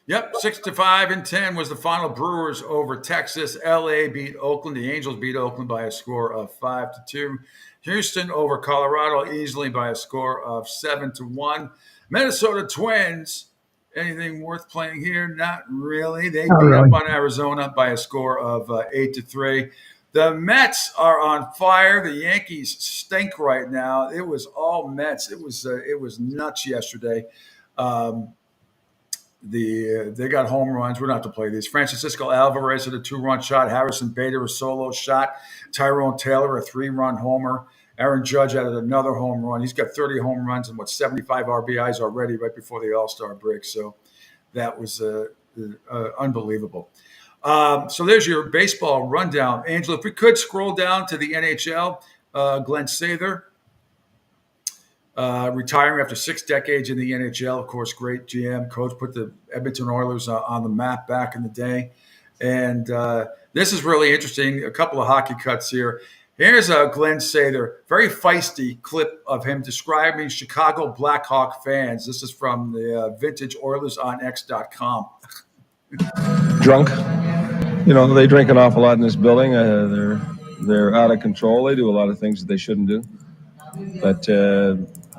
Yep, 6-5-10 was the final. Brewers over Texas. LA beat Oakland. The Angels beat Oakland by a score of 5-2. Houston over Colorado easily by a score of 7-1. Minnesota Twins. Anything worth playing here? Not really. They beat up on Arizona by a score of 8-3. The Mets are on fire. The Yankees stink right now. It was all Mets. It was nuts yesterday. They got home runs. We don't have to play these. Francisco Alvarez had a 2-run shot. Harrison Bader a solo shot. Tyrone Taylor a 3-run homer. Aaron Judge added another home run. He's got 30 home runs and 75 RBIs already right before the All-Star break. So that was unbelievable. So there's your baseball rundown. Angela, if we could scroll down to the NHL, Glenn Sather. Retiring after 6 decades in the NHL, of course, great GM, coach, put the Edmonton Oilers on the map back in the day. And this is really interesting. A couple of hockey cuts here. Here's Glenn Sather, very feisty clip of him describing Chicago Blackhawk fans. This is from the vintage OilersOnX.com.
Drunk. You know, they drink an awful lot in this building. They're out of control. They do a lot of things that they shouldn't do. But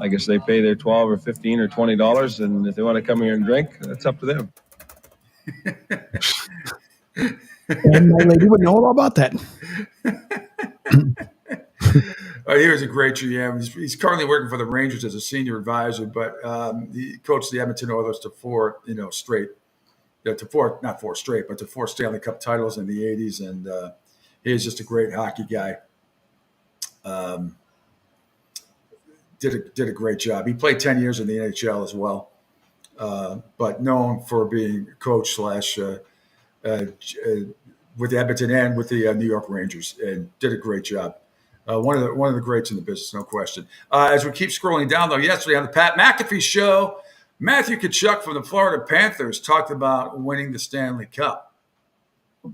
I guess they pay their $12 or $15 or $20, and if they want to come here and drink, that's up to them.
And my lady would know all about that.
He was a great GM. He's currently working for the Rangers as a senior advisor, but he coached the Edmonton Oilers to 4 Stanley Cup titles in the 80s, and he is just a great hockey guy. Did a great job. He played 10 years in the NHL as well, but known for being coach / with Edmonton and with the New York Rangers, and did a great job. One of the greats in the business, no question. As we keep scrolling down, though, yesterday on the Pat McAfee show, Matthew Tkachuk from the Florida Panthers talked about winning the Stanley Cup.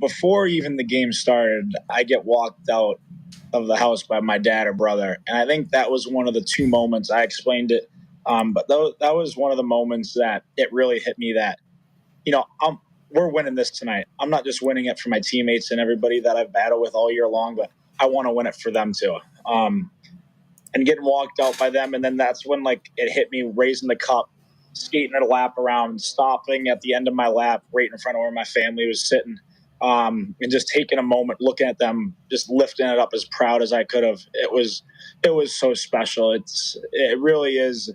Before even the game started, I get walked out of the house by my dad or brother, and I think that was one of the 2 moments. I explained it, but that was one of the moments that it really hit me that, we're winning this tonight. I'm not just winning it for my teammates and everybody that I've battled with all year long, but I want to win it for them too. And getting walked out by them, and then that's when it hit me, raising the cup, skating it a lap around, stopping at the end of my lap right in front of where my family was sitting. And just taking a moment, looking at them, just lifting it up as proud as I could have. It was so special. It really is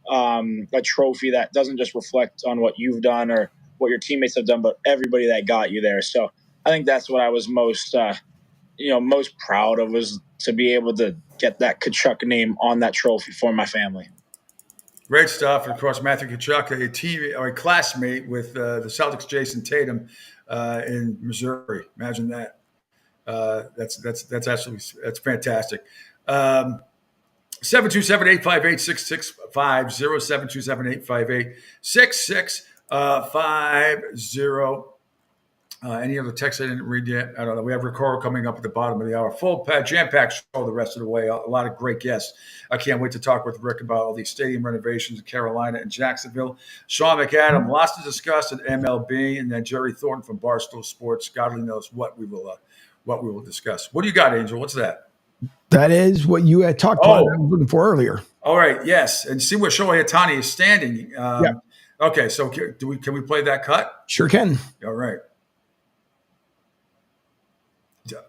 a trophy that doesn't just reflect on what you've done or what your teammates have done, but everybody that got you there. So I think that's what I was most proud of, was to be able to get that Tkachuk name on that trophy for my family.
Great stuff. And of course, Matthew Tkachuk, a classmate with the Celtics' Jason Tatum in Missouri. Imagine that. That's fantastic. 727-858-6650, 727-858-6650. Any other text I didn't read yet? I don't know. We have Ricardo coming up at the bottom of the hour. Full jam-packed show the rest of the way. A lot of great guests. I can't wait to talk with Rick about all these stadium renovations in Carolina and Jacksonville. Sean McAdam, lots to discuss at MLB, and then Jerry Thornton from Barstool Sports. God only knows what we will discuss. What do you got, Angel? What's that?
That is what you had talked about. I was looking for earlier.
All right. Yes, and see where Shohei Ohtani is standing.
Yeah.
Okay. So can we play that cut?
Sure can.
All right.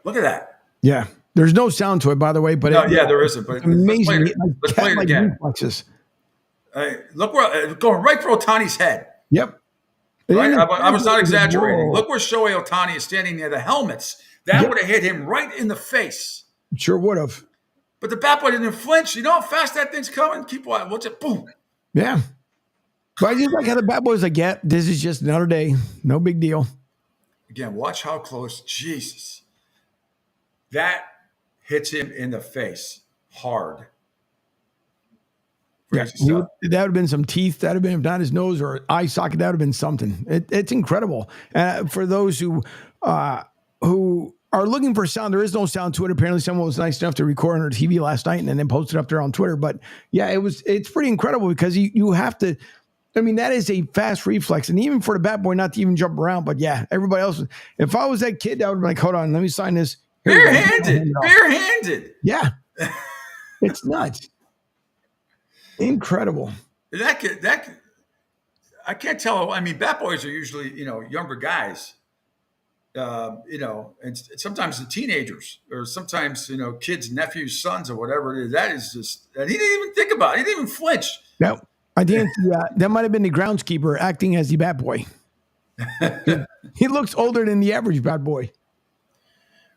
Look at that.
Yeah. There's no sound to it, by the way. But
there isn't. But
amazing.
Let's play it again. Look, we're going right for Ohtani's head.
Yep.
Right? I was not exaggerating. Look where Shohei Ohtani is standing near the helmets. That would have hit him right in the face.
Sure would have.
But the bat boy didn't flinch. You know how fast that thing's coming? Keep watching. Watch it. Boom.
Yeah. But I just like how the bat boy's like, yeah, this is just another day. No big deal.
Again, watch how close. Jesus. That hits him in the face hard.
Yeah, that would have been some teeth. That would have been, if not his nose or eye socket, that would have been something. It's incredible. For those who are looking for sound, there is no sound to it. Apparently someone was nice enough to record on her TV last night and then post it up there on Twitter. But yeah, it's pretty incredible because you have to, I mean, that is a fast reflex. And even for the bat boy not to even jump around. But yeah, everybody else, if I was that kid, I would be like, hold on, let me sign this.
Barehanded.
Yeah. It's nuts. Incredible.
That I can't tell. I mean, bat boys are usually, younger guys, and sometimes the teenagers or sometimes, kids, nephews, sons or whatever it is. That is just, and he didn't even think about it. He didn't even flinch.
No, I think that might have been the groundskeeper acting as the bat boy. He looks older than the average bat boy.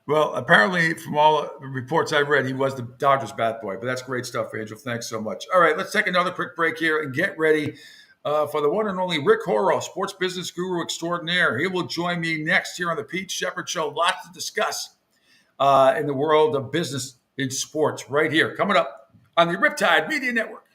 Well, apparently, from all the reports I've read, he was the Dodgers bat boy. But that's great stuff, Angel. Thanks so much. All right, let's take another quick break here and get ready for the one and only Rick Horrow, sports business guru extraordinaire. He will join me next here on the Pete Sheppard Show. Lots to discuss in the world of business in sports right here. Coming up on the Riptide Media Network.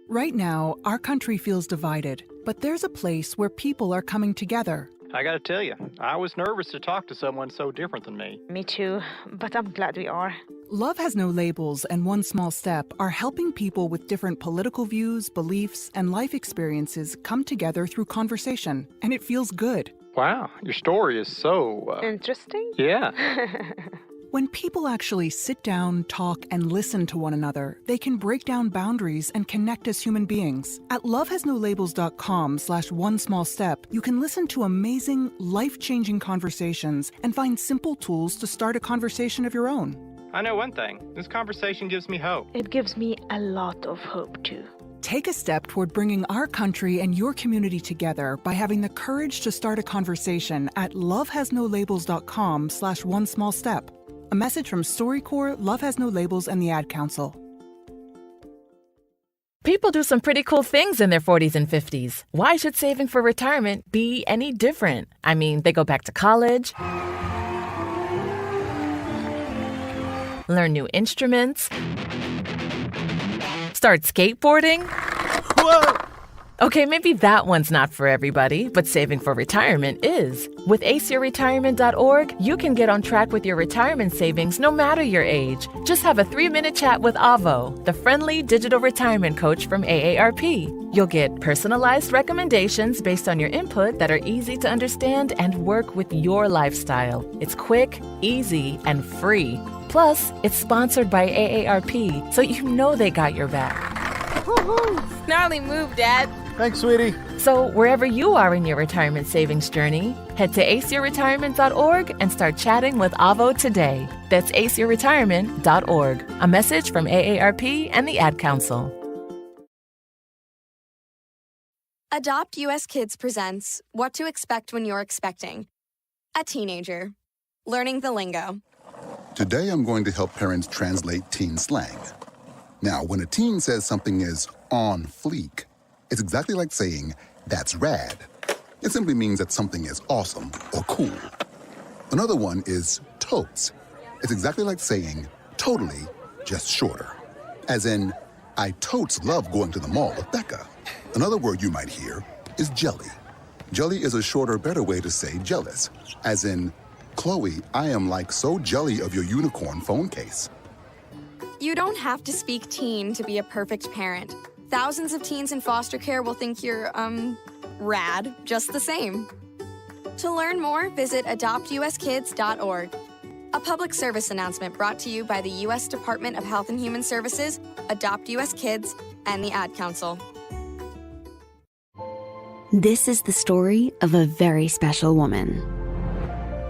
Right now, our country feels divided, but there's a place where people are coming together.
I gotta tell you, I was nervous to talk to someone so different than me.
Me too, but I'm glad we are.
Love Has No Labels and One Small Step are helping people with different political views, beliefs, and life experiences come together through conversation, and it feels good.
Wow, your story is so...
interesting?
Yeah.
When people actually sit down, talk, and listen to one another, they can break down boundaries and connect as human beings. At lovehasnolabels.com/onesmallstep, you can listen to amazing, life-changing conversations and find simple tools to start a conversation of your own.
I know one thing. This conversation gives me hope.
It gives me a lot of hope, too.
Take a step toward bringing our country and your community together by having the courage to start a conversation at lovehasnolabels.com/onesmallstep. A message from StoryCorps, Love Has No Labels, and the Ad Council.
People do some pretty cool things in their 40s and 50s. Why should saving for retirement be any different? I mean, they go back to college, learn new instruments, start skateboarding. Whoa! Okay, maybe that one's not for everybody, but saving for retirement is. With aceyourretirement.org, you can get on track with your retirement savings no matter your age. Just have a 3-minute chat with Avo, the friendly digital retirement coach from AARP. You'll get personalized recommendations based on your input that are easy to understand and work with your lifestyle. It's quick, easy, and free. Plus, it's sponsored by AARP, so you know they got your back.
Woohoo! Gnarly move, Dad.
Thanks, sweetie.
So wherever you are in your retirement savings journey, head to aceyourretirement.org and start chatting with Avo today. That's aceyourretirement.org. A message from AARP and the Ad Council.
Adopt US Kids presents What to Expect When You're Expecting. A teenager. Learning the lingo.
Today I'm going to help parents translate teen slang. Now, when a teen says something is on fleek, it's exactly like saying, that's rad. It simply means that something is awesome or cool. Another one is totes. It's exactly like saying, totally, just shorter. As in, I totes love going to the mall with Becca. Another word you might hear is jelly. Jelly is a shorter, better way to say jealous. As in, Chloe, I am like so jelly of your unicorn phone case.
You don't have to speak teen to be a perfect parent. Thousands of teens in foster care will think you're, rad, just the same. To learn more, visit adoptuskids.org. A public service announcement brought to you by the U.S. Department of Health and Human Services, Adopt U.S. Kids, and the Ad Council.
This is the story of a very special woman.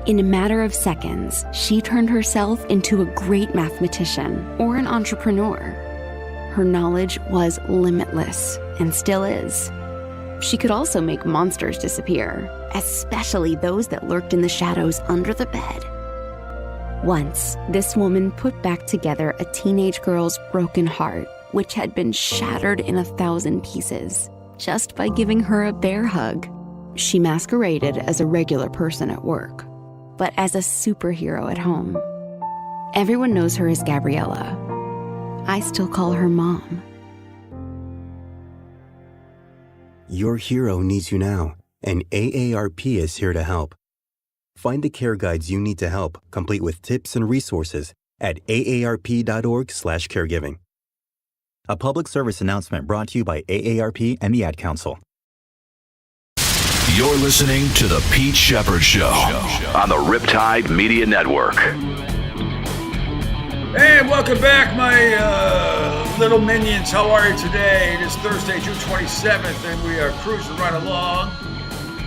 In a matter of seconds, she turned herself into a great mathematician or an entrepreneur. Her knowledge was limitless and still is. She could also make monsters disappear, especially those that lurked in the shadows under the bed. Once, this woman put back together a teenage girl's broken heart, which had been shattered in 1,000 pieces, just by giving her a bear hug. She masqueraded as a regular person at work, but as a superhero at home. Everyone knows her as Gabriella. I still call her Mom.
Your hero needs you now, and AARP is here to help. Find the care guides you need to help, complete with tips and resources at aarp.org/caregiving. A public service announcement brought to you by AARP and the Ad Council.
You're listening to The Pete Sheppard Show on the Riptide Media Network.
And welcome back, my little minions. How are you today? It is Thursday, June 27th, and we are cruising right along.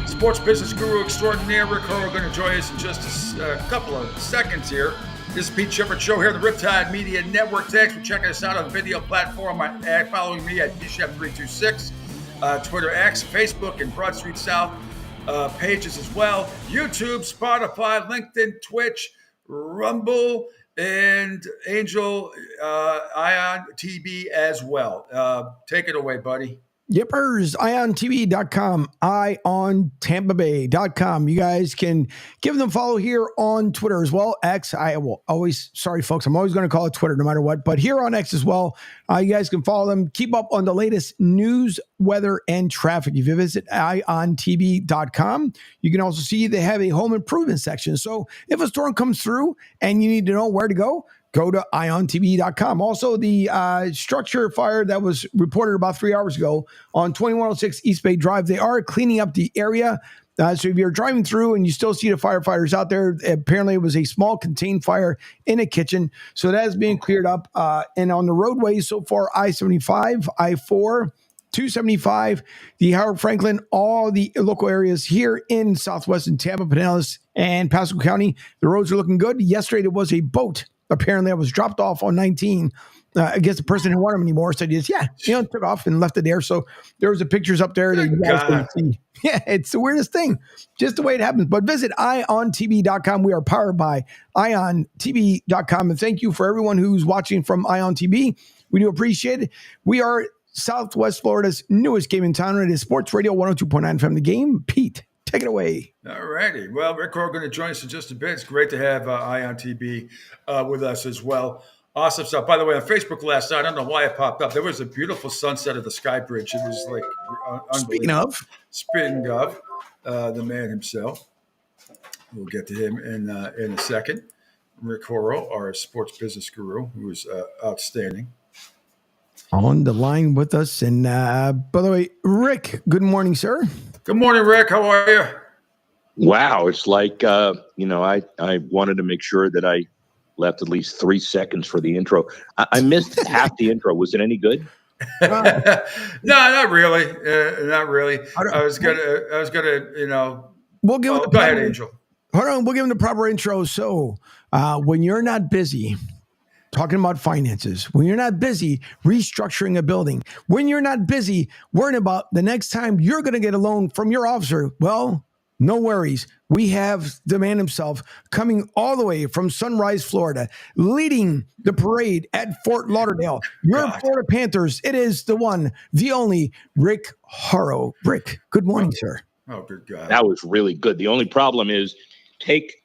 Sports business guru extraordinaire Rick Horrow going to join us in just a couple of seconds here. This is Pete Sheppard Show here on the Riptide Media Network. Thanks for checking us out on the video platform. Following me at PShep326, Twitter X, Facebook, and Broad Street South pages as well. YouTube, Spotify, LinkedIn, Twitch, Rumble, and Angel Ion TV as well. Take it away, buddy.
Yippers, IonTV.com, IonTampaBay.com. You guys can give them a follow here on Twitter as well. X, I will always, sorry folks, I'm always going to call it Twitter no matter what, but here on X as well, you guys can follow them. Keep up on the latest news, weather, and traffic. If you visit IonTV.com, you can also see they have a home improvement section. So if a storm comes through and you need to know where to go to IonTV.com. Also, the structure fire that was reported about 3 hours ago on 2106 East Bay Drive, they are cleaning up the area. So if you're driving through and you still see the firefighters out there, apparently it was a small contained fire in a kitchen. So that is being cleared up. And on the roadways so far, I-75, I-4, 275, the Howard Franklin, all the local areas here in southwestern Tampa, Pinellas, and Pasco County, the roads are looking good. Yesterday, there was a boat. Apparently, I was dropped off on 19. I guess the person didn't want him anymore. So he just, took off and left it there. So there was the pictures up there that you guys can see. Yeah, it's the weirdest thing. Just the way it happens. But visit IonTV.com. We are powered by IonTV.com. And thank you for everyone who's watching from Ion TV. We do appreciate it. We are Southwest Florida's newest gaming town. It is Sports Radio 102.9 FM The Game. Pete, take it away.
All righty. Well, Rick Horrow going to join us in just a bit. It's great to have Ion TV with us as well. Awesome stuff. By the way, on Facebook last night, I don't know why it popped up. There was a beautiful sunset of the Sky Bridge. It was like unbelievable. Speaking of the man himself, we'll get to him in a second. Rick Horrow, our sports business guru, who is outstanding.
On the line with us. And by the way, Rick, good morning, sir.
Good morning, Rick. How are you?
Wow. It's like, I wanted to make sure that I left at least 3 seconds for the intro. I missed half the intro. Was it any good?
No, not really. Not really. I was gonna,
We'll give
go ahead, Angel.
Hold on. We'll give him the proper intro. So when you're not busy talking about finances, when you're not busy restructuring a building, when you're not busy worrying about the next time you're going to get a loan from your officer, well, no worries. We have the man himself coming all the way from Sunrise, Florida, leading the parade at Fort Lauderdale. Your Florida Panthers. It is the one, the only Rick Horrow. Rick, good morning, sir.
Oh, good God.
That was really good. The only problem is take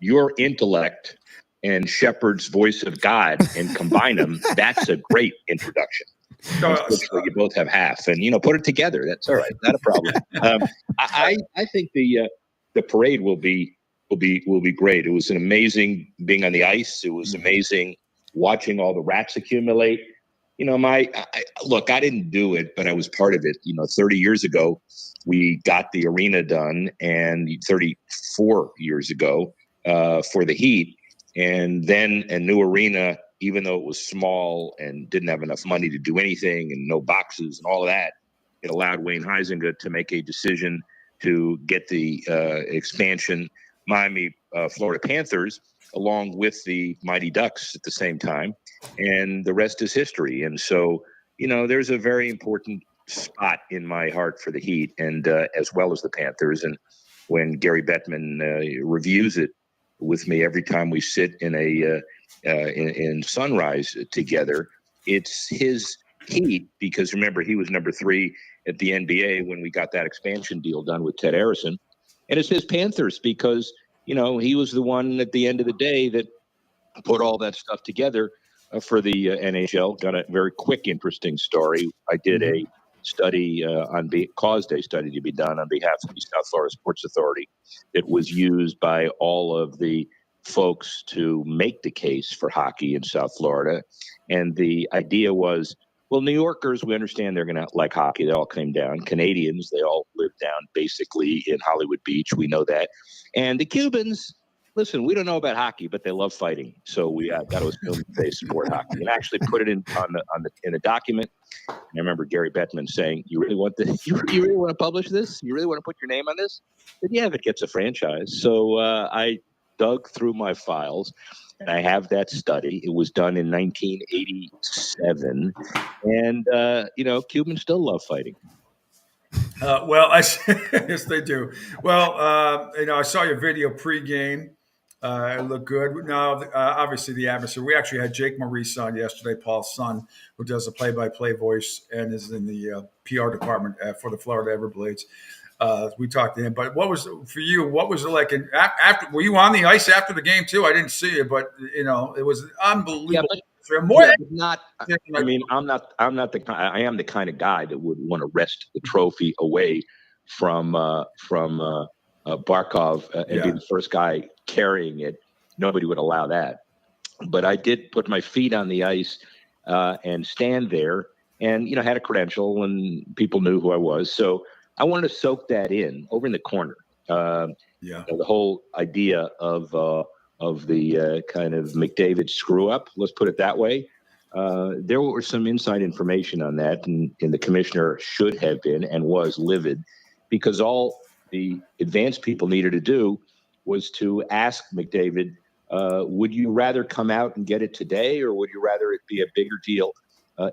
your intellect and Sheppard's voice of God and combine them. That's a great introduction. You both have half, and put it together. That's all right, not a problem. I think the parade will be great. It was an amazing being on the ice. It was amazing watching all the rats accumulate. I didn't do it, but I was part of it. 30 years ago, we got the arena done, and 34 years ago for the Heat, and then a new arena. Even though it was small and didn't have enough money to do anything and no boxes and all of that, it allowed Wayne Huizenga to make a decision to get the expansion Miami Florida Panthers along with the Mighty Ducks at the same time. And the rest is history. And so, there's a very important spot in my heart for the Heat, and as well as the Panthers. And when Gary Bettman reviews it with me every time we sit in in Sunrise together, it's his Heat, because remember, he was number 3 at the NBA when we got that expansion deal done with Ted Arison. And it's his Panthers because, he was the one at the end of the day that put all that stuff together for the NHL. Got a very quick, interesting story. I did a study caused a study to be done on behalf of the South Florida Sports Authority that was used by all of the folks to make the case for hockey in South Florida. And the idea was, well, New Yorkers, we understand they're going to like hockey. They all came down. Canadians, they all live down basically in Hollywood Beach. We know that. And the Cubans, listen, we don't know about hockey, but they love fighting. So we got to assume they support hockey, and actually put it in a document. And I remember Gary Bettman saying, "You really want this? You really want to publish this? You really want to put your name on this?" I said, "Yeah, if it gets a franchise." So I dug through my files, and I have that study. It was done in 1987, and Cubans still love fighting.
Yes, they do. Well, I saw your video pregame. It looked good. Now, obviously, the atmosphere. We actually had Jake Maurice on yesterday, Paul's son, who does the play-by-play voice and is in the PR department for the Florida Everblades. We talked to him. But what was for you? What was it like? After were you on the ice after the game too? I didn't see it, but it was unbelievable.
I am the kind of guy that would want to wrest the trophy away from Barkov and be the first guy carrying it. Nobody would allow that. But I did put my feet on the ice and stand there, and had a credential, and people knew who I was. So I wanted to soak that in over in the corner. The whole idea of the kind of McDavid screw up, let's put it that way. There were some inside information on that, and the commissioner should have been and was livid, because all the advanced people needed to do was to ask McDavid, would you rather come out and get it today, or would you rather it be a bigger deal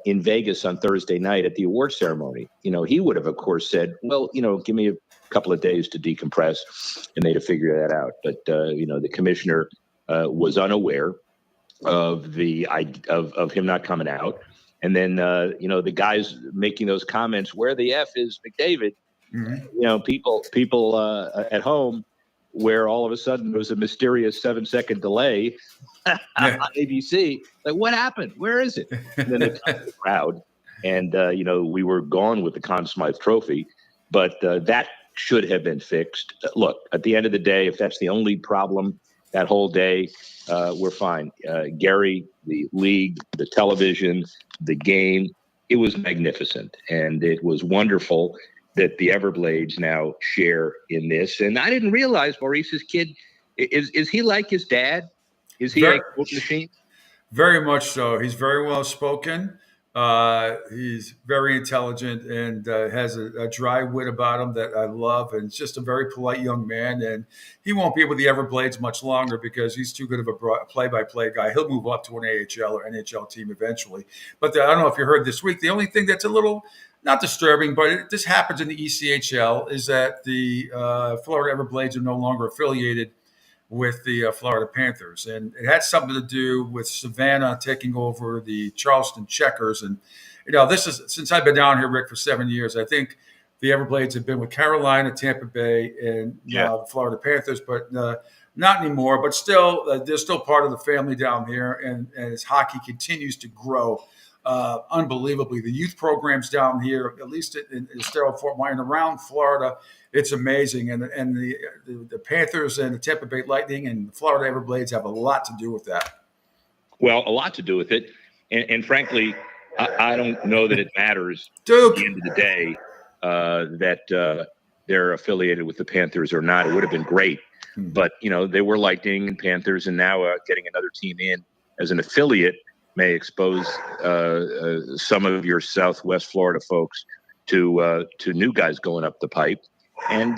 in Vegas on Thursday night at the award ceremony? He would have, of course, said, well, give me a couple of days to decompress, and they'd have figured that out. But, the commissioner was unaware of of him not coming out. And then, the guys making those comments, where the F is McDavid, people at home, where all of a sudden there was a mysterious 7-second delay on ABC. Like, what happened? Where is it? And then they come to the crowd, and, we were gone with the Conn Smythe Trophy, but that should have been fixed. Look, at the end of the day, if that's the only problem that whole day, we're fine. Gary, the league, the television, the game, it was magnificent. And it was wonderful that the Everblades now share in this. And I didn't realize Maurice's kid, is he like his dad? Is he a quote machine?
Very much so. He's very well spoken. He's very intelligent and has a dry wit about him that I love. And just a very polite young man. And he won't be with the Everblades much longer because he's too good of a play-by-play guy. He'll move up to an AHL or NHL team eventually. But I don't know if you heard this week, the only thing that's a little not disturbing, but this happens in the ECHL, is that the Florida Everblades are no longer affiliated with the Florida Panthers. And it had something to do with Savannah taking over the Charleston Checkers. And, this is, since I've been down here, Rick, for 7 years, I think the Everblades have been with Carolina, Tampa Bay, and now the Florida Panthers, but not anymore. But still, they're still part of the family down here. And as hockey continues to grow, unbelievably, the youth programs down here, at least in Estero, Fort Wayne, around Florida, it's amazing. And the Panthers and the Tampa Bay Lightning and the Florida Everblades have a lot to do with that.
Well, a lot to do with it. And frankly, I don't know that it matters at the end of the day that they're affiliated with the Panthers or not. It would have been great. But, they were Lightning and Panthers, and now getting another team in as an affiliate may expose some of your Southwest Florida folks to new guys going up the pipe. And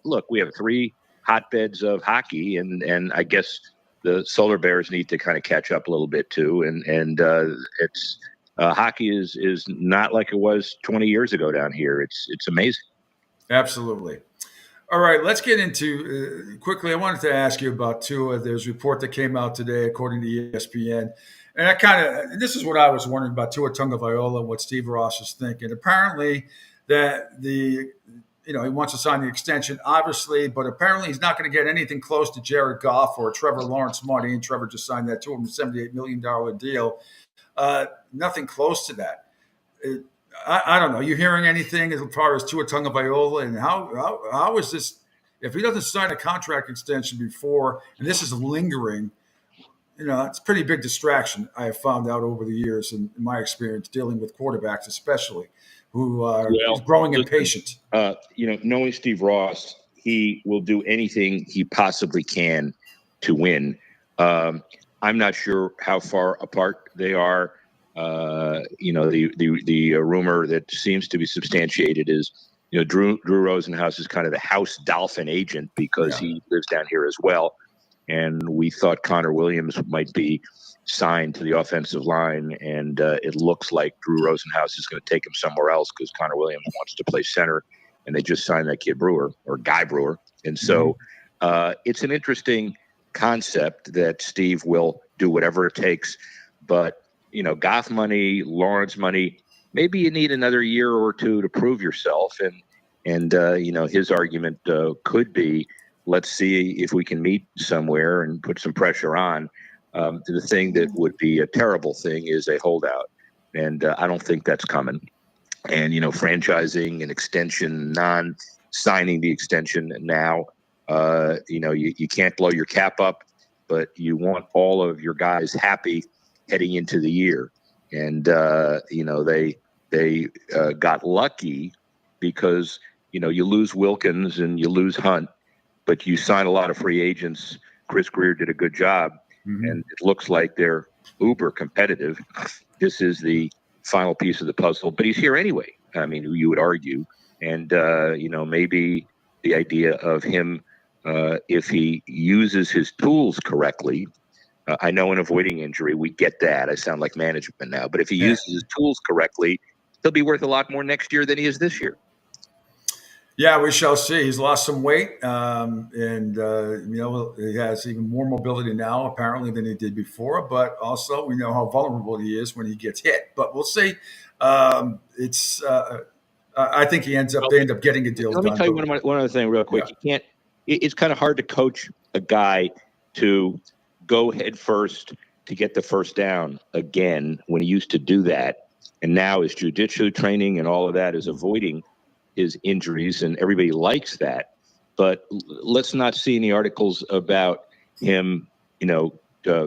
look, we have 3 hotbeds of hockey, and I guess the Solar Bears need to kind of catch up a little bit too. And it's hockey is not like it was 20 years ago down here. It's amazing.
Absolutely. All right, let's get into quickly. I wanted to ask you about Tua. There's a report that came out today, according to ESPN, and this is what I was wondering about Tua Tagovailoa and what Steve Ross is thinking. Apparently, that he wants to sign the extension, obviously, but apparently he's not going to get anything close to Jared Goff or Trevor Lawrence money. And Trevor just signed that $278 million deal. Nothing close to that. I don't know. You hearing anything as far as Tua Tagovailoa, and how is this? If he doesn't sign a contract extension before, and this is lingering, it's a pretty big distraction. I have found out over the years, in my experience dealing with quarterbacks, especially who are growing impatient.
Knowing Steve Ross, he will do anything he possibly can to win. I'm not sure how far apart they are. The rumor that seems to be substantiated is, Drew Rosenhaus is kind of the house Dolphin agent because he lives down here as well. And we thought Connor Williams might be signed to the offensive line. And it looks like Drew Rosenhaus is going to take him somewhere else because Connor Williams wants to play center. And they just signed that kid Guy Brewer. And so it's an interesting concept that Steve will do whatever it takes. But Goff money, Lawrence money, maybe you need another year or two to prove yourself. And his argument could be, let's see if we can meet somewhere and put some pressure on. The thing that would be a terrible thing is a holdout. And I don't think that's coming. And, franchising an extension, non-signing the extension now, you can't blow your cap up, but you want all of your guys happy heading into the year. And, they got lucky because, you lose Wilkins and you lose Hunt, but you sign a lot of free agents. Chris Greer did a good job, and it looks like they're uber competitive. This is the final piece of the puzzle, but he's here anyway. I mean, you would argue. And, maybe the idea of him, if he uses his tools correctly, I know in avoiding injury, we get that. I sound like management now. But if he uses his tools correctly, he'll be worth a lot more next year than he is this year.
Yeah, we shall see. He's lost some weight, and he has even more mobility now, apparently, than he did before. But also, we know how vulnerable he is when he gets hit. But we'll see. I think they end up getting a deal done.
Let me tell you one other thing real quick.
Yeah.
It's kind of hard to coach a guy to go head first to get the first down again when he used to do that. And now his jiu-jitsu training and all of that is avoiding his injuries, and everybody likes that. But let's not see any articles about him,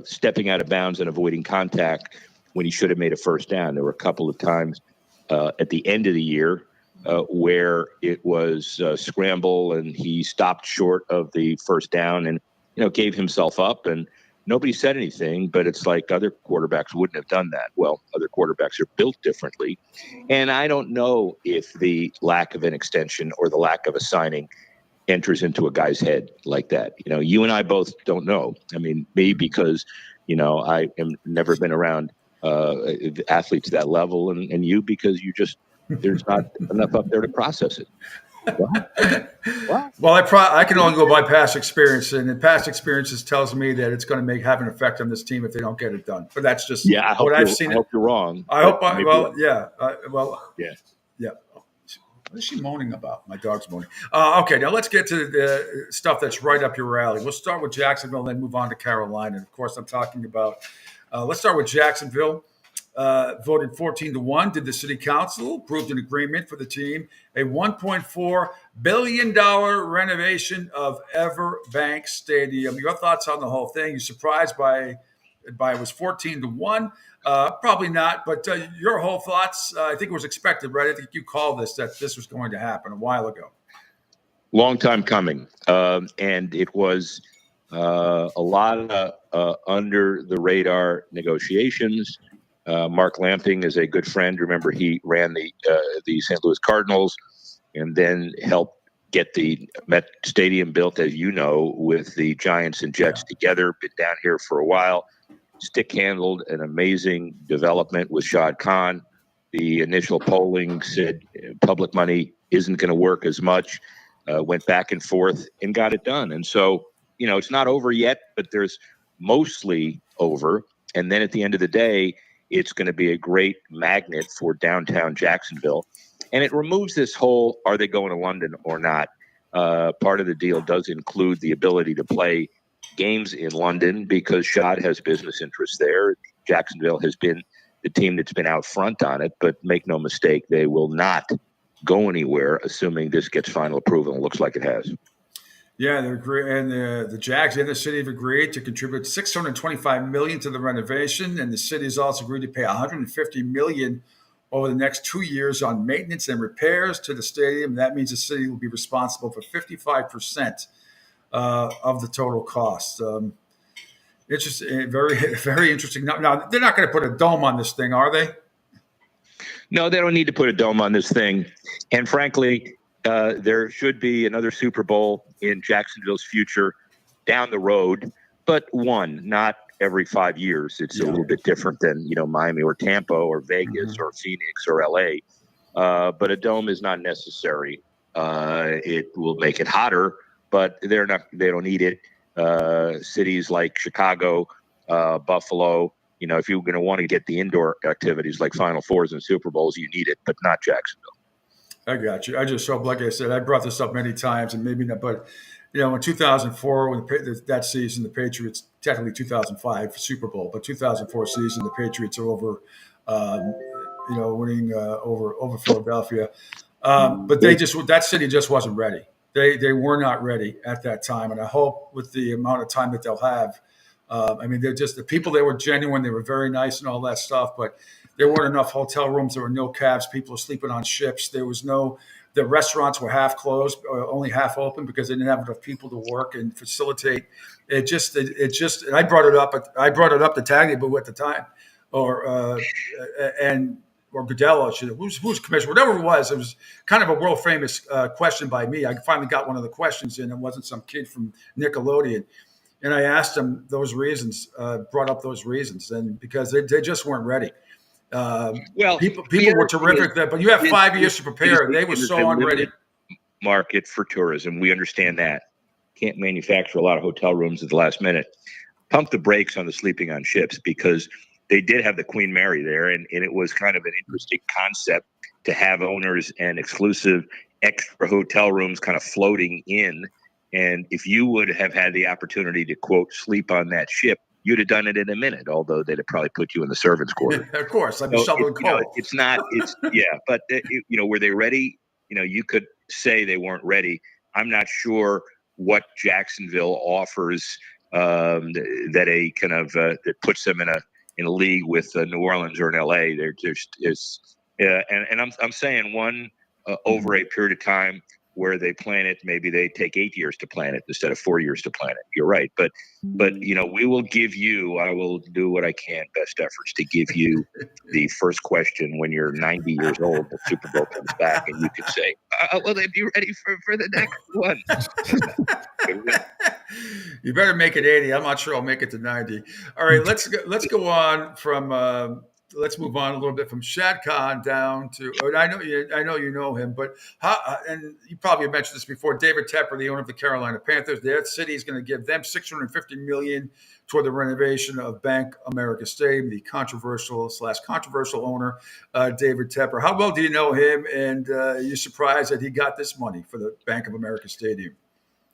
stepping out of bounds and avoiding contact when he should have made a first down. There were a couple of times at the end of the year where it was scramble and he stopped short of the first down and, gave himself up, and nobody said anything, but it's like other quarterbacks wouldn't have done that. Well, other quarterbacks are built differently. And I don't know if the lack of an extension or the lack of a signing enters into a guy's head like that. You and I both don't know. I mean, me because, I have never bbeen around athletes at that level, and you because there's not enough up there to process it.
Well, I can only go by past experience, and past experiences tells me that it's going to have an effect on this team if they don't get it done. But that's just what I've seen.
I hope you're wrong.
Yeah. What is she moaning about? My dog's moaning. Okay, now let's get to the stuff that's right up your alley. We'll start with Jacksonville, then move on to Carolina. And of course, I'm talking about. Let's start with Jacksonville. Voted 14-1, did the city council, approved an agreement for the team, a $1.4 billion renovation of Everbank Stadium. Your thoughts on the whole thing? You surprised by it was 14-1? Probably not, but your whole thoughts, I think it was expected, right? I think you called that this was going to happen a while ago.
Long time coming. And it was a lot of under the radar negotiations. Mark Lamping is a good friend. Remember, he ran the St. Louis Cardinals and then helped get the Met Stadium built, as you know, with the Giants and Jets together. Been down here for a while. stick-handled an amazing development with Shad Khan. The initial polling said public money isn't going to work as much, went back and forth and got it done. And so, it's not over yet, but there's mostly over. And then at the end of the day, it's going to be a great magnet for downtown Jacksonville. And it removes this whole, are they going to London or not? Part of the deal does include the ability to play games in London because Shad has business interests there. Jacksonville has been the team that's been out front on it, but make no mistake, they will not go anywhere, assuming this gets final approval. And it looks like it has.
Yeah, they're great, and the Jags and the city have agreed to contribute $625 million to the renovation, and the city has also agreed to pay $150 million over the next 2 years on maintenance and repairs to the stadium. That means the city will be responsible for 55% of the total cost. It's just very, very interesting. Now, they're not going to put a dome on this thing, are they?
No, they don't need to put a dome on this thing. And frankly, there should be another Super Bowl in Jacksonville's future down the road, but one, not every 5 years. It's a little bit different than, Miami or Tampa or Vegas or Phoenix or LA. But a dome is not necessary. It will make it hotter, but they don't need it. Cities like Chicago, Buffalo, if you're going to want to get the indoor activities like Final Fours and Super Bowls, you need it, but not Jacksonville.
I got you. I just hope, like I said, I brought this up many times, and maybe not, but in 2004, when that season, the Patriots, technically 2005 Super Bowl, but 2004 season, the Patriots are over, winning over Philadelphia. But that city just wasn't ready. They were not ready at that time, and I hope with the amount of time that they'll have. They're just the people. They were genuine. They were very nice and all that stuff, but there weren't enough hotel rooms. There were no cabs. People were sleeping on ships. The restaurants were half closed, or only half open because they didn't have enough people to work and facilitate. It just. And I brought it up to Tagliabue at the time, or Goodell, who's commissioner, whatever it was kind of a world famous question by me. I finally got one of the questions in. It wasn't some kid from Nickelodeon. And I asked them those reasons, brought up those reasons, and because they just weren't ready. People were terrific, but you have 5 years to prepare. They were so unready.
Market for tourism, we understand that. Can't manufacture a lot of hotel rooms at the last minute. Pump the brakes on the sleeping on ships because they did have the Queen Mary there, and it was kind of an interesting concept to have owners and exclusive extra hotel rooms kind of floating in. And if you would have had the opportunity to, quote, sleep on that ship, you'd have done it in a minute, although they'd have probably put you in the servants' quarter.
Of course, I'd be shoveling coal.
But were they ready? You could say they weren't ready. I'm not sure what Jacksonville offers that a kind of that puts them in a league with New Orleans or in LA. I'm saying one over a period of time where they plan it, maybe they take 8 years to plan it instead of 4 years to plan it. You're right. But we will I will do what I can, best efforts to give you the first question when you're 90 years old, the Super Bowl comes back and you can say, will they be ready for the next one?
You better make it 80. I'm not sure I'll make it to 90. All right, let's go on from let's move on a little bit from Shad Khan down to. I know you know him, but and you probably mentioned this before. David Tepper, the owner of the Carolina Panthers, their city is going to give them $650 million toward the renovation of Bank America Stadium. The controversial owner, David Tepper. How well do you know him? And are you surprised that he got this money for the Bank of America Stadium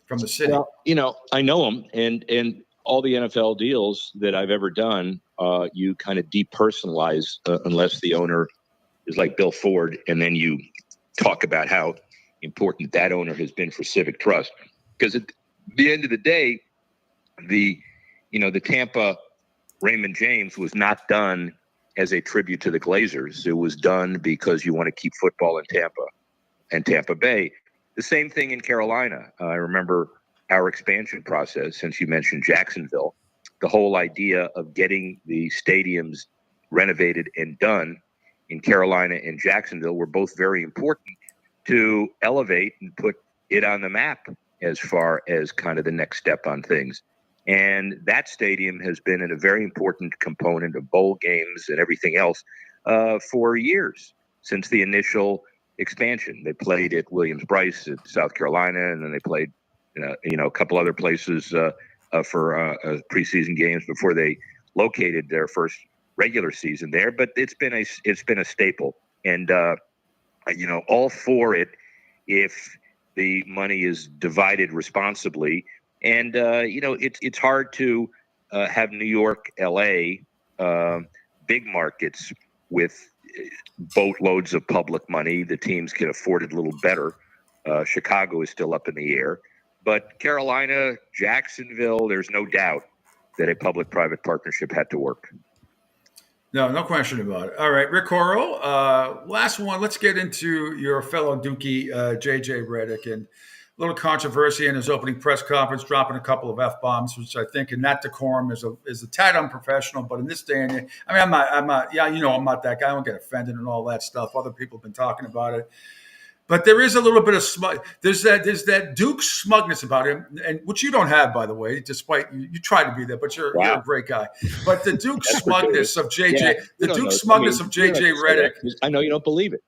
from the city?
Well, I know him, and all the NFL deals that I've ever done, you kind of depersonalize unless the owner is like Bill Ford, and then you talk about how important that owner has been for civic trust. Because at the end of the day, the Tampa Raymond James was not done as a tribute to the Glazers. It was done because you want to keep football in Tampa and Tampa Bay. The same thing in Carolina. I remember our expansion process, since you mentioned Jacksonville, the whole idea of getting the stadiums renovated and done in Carolina and Jacksonville were both very important to elevate and put it on the map as far as kind of the next step on things. And that stadium has been a very important component of bowl games and everything else for years since the initial expansion. They played at Williams-Brice at South Carolina, and then they played, a couple other places for preseason games before they located their first regular season there. But it's been a staple, and all for it if the money is divided responsibly. And it's hard to have New York, L.A., big markets with boatloads of public money. The teams can afford it a little better. Chicago is still up in the air. But Carolina, Jacksonville, there's no doubt that a public-private partnership had to work.
No question about it. All right, Rick Horrow, last one. Let's get into your fellow Dookie, J.J. Redick, and a little controversy in his opening press conference, dropping a couple of F-bombs, which I think in that decorum is a tad unprofessional. But in this day and age, I'm not. Yeah, I'm not that guy. I don't get offended and all that stuff. Other people have been talking about it. But there is a little bit of smug. There's that Duke smugness about him, and which you don't have, by the way, despite you try to be there, but you're a great guy. But the Duke smugness of JJ, of JJ Redick.
I know you don't believe it.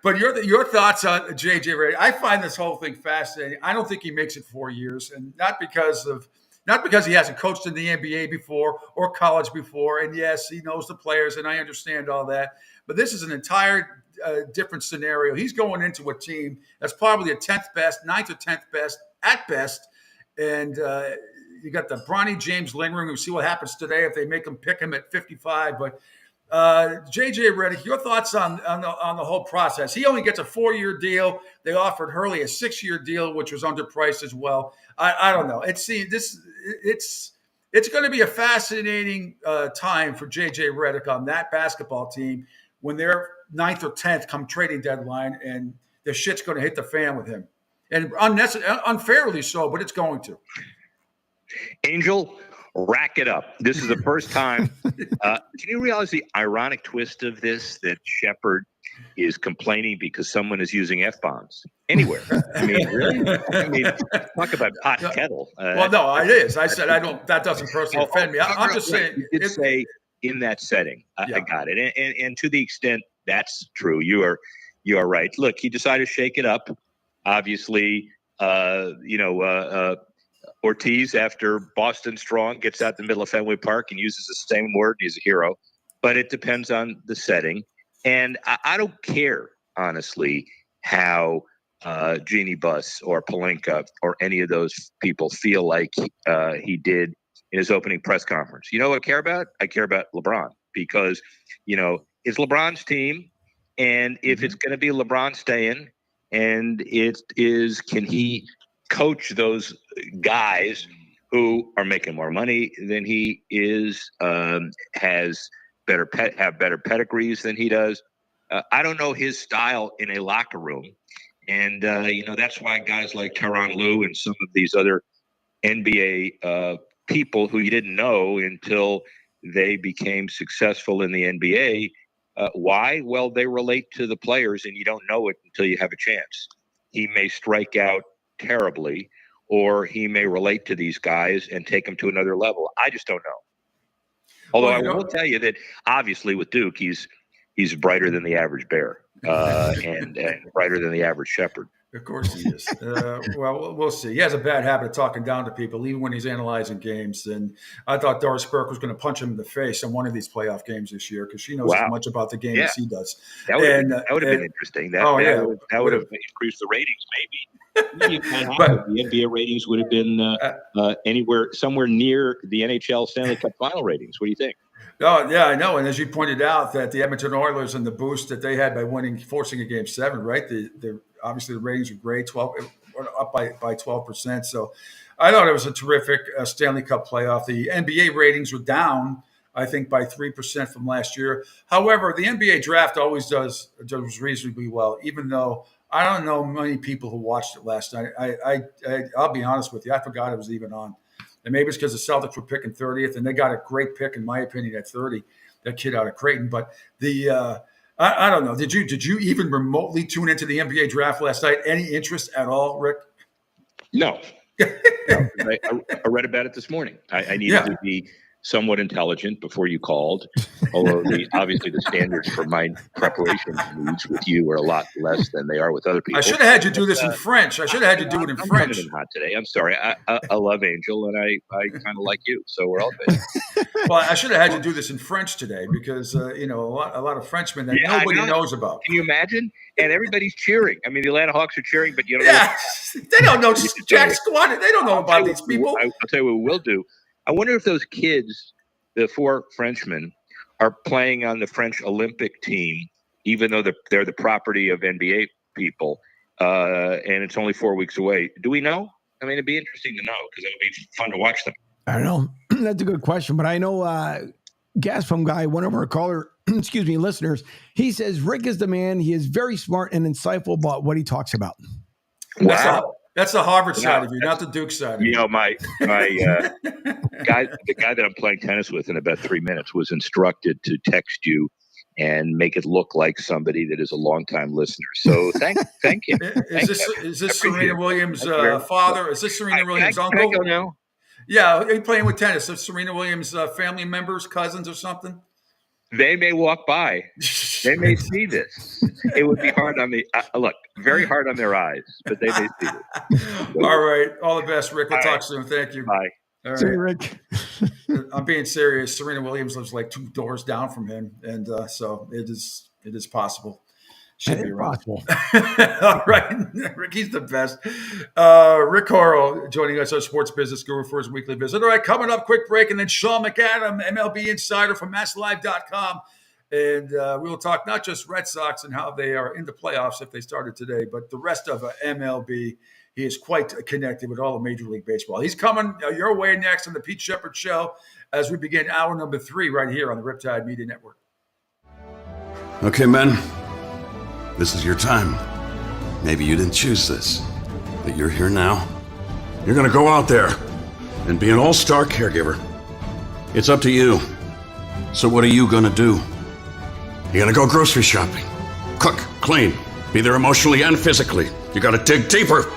But your thoughts on JJ Redick? I find this whole thing fascinating. I don't think he makes it 4 years, and not because he hasn't coached in the NBA before or college before. And yes, he knows the players, and I understand all that. But this is an entire different scenario. He's going into a team that's probably a 10th best, 9th or 10th best at best. And you got the Bronny James lingering. We'll see what happens today if they make him pick him at 55. But JJ Redick, your thoughts on the whole process? He only gets a 4-year deal. They offered Hurley a 6-year deal, which was underpriced as well. I don't know. It's going to be a fascinating time for JJ Redick on that basketball team when they're 9th or 10th come trading deadline, and the shit's going to hit the fan with him. And unfairly so, but it's going to.
Angel, rack it up. This is the first time. Can you realize the ironic twist of this, that Sheppard is complaining because someone is using F-bombs anywhere? I mean, really? I mean, talk about pot kettle.
Well, no, it is. I said that doesn't personally offend me. I'm just saying.
You did say in that setting. I got it. And to the extent that's true, you are right. Look, he decided to shake it up. Obviously, Ortiz, after Boston Strong, gets out the middle of Fenway Park and uses the same word. He's a hero. But it depends on the setting. And I don't care, honestly, how Jeannie Buss or Pelinka or any of those people feel like he did in his opening press conference. You know what I care about? I care about LeBron, because, it's LeBron's team. And if it's going to be LeBron staying, and it is, can he coach those guys who are making more money than he is, have better pedigrees than he does. I don't know his style in a locker room. And, that's why guys like Tyronn Lue and some of these other NBA people who you didn't know until they became successful in the NBA. Why? Well, they relate to the players, and you don't know it until you have a chance. He may strike out terribly, or he may relate to these guys and take them to another level. I just don't know. Although I will tell you that obviously with Duke, he's brighter than the average Bear and brighter than the average Sheppard.
Of course he is. Well, we'll see. He has a bad habit of talking down to people, even when he's analyzing games. And I thought Doris Burke was going to punch him in the face in one of these playoff games this year, because she knows as much about the game as he does.
That would have been interesting. That would have increased the ratings, maybe. The NBA ratings would have been somewhere near the NHL Stanley Cup final ratings. What do you think?
Oh, yeah, I know. And as you pointed out, that the Edmonton Oilers and the boost that they had by forcing a Game 7, right? Obviously the ratings were great, up by 12%. So I thought it was a terrific Stanley Cup playoff. The NBA ratings were down, I think, by 3% from last year. However, the NBA draft always does reasonably well, even though I don't know many people who watched it last night. I'll be honest with you, I forgot it was even on. And maybe it's because the Celtics were picking 30th, and they got a great pick, in my opinion, at 30. That kid out of Creighton. But I don't know. Did you even remotely tune into the NBA draft last night? Any interest at all, Rick?
No. I read about it this morning. I needed to be somewhat intelligent before you called, although obviously the standards for my preparation needs with you are a lot less than they are with other people.
I should have had you do this in French. I should have had you do it in
I'm
French.
coming in hot today. I'm sorry. I love Angel, and I kind of like you, so we're all good.
Well, I should have had you do this in French today because a lot of Frenchmen that nobody knows about.
Can you imagine? And everybody's cheering. I mean, the Atlanta Hawks are cheering, but you don't
know. They don't know Jack
Squad.
Squad. They don't know about these people.
I'll tell you what we'll do. I wonder if those kids, the 4 Frenchmen, are playing on the French Olympic team, even though they're the property of NBA people, and it's only 4 weeks away. Do we know? I mean, it'd be interesting to know because it would be fun to watch them.
I don't know. That's a good question, but I know Gas Pump Guy, one of our listeners, he says Rick is the man. He is very smart and insightful about what he talks about.
Wow.
That's the Harvard side of you, not the Duke side of you.
You know, the guy that I'm playing tennis with in about 3 minutes was instructed to text you and make it look like somebody that is a longtime listener. So thank you.
Is this Serena Williams' father? Is this Serena Williams' uncle?
Can I go now?
Yeah, are you playing with tennis? Is Serena Williams' family members, cousins, or something?
They may walk by. They may see this. It would be hard on the very hard on their eyes, but they may see this.
All right. All the best, Rick. We'll talk soon. Thank you.
Bye.
All right.
See you, Rick.
I'm being serious. Serena Williams lives like 2 doors down from him, and so it is possible. Should be possible. All right. Rick, he's the best. Rick Horrow joining us, our sports business guru for his weekly visit. All right, coming up, quick break, and then Sean McAdam, MLB insider from MassLive.com. And we will talk not just Red Sox and how they are in the playoffs if they started today, but the rest of MLB. He is quite connected with all of Major League Baseball. He's coming your way next on the Pete Sheppard Show as we begin hour number 3 right here on the Riptide Media Network.
Okay, men. This is your time. Maybe you didn't choose this, but you're here now. You're gonna go out there and be an all-star caregiver. It's up to you. So what are you gonna do? You're gonna go grocery shopping, cook, clean, be there emotionally and physically. You gotta dig deeper.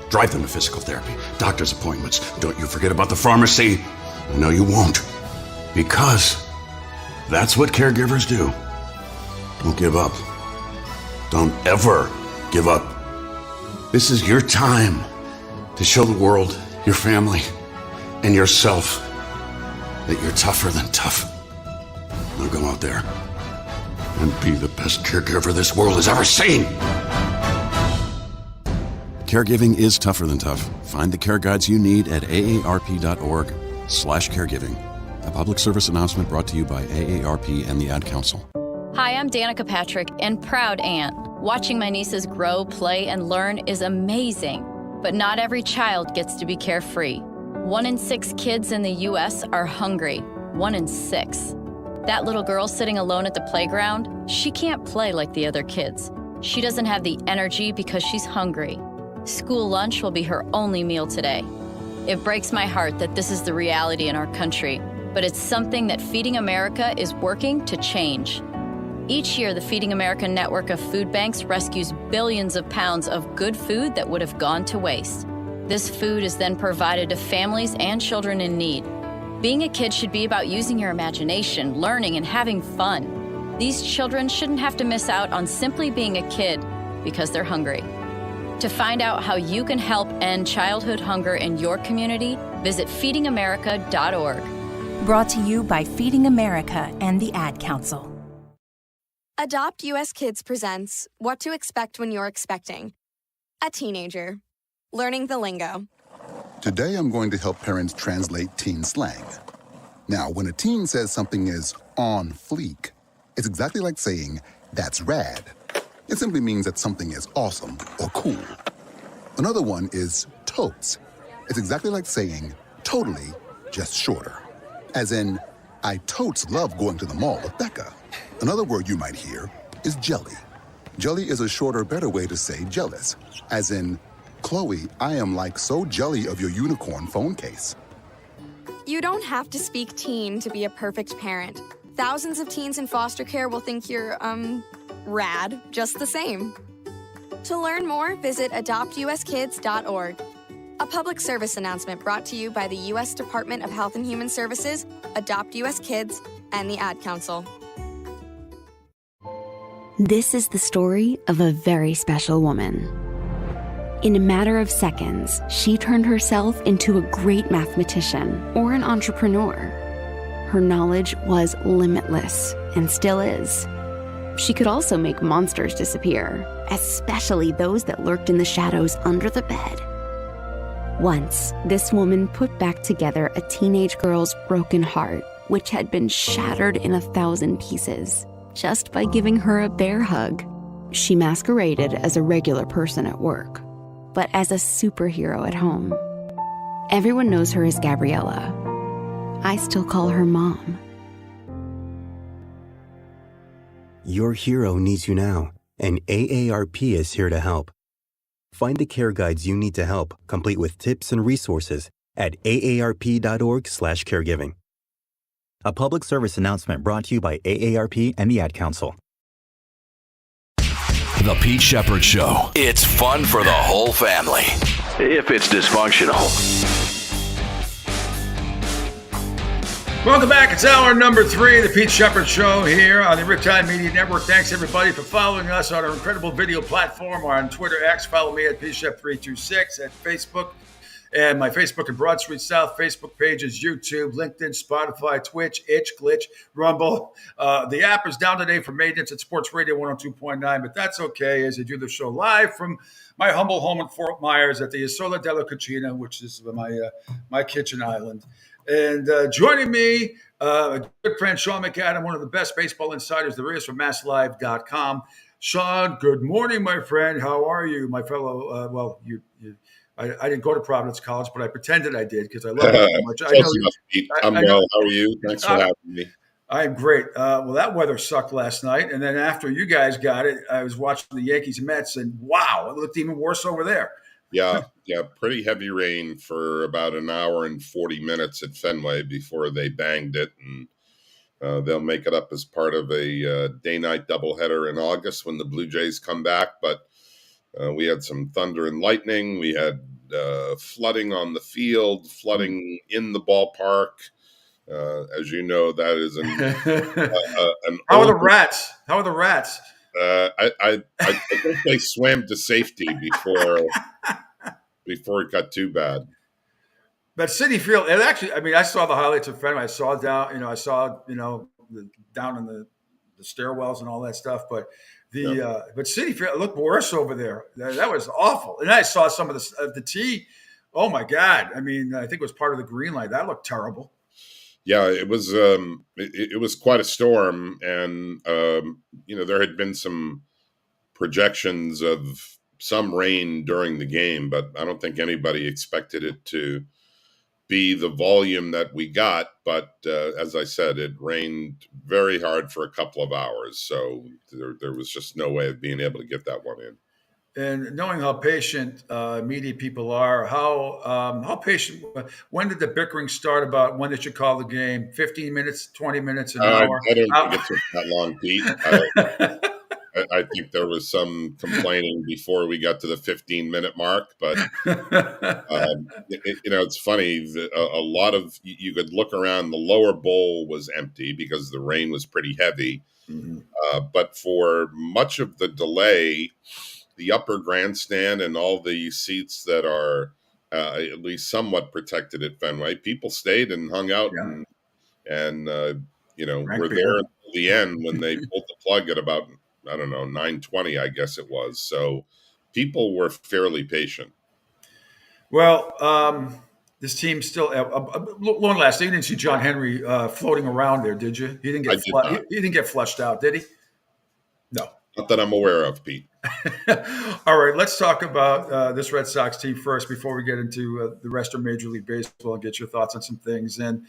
Drive them to physical therapy, doctor's appointments. Don't you forget about the pharmacy. I know you won't, because that's what caregivers do. Don't give up. Don't ever give up. This is your time to show the world, your family, and yourself that you're tougher than tough. Now go out there and be the best caregiver this world has ever seen. Caregiving is tougher than tough. Find the care guides you need at aarp.org/caregiving. A public service announcement brought to you by AARP and the Ad Council.
Hi, I'm Danica Patrick and proud aunt. Watching my nieces grow, play, and learn is amazing. But not every child gets to be carefree. 1 in 6 kids in the U.S. are hungry. 1 in 6. That little girl sitting alone at the playground, she can't play like the other kids. She doesn't have the energy because she's hungry. School lunch will be her only meal today. It breaks my heart that this is the reality in our country, but it's something that Feeding America is working to change. Each year, the Feeding America network of food banks rescues billions of pounds of good food that would have gone to waste. This food is then provided to families and children in need. Being a kid should be about using your imagination, learning, and having fun. These children shouldn't have to miss out on simply being a kid because they're hungry. To find out how you can help end childhood hunger in your community, visit feedingamerica.org.
Brought to you by Feeding America and the Ad Council.
Adopt US Kids presents What to Expect When You're Expecting. A teenager. Learning the lingo.
Today I'm going to help parents translate teen slang. Now, when a teen says something is on fleek, it's exactly like saying, that's rad. It simply means that something is awesome or cool. Another one is totes. It's exactly like saying totally, just shorter. As in, I totes love going to the mall with Becca. Another word you might hear is jelly. Jelly is a shorter, better way to say jealous. As in, Chloe, I am like so jelly of your unicorn phone case.
You don't have to speak teen to be a perfect parent. Thousands of teens in foster care will think you're, rad just the same. To learn more, visit adoptuskids.org. A public service announcement brought to you by the U.S. Department of Health and Human Services, Adopt U.S. Kids, and the Ad Council.
This is the story of a very special woman. In a matter of seconds, she turned herself into a great mathematician or an entrepreneur. Her knowledge was limitless and still is. She could also make monsters disappear, especially those that lurked in the shadows under the bed. Once, this woman put back together a teenage girl's broken heart, which had been shattered in 1,000 pieces, just by giving her a bear hug. She masqueraded as a regular person at work, but as a superhero at home. Everyone knows her as Gabriella. I still call her Mom.
Your hero needs you now, and AARP is here to help. Find the care guides you need to help, complete with tips and resources at aarp.org/caregiving. A public service announcement brought to you by AARP and the Ad Council.
The Pete Sheppard Show. It's fun for the whole family. If it's dysfunctional.
Welcome back. It's hour number 3, the Pete Sheppard Show here on the Riptide Media Network. Thanks, everybody, for following us on our incredible video platform or on Twitter X. Follow me at PShep326 at Facebook. And my Facebook and Broad Street South Facebook pages, YouTube, LinkedIn, Spotify, Twitch, Itch, Glitch, Rumble. The app is down today for maintenance at Sports Radio 102.9, but that's okay as I do the show live from my humble home in Fort Myers at the Isola della Cucina, which is my kitchen island. And joining me, a good friend, Sean McAdam, one of the best baseball insiders there is from MassLive.com. Sean, good morning, my friend. How are you, my fellow? I didn't go to Providence College, but I pretended I did because I love it so much.
I'm well. How are you? Thanks for having me.
I'm great. Well, that weather sucked last night. And then after you guys got it, I was watching the Yankees and Mets, and wow, it looked even worse over there.
Yeah, pretty heavy rain for about an hour and 40 minutes at Fenway before they banged it. And they'll make it up as part of a day-night doubleheader in August when the Blue Jays come back. But we had some thunder and lightning. We had flooding on the field, flooding in the ballpark. As you know, that is an
How are the rats? How are the rats?
I think they swam to safety before it got too bad.
But Citi Field, it actually, I mean, I saw the highlights of Fenway. I saw down in the stairwells and all that stuff. But but Citi Field, it looked worse over there. That was awful. And I saw some of the tee. Oh my God! I mean, I think it was part of the green light. That looked terrible.
Yeah, it was. It was quite a storm, and there had been some projections of some rain during the game, but I don't think anybody expected it to be the volume that we got. But as I said, it rained very hard for a couple of hours, so there was just no way of being able to get that one in.
And knowing how patient media people are, how patient, when did the bickering start about when they should call the game? 15 minutes, 20 minutes, an hour?
I don't think it took that long, Pete. I think there was some complaining before we got to the 15-minute mark, but it's funny. A lot of you could look around. The lower bowl was empty because the rain was pretty heavy, but for much of the delay, the upper grandstand and all the seats that are at least somewhat protected at Fenway, people stayed and hung out and were there until the end when they pulled the plug at about, I don't know, 9:20, I guess it was. So people were fairly patient.
Well, this team still, long last, you didn't see John Henry floating around there, did you? He didn't get flushed out, did he? No.
Not that I'm aware of, Pete.
All right, let's talk about this Red Sox team first before we get into the rest of Major League Baseball and get your thoughts on some things. And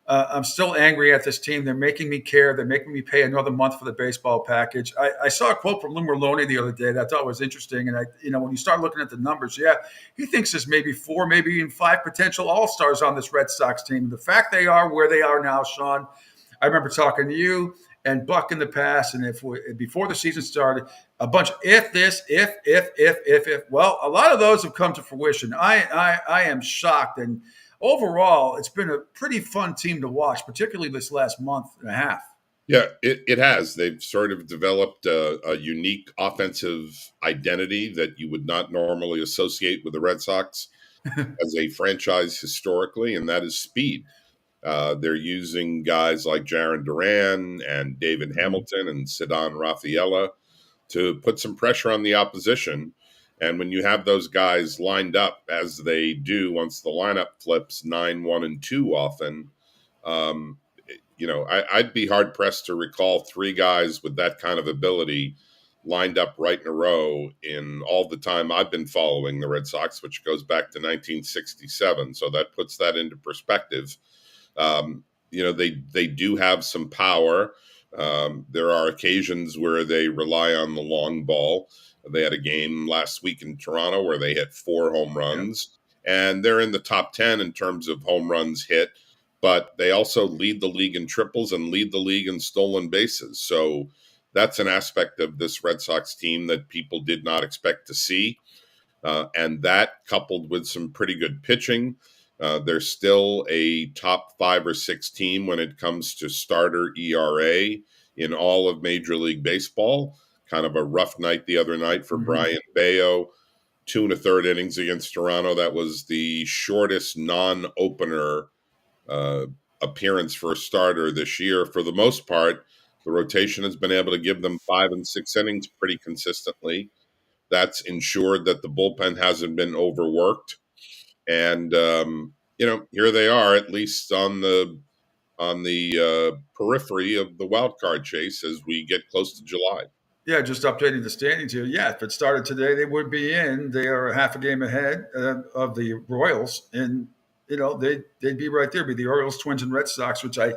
I'm still angry at this team. They're making me care. They're making me pay another month for the baseball package. I saw a quote from Lou Merlone the other day that I thought was interesting. And when you start looking at the numbers, he thinks there's maybe 4, maybe even 5 potential all-stars on this Red Sox team. The fact they are where they are now, Sean, I remember talking to you and Buck in the past. And before the season started, a bunch of if. Well, a lot of those have come to fruition. I am shocked. And overall, it's been a pretty fun team to watch, particularly this last month and a half.
Yeah, it has. They've sort of developed a unique offensive identity that you would not normally associate with the Red Sox as a franchise historically, and that is speed. They're using guys like Jaron Duran and David Hamilton and Ceddanne Rafaela to put some pressure on the opposition. And when you have those guys lined up as they do once the lineup flips 9-1-2 often, I'd be hard-pressed to recall three guys with that kind of ability lined up right in a row in all the time I've been following the Red Sox, which goes back to 1967. So that puts that into perspective. They do have some power. There are occasions where they rely on the long ball. They had a game last week in Toronto where they hit 4 home runs, and they're in the top 10 in terms of home runs hit. But they also lead the league in triples and lead the league in stolen bases. So that's an aspect of this Red Sox team that people did not expect to see. And that, coupled with some pretty good pitching, they're still a top 5 or 6 team when it comes to starter ERA in all of Major League Baseball. Kind of a rough night the other night for Brian Bayo. 2 1/3 innings against Toronto. That was the shortest non-opener appearance for a starter this year. For the most part, the rotation has been able to give them 5 and 6 innings pretty consistently. That's ensured that the bullpen hasn't been overworked. And, here they are, at least on the periphery of the wild card chase as we get close to July.
Yeah, just updating the standings here. Yeah, if it started today, they would be in. They are half a game ahead of the Royals. And they'd be right there, be the Orioles, Twins, and Red Sox, which I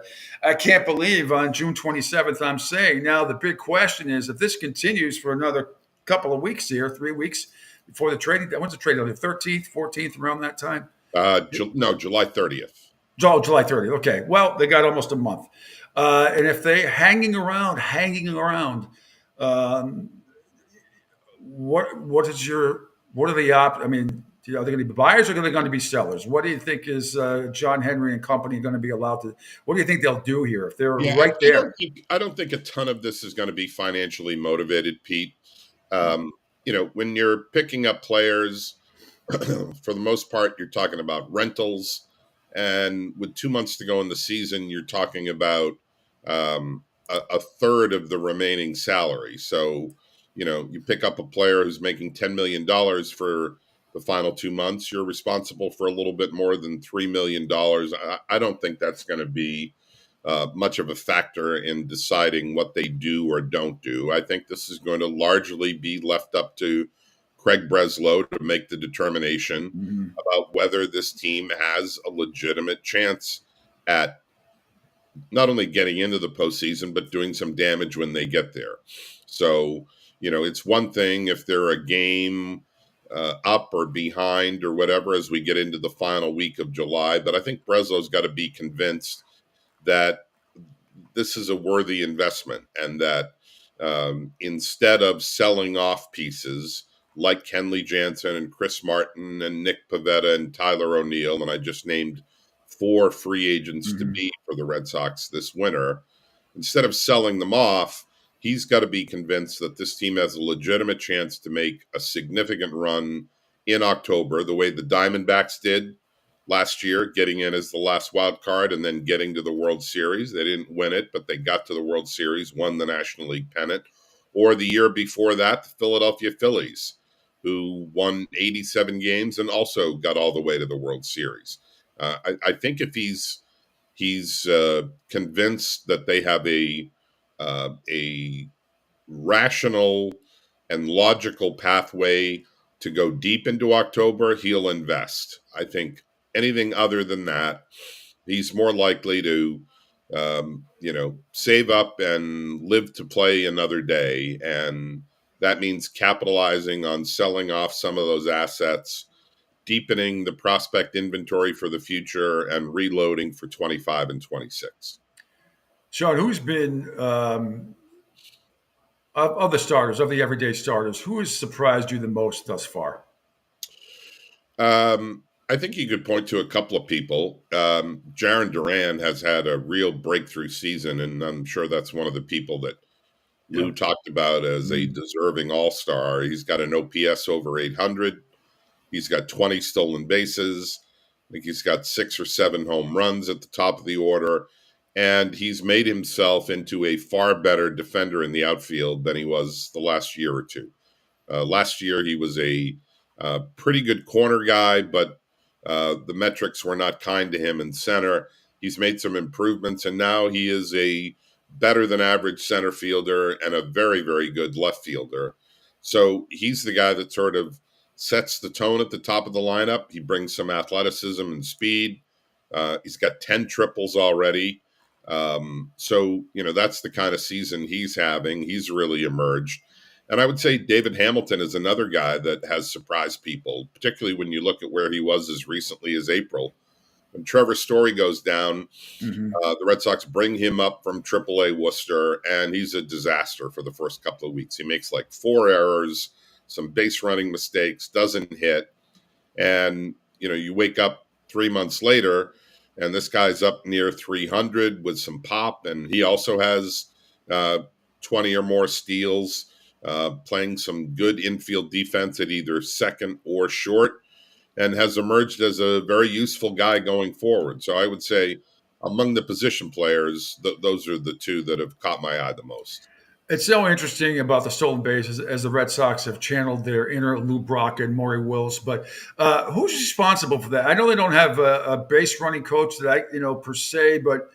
can't believe on June 27th I'm saying. Now, the big question is, if this continues for another couple of weeks here, 3 weeks before the trading, when's the trade? The 13th, 14th, around that time?
July 30th.
July 30th. Okay. Well, they got almost a month. And if they hanging around, what are the I mean, are they going to be buyers or are they going to be sellers? What do you think is John Henry and company going to be allowed to? What do you think they'll do here if they're right there?
I don't think a ton of this is going to be financially motivated, Pete. When you're picking up players, for the most part, you're talking about rentals. And with 2 months to go in the season, you're talking about a third of the remaining salary. So, you pick up a player who's making $10 million for the final 2 months, you're responsible for a little bit more than $3 million. I don't think that's going to be much of a factor in deciding what they do or don't do. I think this is going to largely be left up to Craig Breslow to make the determination about whether this team has a legitimate chance at not only getting into the postseason, but doing some damage when they get there. So, it's one thing if they're a game up or behind or whatever as we get into the final week of July. But I think Breslow's got to be convinced that this is a worthy investment and that instead of selling off pieces like Kenley Jansen and Chris Martin and Nick Pivetta and Tyler O'Neill, and I just named 4 free agents to be for the Red Sox this winter, instead of selling them off, he's got to be convinced that this team has a legitimate chance to make a significant run in October, the way the Diamondbacks did last year, getting in as the last wild card and then getting to the World Series. They didn't win it, but they got to the World Series, won the National League pennant. Or the year before that, the Philadelphia Phillies, who won 87 games and also got all the way to the World Series. I think if he's convinced that they have a rational and logical pathway to go deep into October, he'll invest. I think anything other than that, he's more likely to, save up and live to play another day. And that means capitalizing on selling off some of those assets, deepening the prospect inventory for the future, and reloading for 25 and 26.
Sean, who's been of the starters, of the everyday starters, who has surprised you the most thus far?
I think you could point to a couple of people. Jaron Duran has had a real breakthrough season, and I'm sure that's one of the people that Lou talked about as a deserving all-star. He's got an OPS over 800. He's got 20 stolen bases. I think he's got 6 or 7 home runs at the top of the order. And he's made himself into a far better defender in the outfield than he was the last year or two. Last year, he was a pretty good corner guy, but the metrics were not kind to him in center. He's made some improvements, and now he is a better than average center fielder and a very, very good left fielder. So he's the guy that sort of sets the tone at the top of the lineup. He brings some athleticism and speed. He's got 10 triples already. So, that's the kind of season he's having. He's really emerged. And I would say David Hamilton is another guy that has surprised people, particularly when you look at where he was as recently as April. When Trevor Story goes down, the Red Sox bring him up from AAA Worcester, and he's a disaster for the first couple of weeks. He makes like 4 errors, some base running mistakes, doesn't hit. And, you wake up 3 months later, and this guy's up near 300 with some pop, and he also has 20 or more steals, playing some good infield defense at either second or short, and has emerged as a very useful guy going forward. So I would say among the position players, those are the two that have caught my eye the most.
It's so interesting about the stolen bases as the Red Sox have channeled their inner Lou Brock and Maury Wills. But who's responsible for that? I know they don't have a base running coach that per se, but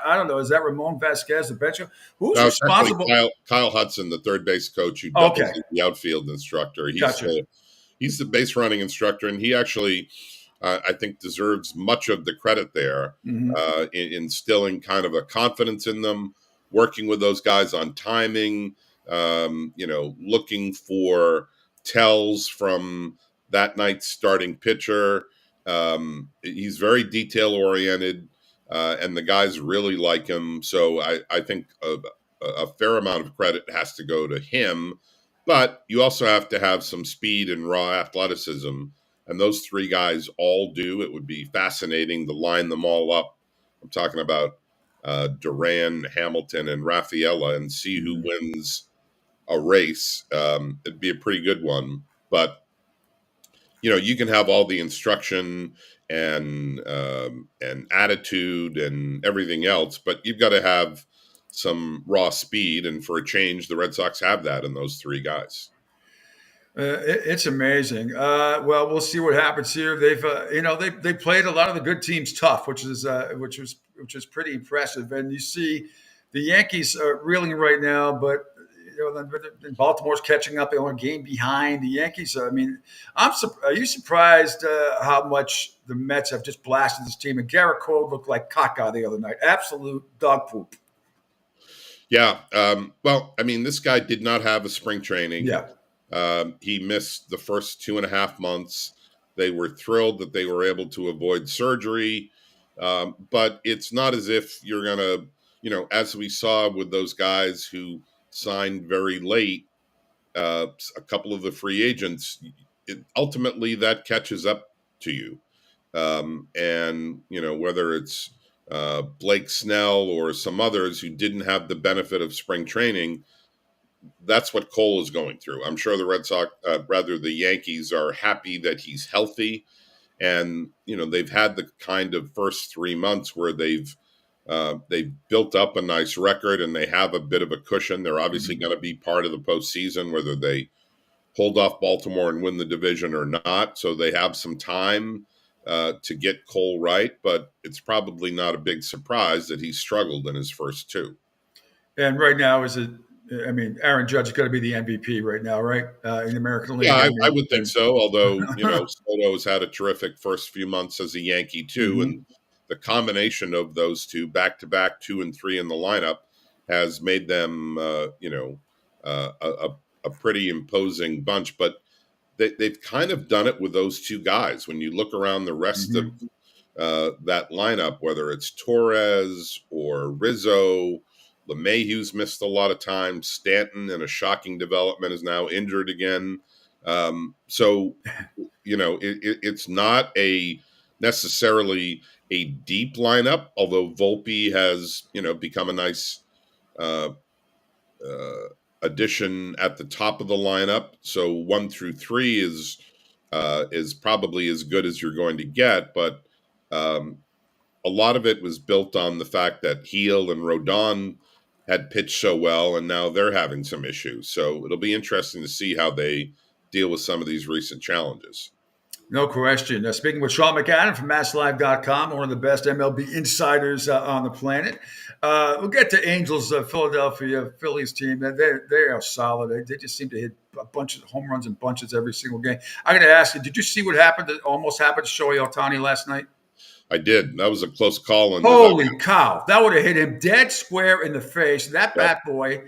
I don't know. Is that Ramon Vasquez, the bench? Who's responsible?
Kyle Hudson, the third base coach who doubles as the outfield instructor. He's the base running instructor, and he actually, I think, deserves much of the credit there in instilling kind of a confidence in them, working with those guys on timing, looking for tells from that night's starting pitcher. He's very detail-oriented, and the guys really like him. So I think a fair amount of credit has to go to him. But you also have to have some speed and raw athleticism, and those 3 guys all do. It would be fascinating to line them all up. I'm talking about Duran, Hamilton, and Rafaela, and see who wins a race. It'd be a pretty good one. But you can have all the instruction and attitude and everything else, but you've got to have some raw speed, and for a change, the Red Sox have that in those 3 guys.
It's amazing. Well, we'll see what happens here. They've, they played a lot of the good teams tough, which is pretty impressive. And you see, the Yankees are reeling right now, but Baltimore's catching up. They're on a game behind the Yankees. Are you surprised how much the Mets have just blasted this team? And Garrett Cole looked like caca the other night. Absolute dog poop.
Yeah. This guy did not have a spring training.
Yeah.
He missed the first 2.5 months. They were thrilled that they were able to avoid surgery. But it's not as if you're going to, as we saw with those guys who signed very late, a couple of the free agents, ultimately that catches up to you. Whether it's Blake Snell or some others who didn't have the benefit of spring training, that's what Cole is going through. I'm sure the the Yankees are happy that he's healthy. And, they've had the kind of first 3 months where they've built up a nice record and they have a bit of a cushion. They're obviously going to be part of the postseason, whether they hold off Baltimore and win the division or not. So they have some time to get Cole right, but it's probably not a big surprise that he struggled in his first 2.
And right now, Aaron Judge is going to be the MVP right now, right? In the American League.
Yeah, I would think so. Although, Soto's had a terrific first few months as a Yankee too. And the combination of those two back-to-back 2 and 3 in the lineup has made them, a pretty imposing bunch. But they've kind of done it with those 2 guys. When you look around the rest of that lineup, whether it's Torres or Rizzo. LeMahieu's missed a lot of time. Stanton, in a shocking development, is now injured again. So, it's not necessarily a deep lineup, although Volpe has, become a nice addition at the top of the lineup. So 1 through 3 is probably as good as you're going to get, but a lot of it was built on the fact that Heel and Rodon had pitched so well, and now they're having some issues. So it'll be interesting to see how they deal with some of these recent challenges.
No question. Speaking with Sean McAdam from MassLive.com, one of the best MLB insiders on the planet. We'll get to Angels, Philadelphia Phillies team. They are solid. They just seem to hit a bunch of home runs in bunches every single game. I got to ask you, did you see what happened? That almost happened to Shohei Ohtani last night?
I did. That was a close call.
Holy cow. That would have hit him dead square in the face. That bat boy,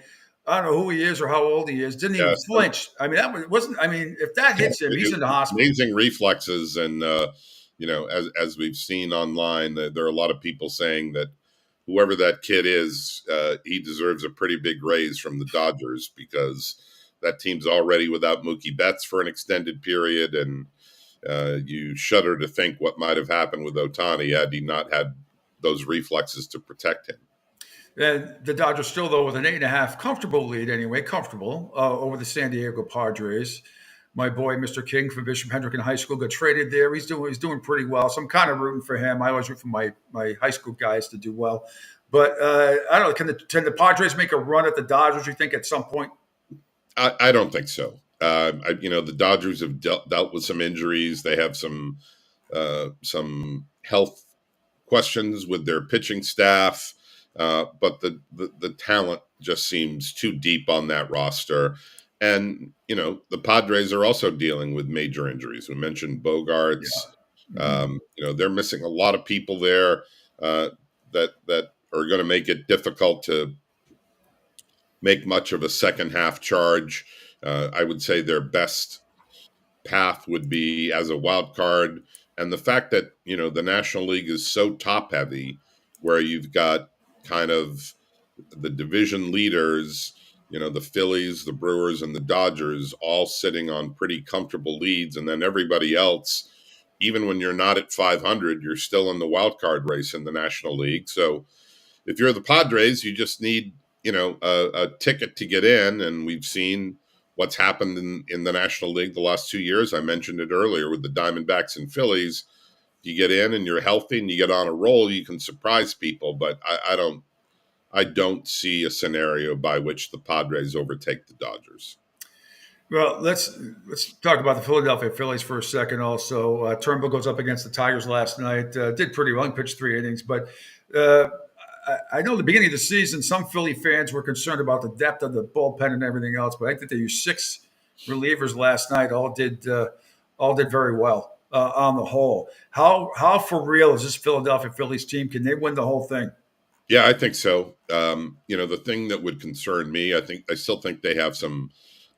I don't know who he is or how old he is, didn't even flinch. I mean, if that hits him, he's in the hospital.
Amazing reflexes. And, as we've seen online, there are a lot of people saying that whoever that kid is, he deserves a pretty big raise from the Dodgers, because that team's already without Mookie Betts for an extended period. And you shudder to think what might have happened with Ohtani had he not had those reflexes to protect him.
And the Dodgers still, though, with an 8.5 comfortable lead over the San Diego Padres. My boy, Mr. King from Bishop Hendricken High School, got traded there. He's doing pretty well. So I'm kind of rooting for him. I always root for my high school guys to do well. But I don't know. Can the Padres make a run at the Dodgers, you think, at some point?
I don't think so. The Dodgers have dealt with some injuries. They have some health questions with their pitching staff. But the talent just seems too deep on that roster. And, the Padres are also dealing with major injuries. We mentioned Bogarts. Yeah. They're missing a lot of people there that are going to make it difficult to make much of a second half charge. I would say their best path would be as a wild card. And the fact that, the National League is so top heavy, where you've got kind of the division leaders, the Phillies, the Brewers, and the Dodgers all sitting on pretty comfortable leads. And then everybody else, even when you're not at 500, you're still in the wild card race in the National League. So if you're the Padres, you just need, a ticket to get in. And we've seen what's happened in the National League the last 2 years. I mentioned it earlier with the Diamondbacks and Phillies. You get in and you're healthy and you get on a roll, you can surprise people. But I don't see a scenario by which the Padres overtake the Dodgers.
Well, let's talk about the Philadelphia Phillies for a second. Also, Turnbull goes up against the Tigers last night. Did pretty well. He pitched 3 innings, but I know at the beginning of the season, some Philly fans were concerned about the depth of the bullpen and everything else. But I think they used 6 relievers last night. All did very well. On the whole, how for real is this Philadelphia Phillies team? Can they win the whole thing?
Yeah, I think so. The thing that would concern me, I still think they have some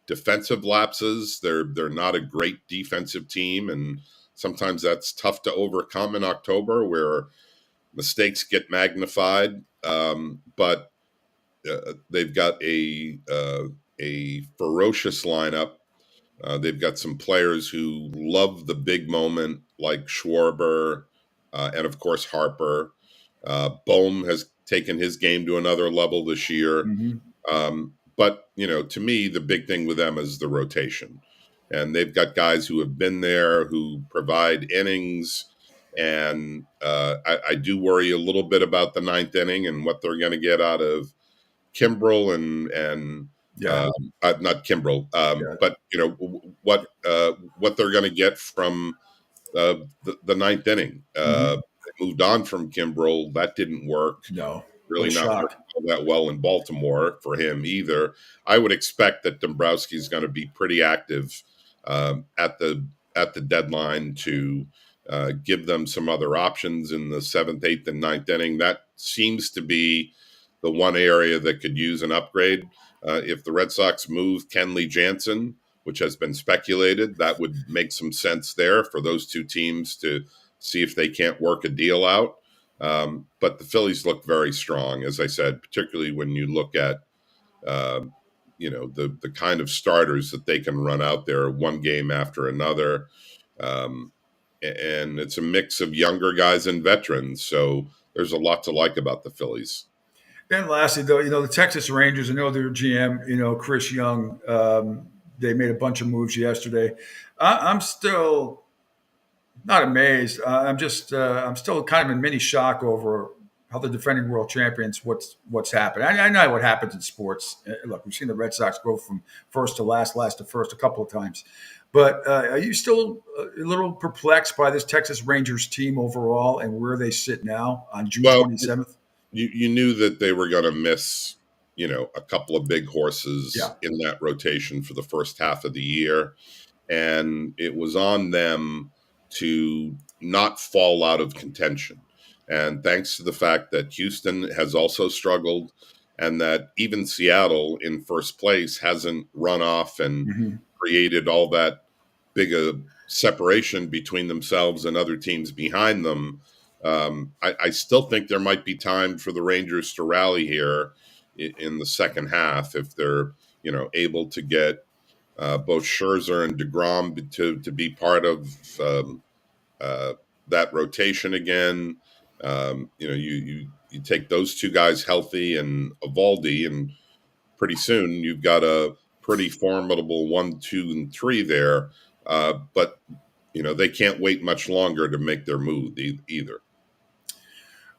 defensive lapses. They're not a great defensive team, and sometimes that's tough to overcome in October, where mistakes get magnified. But they've got a ferocious lineup. They've got some players who love the big moment, like Schwarber, and of course Harper. Bohm has taken his game to another level this year. Mm-hmm. But, to me, the big thing with them is the rotation. And they've got guys who have been there, who provide innings. And I do worry a little bit about the 9th inning and what they're going to get out of Kimbrel and not Kimbrel, but, what they're going to get from the 9th inning. They moved on from Kimbrel. That didn't work.
No.
Really not working that well in Baltimore for him either. I would expect that Dombrowski is going to be pretty active at the deadline to give them some other options in the 7th, 8th, and 9th inning. That seems to be the one area that could use an upgrade. If the Red Sox move Kenley Jansen, which has been speculated, that would make some sense there for those two teams to see if they can't work a deal out. But the Phillies look very strong, as I said, particularly when you look at, the kind of starters that they can run out there one game after another. And it's a mix of younger guys and veterans. So there's a lot to like about the Phillies.
And lastly, though, the Texas Rangers, I know their GM, Chris Young, they made a bunch of moves yesterday. I'm still not amazed. I'm still kind of in mini shock over how the defending world champions, what's happened. I know what happens in sports. Look, we've seen the Red Sox go from first to last to first a couple of times. But are you still a little perplexed by this Texas Rangers team overall and where they sit now on June 27th?
You knew that they were going to miss, a couple of big horses in that rotation for the first half of the year. And it was on them to not fall out of contention. And thanks to the fact that Houston has also struggled and that even Seattle in first place hasn't run off and created all that big a separation between themselves and other teams behind them, I still think there might be time for the Rangers to rally here in the second half if they're, able to get both Scherzer and DeGrom to be part of that rotation again. You take those two guys healthy and Eovaldi, and pretty soon you've got a pretty formidable 1, 2, and 3 there. But they can't wait much longer to make their move either.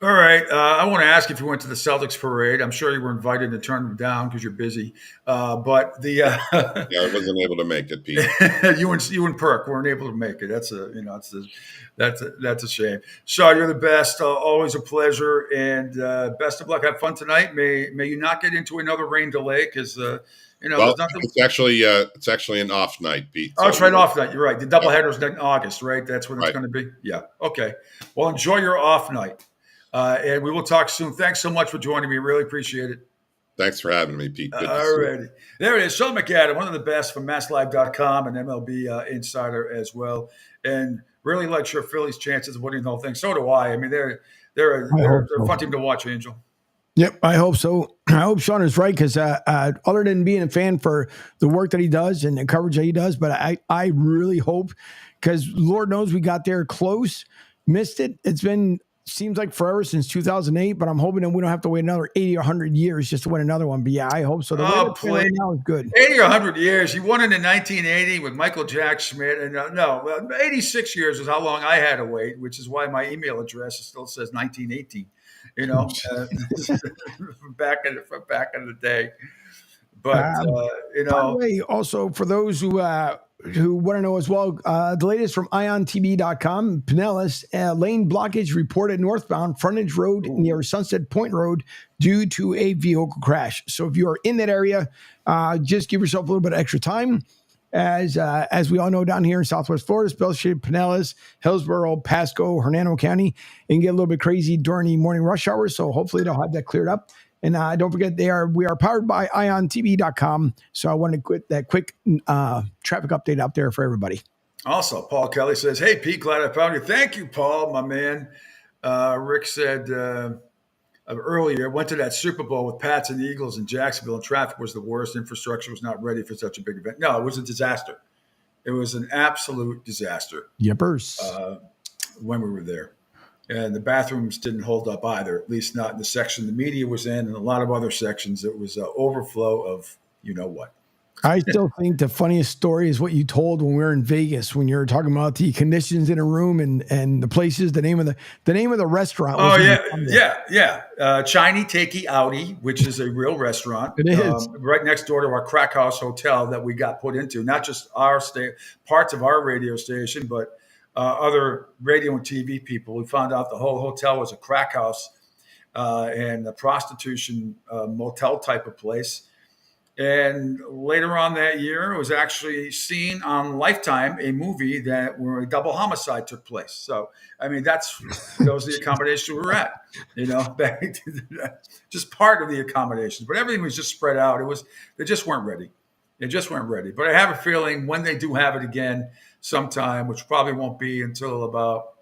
All right. I want to ask if you went to the Celtics parade. I'm sure you were invited to turn them down because you're busy. But the
yeah, I wasn't able to make it, Pete.
you and Perk weren't able to make it. That's a shame. Shaw, you're the best. Always a pleasure, and best of luck. Have fun tonight. May you not get into another rain delay because there's nothing.
It's actually an off night, Pete.
Oh, it's right off night. You're right. The doubleheader's in August, right? That's when it's going to be. Yeah. Okay. Well, enjoy your off night. And we will talk soon. Thanks so much for joining me. Really appreciate it.
Thanks for having me, Pete.
All righty. There it is. Sean McAdam, one of the best from MassLive.com and MLB Insider as well. And really likes your Phillies' chances of winning the whole thing. So do I. I mean, they're a fun team to watch, Angel.
Yep, I hope so. I hope Sean is right because other than being a fan for the work that he does and the coverage that he does, but I really hope because Lord knows we got there close, missed it. Seems like forever since 2008, but I'm hoping that we don't have to wait another 80 or 100 years just to win another one. But yeah, I hope so. The way it's right now is good.
80 or 100 years. He won it in 1980 with Michael Jack Schmidt. And 86 years is how long I had to wait, which is why my email address still says 1918. Back in the day. But
by the way, also for those who want to know as well, the latest from IonTV.com, Pinellas, lane blockage reported northbound frontage road near Sunset Point Road due to a vehicle crash. So if you are in that area, just give yourself a little bit of extra time. As we all know down here in Southwest Florida, especially Pinellas, Hillsborough, Pasco, Hernando County, it can get a little bit crazy during the morning rush hour. So hopefully they'll have that cleared up. And don't forget, we are powered by IonTV.com. So I want to put that quick traffic update out there for everybody.
Also, Paul Kelly says, "Hey, Pete, glad I found you." Thank you, Paul, my man. Rick said earlier, went to that Super Bowl with Pats and Eagles in Jacksonville, and traffic was the worst. Infrastructure was not ready for such a big event. No, it was a disaster. It was an absolute disaster.
Yepers.
When we were there. And the bathrooms didn't hold up either, at least not in the section the media was in, and a lot of other sections. It was an overflow of what.
I still think the funniest story is what you told when we were in Vegas, when you were talking about the conditions in a room and the places, the name of the restaurant.
Oh yeah. Chinese Takey Audi, which is a real restaurant.
It is
right next door to our Crack House Hotel that we got put into. Not just our parts of our radio station, but other radio and TV people. We found out the whole hotel was a crack house and a prostitution motel type of place. And later on that year, it was actually seen on Lifetime, a movie where a double homicide took place. So, I mean, those are the accommodations we were at, just part of the accommodations. But everything was just spread out. They just weren't ready. But I have a feeling when they do have it again sometime, which probably won't be until about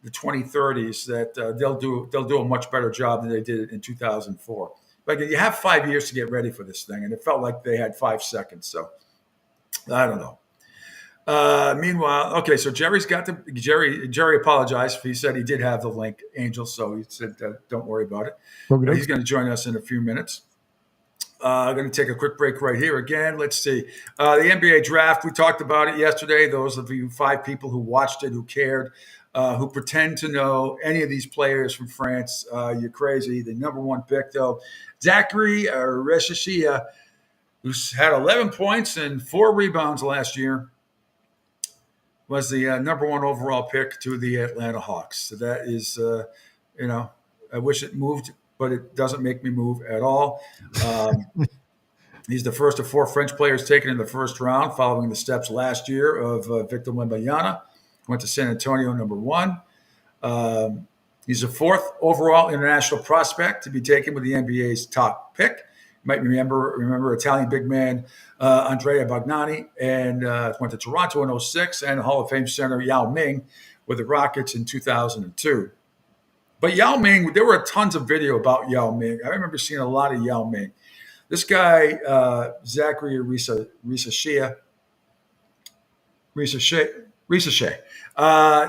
the 2030s that they'll do a much better job than they did in 2004. Like, you have 5 years to get ready for this thing, and it felt like they had 5 seconds. So I don't know. Meanwhile, okay, so Jerry apologized. He said he did have the link, Angel, so he said don't worry about it. He's going to join us in a few minutes. I'm going to take a quick break right here again. Let's see. The NBA draft, we talked about it yesterday. Those of you 5 people who watched it, who cared, who pretend to know any of these players from France, you're crazy. The number 1 pick, though, Zachary Reshashia, who's had 11 points and 4 rebounds last year, was the number 1 overall pick to the Atlanta Hawks. So that is, I wish it moved, but it doesn't make me move at all. He's the first of 4 French players taken in the first round, following the steps last year of Victor Wembanyama. Went to San Antonio, number 1. He's the 4th overall international prospect to be taken with the NBA's top pick. You might remember Italian big man Andrea Bagnani, and went to Toronto in 2006, and Hall of Fame center Yao Ming with the Rockets in 2002. But Yao Ming, there were tons of video about Yao Ming. I remember seeing a lot of Yao Ming. This guy, Zachary Reshashia,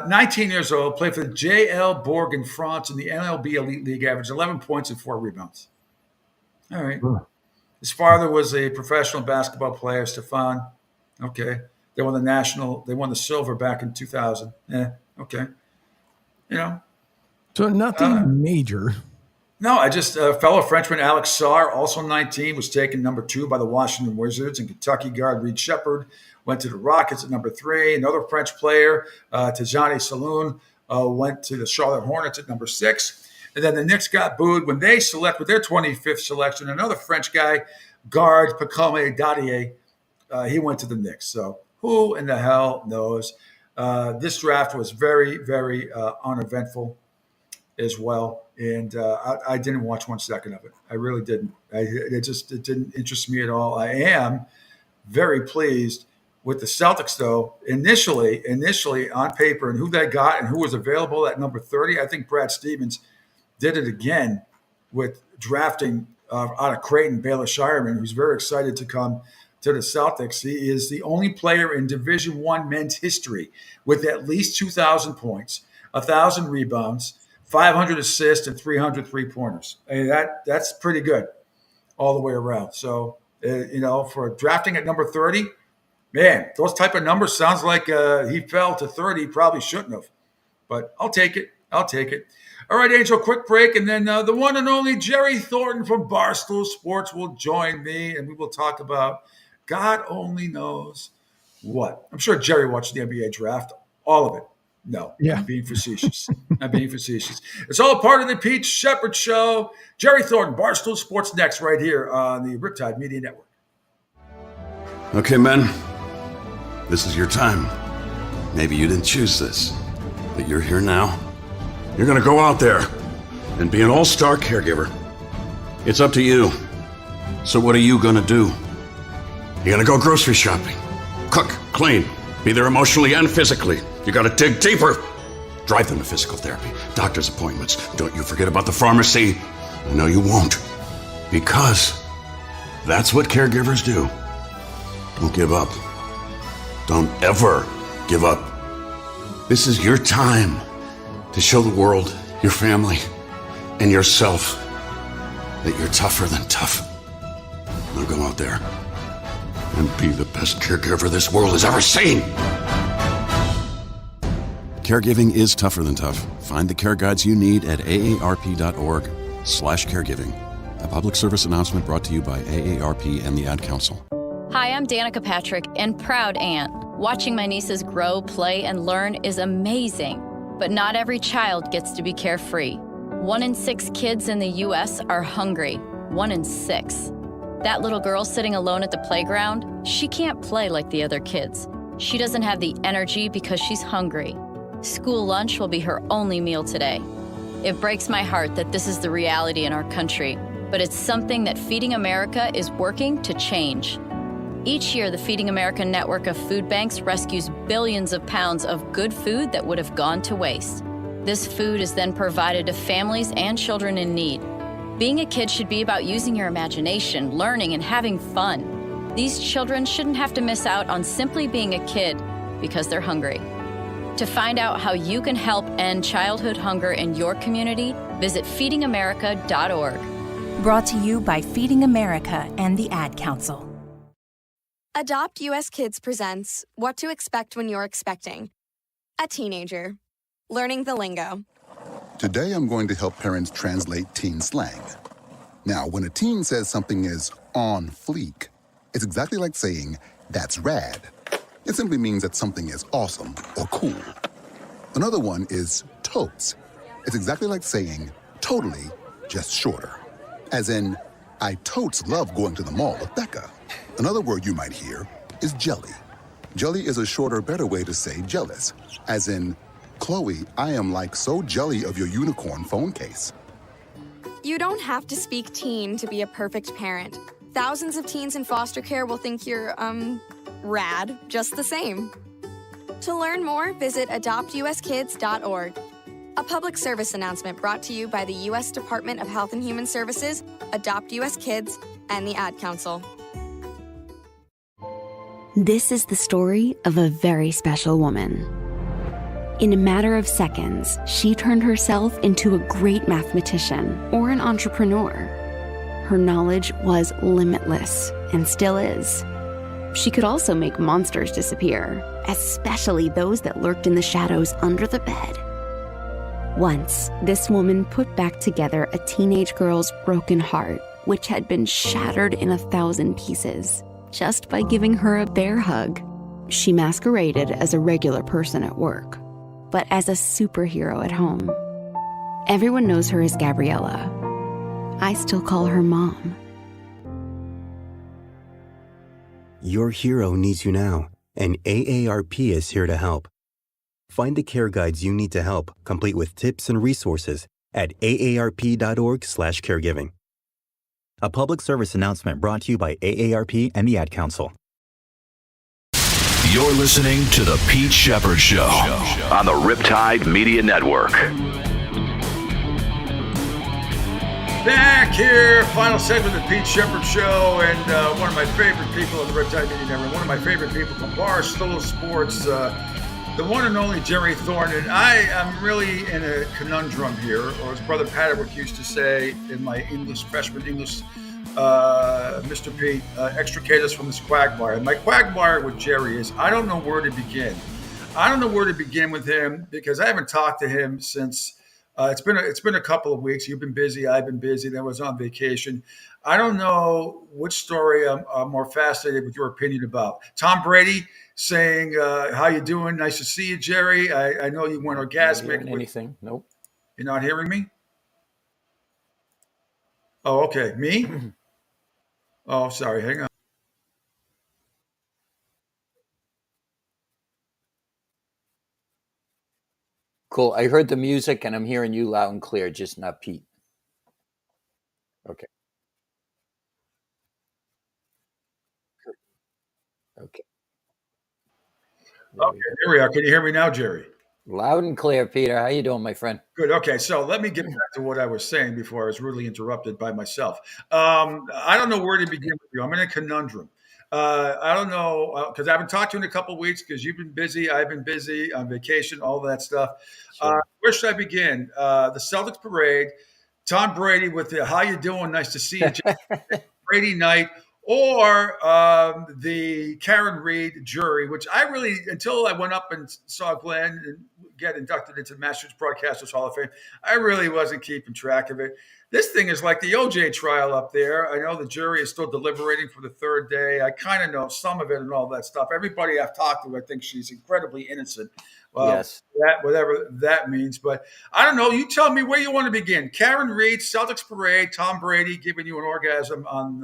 19 years old, played for the JL Bourg in France in the NLB Elite League, averaged 11 points and 4 rebounds. All right. His father was a professional basketball player, Stefan. Okay. They won the silver back in 2000. Okay.
So nothing major.
No, I just, fellow Frenchman Alex Sarr, also 19, was taken number 2 by the Washington Wizards, and Kentucky guard Reed Sheppard went to the Rockets at number 3. Another French player, Tijani Saloon, went to the Charlotte Hornets at number 6. And then the Knicks got booed when they select with their 25th selection. Another French guy, guard Pacome Dadier, he went to the Knicks. So who in the hell knows? This draft was very, very uneventful as well. And I didn't watch 1 second of it. I really didn't. It didn't interest me at all. I am very pleased with the Celtics, though. Initially on paper, and who they got and who was available at number 30, I think Brad Stevens did it again with drafting out of Creighton, Baylor Shireman, who's very excited to come to the Celtics. He is the only player in Division I men's history with at least 2,000 points, 1,000 rebounds, 500 assists, and 300 three-pointers. I mean, that's pretty good all the way around. So, for drafting at number 30, man, those type of numbers sounds like he fell to 30. He probably shouldn't have. But I'll take it. All right, Angel, quick break, and then the one and only Jerry Thornton from Barstool Sports will join me, and we will talk about God only knows what. I'm sure Jerry watched the NBA draft, all of it. No, yeah. I'm being facetious. It's all part of the Pete Sheppard Show. Jerry Thornton, Barstool Sports, next right here on the Riptide Media Network.
Okay, men, this is your time. Maybe you didn't choose this, but you're here now. You're gonna go out there and be an all-star caregiver. It's up to you. So what are you gonna do? You're gonna go grocery shopping, cook, clean, be there emotionally and physically. You gotta dig deeper. Drive them to physical therapy, doctor's appointments. Don't you forget about the pharmacy. No, you won't. Because that's what caregivers do. Don't give up. Don't ever give up. This is your time to show the world, your family, and yourself that you're tougher than tough. Now go out there and be the best caregiver this world has ever seen.
Caregiving is tougher than tough. Find the care guides you need at aarp.org/caregiving. A public service announcement brought to you by AARP and the Ad Council.
Hi, I'm Danica Patrick and proud aunt. Watching my nieces grow, play, and learn is amazing. But not every child gets to be carefree. 1 in 6 kids in the U.S. are hungry. 1 in 6. That little girl sitting alone at the playground, she can't play like the other kids. She doesn't have the energy because she's hungry. School lunch will be her only meal today. It breaks my heart that this is the reality in our country, but it's something that Feeding America is working to change. Each year, the Feeding America network of food banks rescues billions of pounds of good food that would have gone to waste. This food is then provided to families and children in need. Being a kid should be about using your imagination, learning, and having fun. These children shouldn't have to miss out on simply being a kid because they're hungry. To find out how you can help end childhood hunger in your community, visit feedingamerica.org.
Brought to you by Feeding America and the Ad Council.
Adopt US Kids presents What to Expect When You're Expecting. A teenager. Learning the lingo.
Today I'm going to help parents translate teen slang. Now, when a teen says something is on fleek, it's exactly like saying, that's rad. It simply means that something is awesome or cool. Another one is totes. It's exactly like saying, totally, just shorter. As in, I totes love going to the mall with Becca. Another word you might hear is jelly. Jelly is a shorter, better way to say jealous. As in, Chloe, I am like so jelly of your unicorn phone case.
You don't have to speak teen to be a perfect parent. Thousands of teens in foster care will think you're, rad just the same. To learn more, visit adoptuskids.org. A public service announcement brought to you by the U.S. Department of Health and Human Services, Adopt U.S. Kids, and the Ad Council.
This is the story of a very special woman. In a matter of seconds, she turned herself into a great mathematician or an entrepreneur. Her knowledge was limitless and still is. She could also make monsters disappear, especially those that lurked in the shadows under the bed. Once, this woman put back together a teenage girl's broken heart, which had been shattered in 1,000 pieces, just by giving her a bear hug. She masqueraded as a regular person at work, but as a superhero at home. Everyone knows her as Gabriella. I still call her Mom.
Your hero needs you now, and AARP is here to help. Find the care guides you need to help, complete with tips and resources at aarp.org/caregiving. A public service announcement brought to you by AARP and the Ad Council.
You're listening to The Pete Sheppard Show on the Riptide Media Network.
Back here, final segment of the Pete Sheppard Show, and one of my favorite people on the Riptide Media Network, one of my favorite people from Barstool Sports, the one and only Jerry Thorne. And I am really in a conundrum here, or as Brother Paddock used to say in my freshman English, Mr. Pete, extricate us from this quagmire. My quagmire with Jerry is I don't know where to begin. I don't know where to begin with him because I haven't talked to him since it's been a couple of weeks. You've been busy. I've been busy. Then I was on vacation. I don't know which story I'm more fascinated with your opinion about. Tom Brady saying, how you doing? Nice to see you, Jerry. I know you went orgasmic.
Anything? Nope.
You're not hearing me? Oh, okay. Me? Oh, sorry. Hang on.
Cool. I heard the music and I'm hearing you loud and clear, just not Pete. Okay. Okay.
Okay, here we are. Can you hear me now, Jerry?
Loud and clear, Peter. How you doing, my friend?
Good. Okay, so let me get back to what I was saying before I was rudely interrupted by myself. I don't know where to begin with you. I'm in a conundrum. I don't know because I haven't talked to you in a couple of weeks because you've been busy. I've been busy on vacation, all that stuff. Sure. Where should I begin? The Celtics parade, Tom Brady with the "How you doing? Nice to see you," Brady night, or the Karen Reed jury, which I really, until I went up and saw Glenn get inducted into the Masters Broadcasters Hall of Fame, I really wasn't keeping track of it. This thing is like the OJ trial up there. I know the jury is still deliberating for the third day. I kind of know some of it and all that stuff. Everybody I've talked to, I think she's incredibly innocent.
Yes.
Whatever that means. But I don't know. You tell me where you want to begin. Karen Reed, Celtics parade, Tom Brady giving you an orgasm on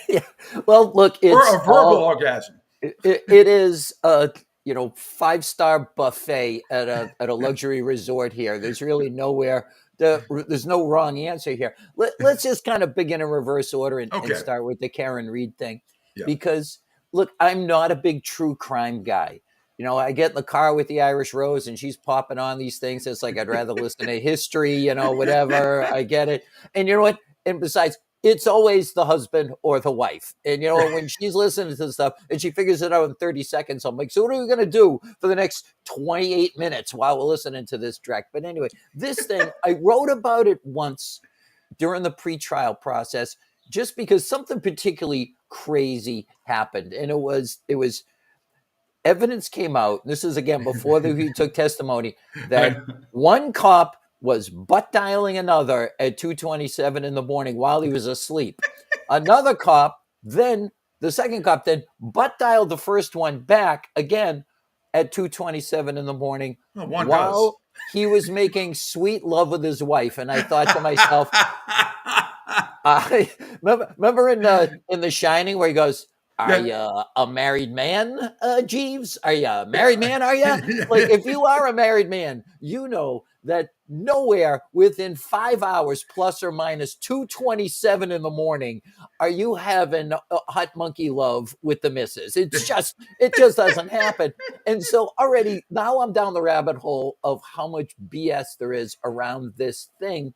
yeah. Well, look, it's
or a verbal orgasm.
It is a 5-star buffet at a luxury resort here. There's really nowhere. There's no wrong answer here. Let's just kind of begin in reverse order and start with the Karen Reed thing, because look, I'm not a big true crime guy. I get in the car with the Irish Rose and she's popping on these things. It's like, I'd rather listen to history, whatever. I get it. And you know what? And besides, it's always the husband or the wife. And, when she's listening to stuff and she figures it out in 30 seconds, I'm like, so what are we going to do for the next 28 minutes while we're listening to this track? But anyway, this thing, I wrote about it once during the pretrial process, just because something particularly crazy happened. And it was evidence came out. This is, again, before he took testimony, that one cop was butt dialing another at 2:27 in the morning while he was asleep. Another cop, the second cop, butt dialed the first one back again at 2:27 in the morning while he was making sweet love with his wife. And I thought to myself, remember in The Shining where he goes, are you a married man, Jeeves? Are you a married man? Are you? Like, if you are a married man, you know that nowhere within 5 hours, plus or minus 2:27 in the morning, are you having hot monkey love with the missus. It just doesn't happen. And so already now I'm down the rabbit hole of how much BS there is around this thing.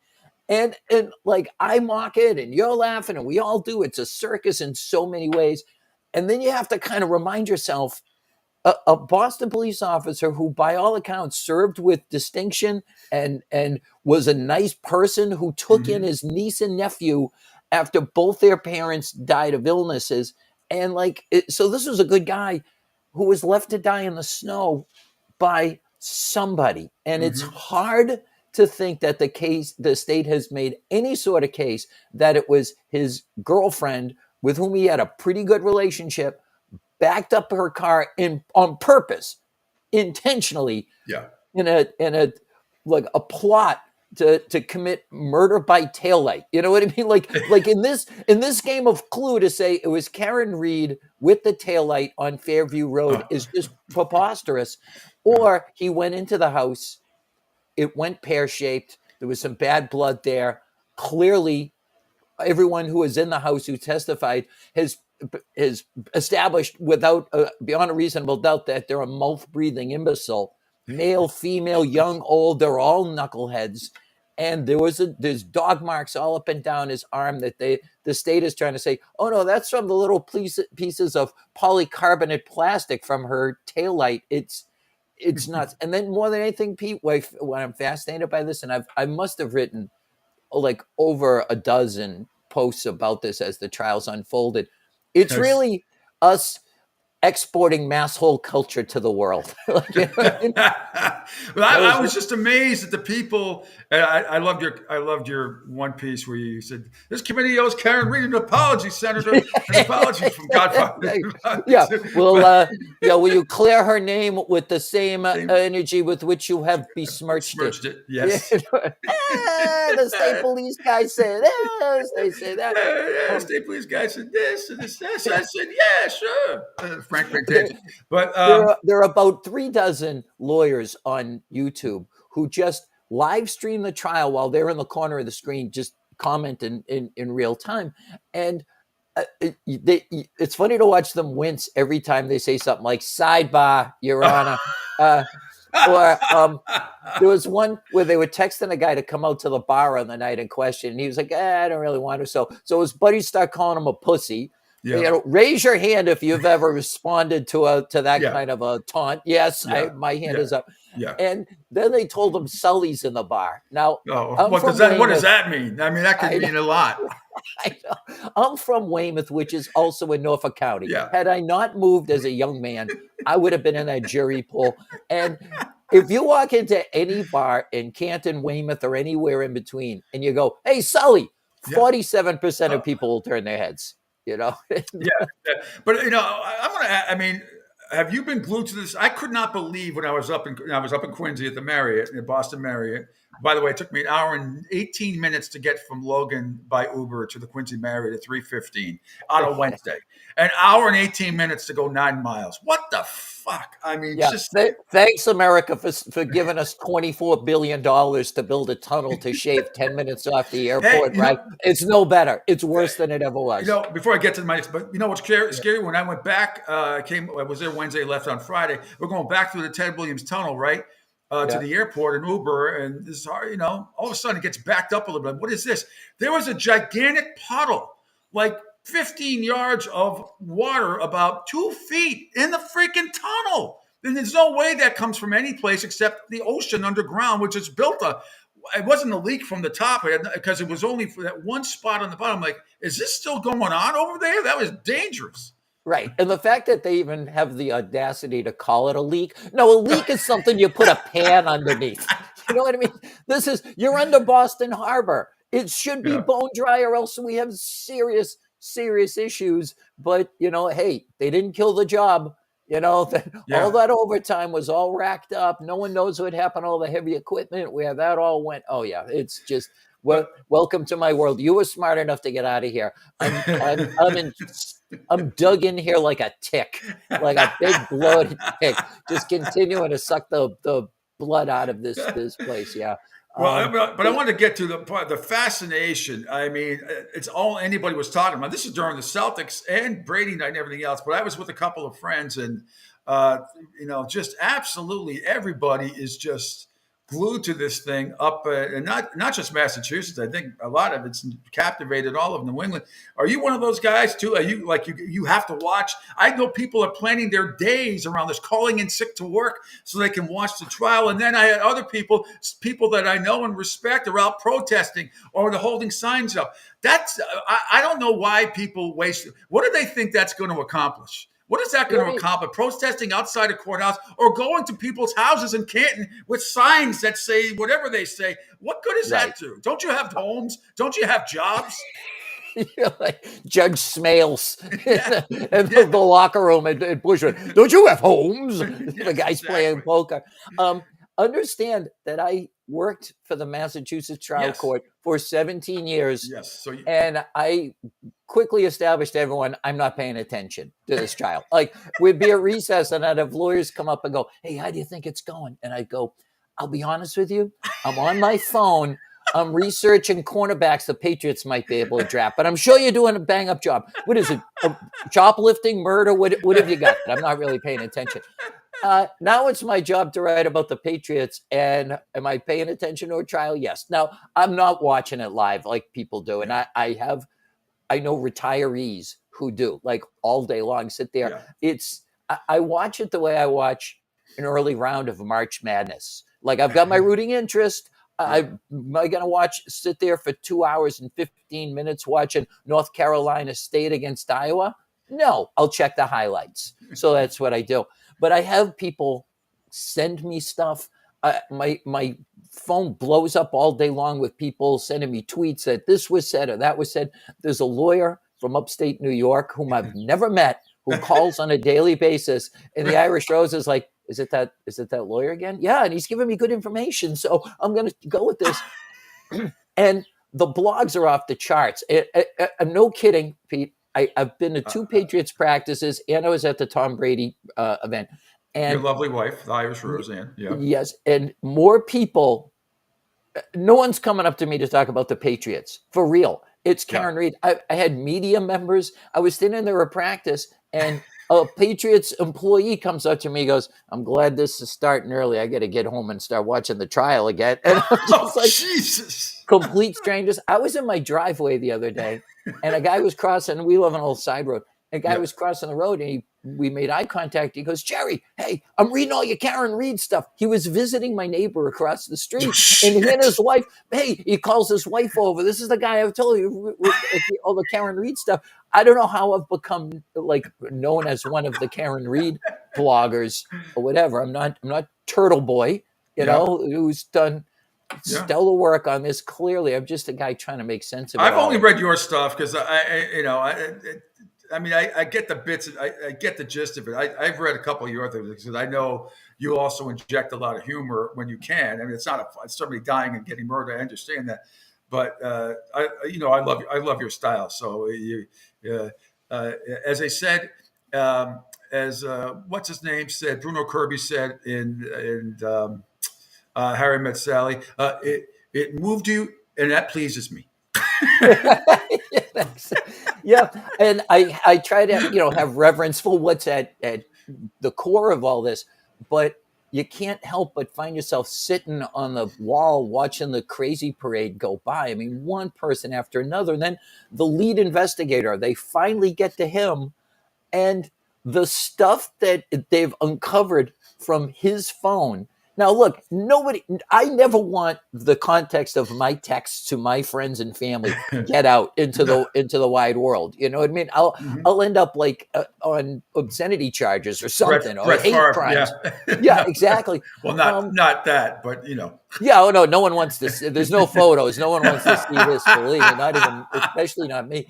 And like, I mock it and you're laughing and we all do. It's a circus in so many ways. And then you have to kind of remind yourself, a Boston police officer who, by all accounts, served with distinction and was a nice person who took in his niece and nephew after both their parents died of illnesses. And so this was a good guy who was left to die in the snow by somebody. And it's hard to think that the state has made any sort of case that it was his girlfriend with whom he had a pretty good relationship, backed up her car on purpose, intentionally, in a plot to commit murder by taillight. You know what I mean? Like in this game of Clue, to say it was Karen Reed with the taillight on Fairview Road is just preposterous. Or he went into the house, it went pear-shaped, there was some bad blood there. Clearly, everyone who was in the house who testified has established beyond a reasonable doubt that they're a mouth-breathing imbecile. Male, female, young, old, they're all knuckleheads. And there's dog marks all up and down his arm that the state is trying to say, oh no, that's from the little pieces of polycarbonate plastic from her taillight. It's nuts. And then more than anything, Pete, when I'm fascinated by this, and I must have written like over a dozen posts about this as the trials unfolded. It's really us exporting mass hole culture to the world.
I was just amazed at the people. And I loved your one piece where you said, this committee owes Karen Reed an apology, Senator, an apology from Godfather.
Yeah. Well, will you clear her name with the same energy with which you have besmirched it?
Yes.
The state police guy said this. They say that.
The state police guy said this and this. I said, yeah, sure. Frank McDade. But
there are about 36 lawyers on YouTube who just live stream the trial while they're in the corner of the screen, just comment in real time. And it's funny to watch them wince every time they say something like sidebar, Your Honor. Or there was one where they were texting a guy to come out to the bar on the night in question. And he was like, I don't really want to. So his buddies start calling him a pussy. Yeah. Raise your hand if you've ever responded to that kind of a taunt. Yes, my hand is up.
Yeah.
And then they told him Sully's in the bar. Now,
what does that mean? I mean, that could mean a lot.
I know. I'm from Weymouth, which is also in Norfolk County.
Yeah.
Had I not moved as a young man, I would have been in that jury pool. And if you walk into any bar in Canton, Weymouth, or anywhere in between, and you go, hey, Sully, 47% of people will turn their heads.
But I mean, have you been glued to this? I could not believe when I was up in Quincy at the Marriott, in Boston Marriott, By the way, it took me an hour and 18 minutes to get from Logan by Uber to the Quincy Marriott at 3:15 on a Wednesday. An hour and 18 minutes to go 9 miles. What the fuck? I mean,
thanks, America, for giving us $24 billion to build a tunnel to shave 10 minutes off the airport, right? It's no better. It's worse than it ever was.
Before I get to my next, but you know what's scary? When I went back, I was there Wednesday, left on Friday. We're going back through the Ted Williams Tunnel, right? To the airport in Uber, and this is hard, all of a sudden it gets backed up a little bit. What is this? There was a gigantic puddle, like 15 yards of water, about 2 feet in the freaking tunnel. And there's no way that comes from any place except the ocean underground, which is built it wasn't a leak from the top because it was only for that one spot on the bottom. Like, is this still going on over there? That was dangerous.
Right. And the fact that they even have the audacity to call it a leak. No, a leak is something you put a pan underneath. You know what I mean? You're under Boston Harbor. It should be bone dry, or else we have serious issues. But, hey, they didn't kill the job. All that overtime was all racked up. No one knows what happened. All the heavy equipment, where that all went. Oh, yeah. It's just, welcome to my world. You were smart enough to get out of here. I'm dug in here like a tick, like a big bloated tick, just continuing to suck the blood out of this place. Yeah.
Well, but I want to get to the fascination. I mean, it's all anybody was talking about. This is during the Celtics and Brady night and everything else. But I was with a couple of friends, and just absolutely everybody is just glued to this thing and not just Massachusetts. I think a lot of it's captivated all of New England. Are you one of those guys too? Are you like you have to watch? I know people are planning their days around this, calling in sick to work so they can watch the trial. And then I had other people that I know and respect are out protesting or they're holding signs up. I don't know why people waste. What do they think that's going to accomplish? What is that going to accomplish? Protesting outside a courthouse or going to people's houses in Canton with signs that say whatever they say? What good is that do? Don't you have homes? Don't you have jobs?
Like Judge Smales in the locker room at Bushwick. Don't you have homes? The guy's playing poker. Understand that I worked for the Massachusetts trial court for 17 years.
Yes.
And I quickly established to everyone, I'm not paying attention to this trial. Like, we'd be at recess and I'd have lawyers come up and go, hey, how do you think it's going? And I'd go, I'll be honest with you. I'm on my phone. I'm researching cornerbacks the Patriots might be able to draft, but I'm sure you're doing a bang up job. What is it? Shoplifting, murder? What have you got? I'm not really paying attention. Now it's my job to write about the Patriots. And am I paying attention to a trial? Yes. Now, I'm not watching it live like people do. And I know retirees who do, like, all day long, sit there. Yeah. I watch it the way I watch an early round of March Madness. Like, I've got my rooting interest. Am I going to sit there for 2 hours and 15 minutes watching North Carolina State against Iowa? No, I'll check the highlights. So that's what I do. But I have people send me stuff. My phone blows up all day long with people sending me tweets that this was said or that was said. There's a lawyer from upstate New York whom I've never met who calls on a daily basis. And the Irish Rose is like, is it that lawyer again? Yeah. And he's giving me good information. So I'm going to go with this. And the blogs are off the charts. I'm no kidding, Pete. I've been to 2 Patriots practices, and I was at the Tom Brady event. And
your lovely wife, the Irish Roseanne. Yeah.
Yes. And more people, no one's coming up to me to talk about the Patriots. For real. It's Karen Reed. I had media members. I was sitting there at practice, and a Patriots employee comes up to me and goes, I'm glad this is starting early. I got to get home and start watching the trial again. And I'm just like,
Jesus.
Complete strangers. I was in my driveway the other day, and a guy was crossing. We live on an old side road. A guy was crossing the road, and we made eye contact. He goes, Jerry, hey, I'm reading all your Karen Reed stuff. He was visiting my neighbor across the street, and he and his wife, hey, he calls his wife over. This is the guy I've told you with all the Karen Reed stuff. I don't know how I've become like known as one of the Karen Reed bloggers or whatever. I'm not Turtle Boy, who's done stellar work on this. Clearly, I'm just a guy trying to make sense of it.
I've only read your stuff because I mean, I get the bits. I get the gist of it. I've read a couple of your things because I know you also inject a lot of humor when you can. I mean, it's not it's somebody dying and getting murdered. I understand that, but I love your style. So as I said, as what's his name said, Bruno Kirby said in Harry Met Sally, it moved you, and that pleases me.
Yeah, and I try to have reverence for what's at the core of all this, but you can't help but find yourself sitting on the wall watching the crazy parade go by. I mean, one person after another, and then the lead investigator, they finally get to him, and the stuff that they've uncovered from his phone. Now, look, I never want the context of my texts to my friends and family get out into the wide world. You know what I mean? I'll end up like on obscenity charges or something, or hate crimes. Yeah, exactly.
Well, not that, but
Yeah, oh no one wants to see, there's no photos. No one wants to see this, believe me, not even, especially not me.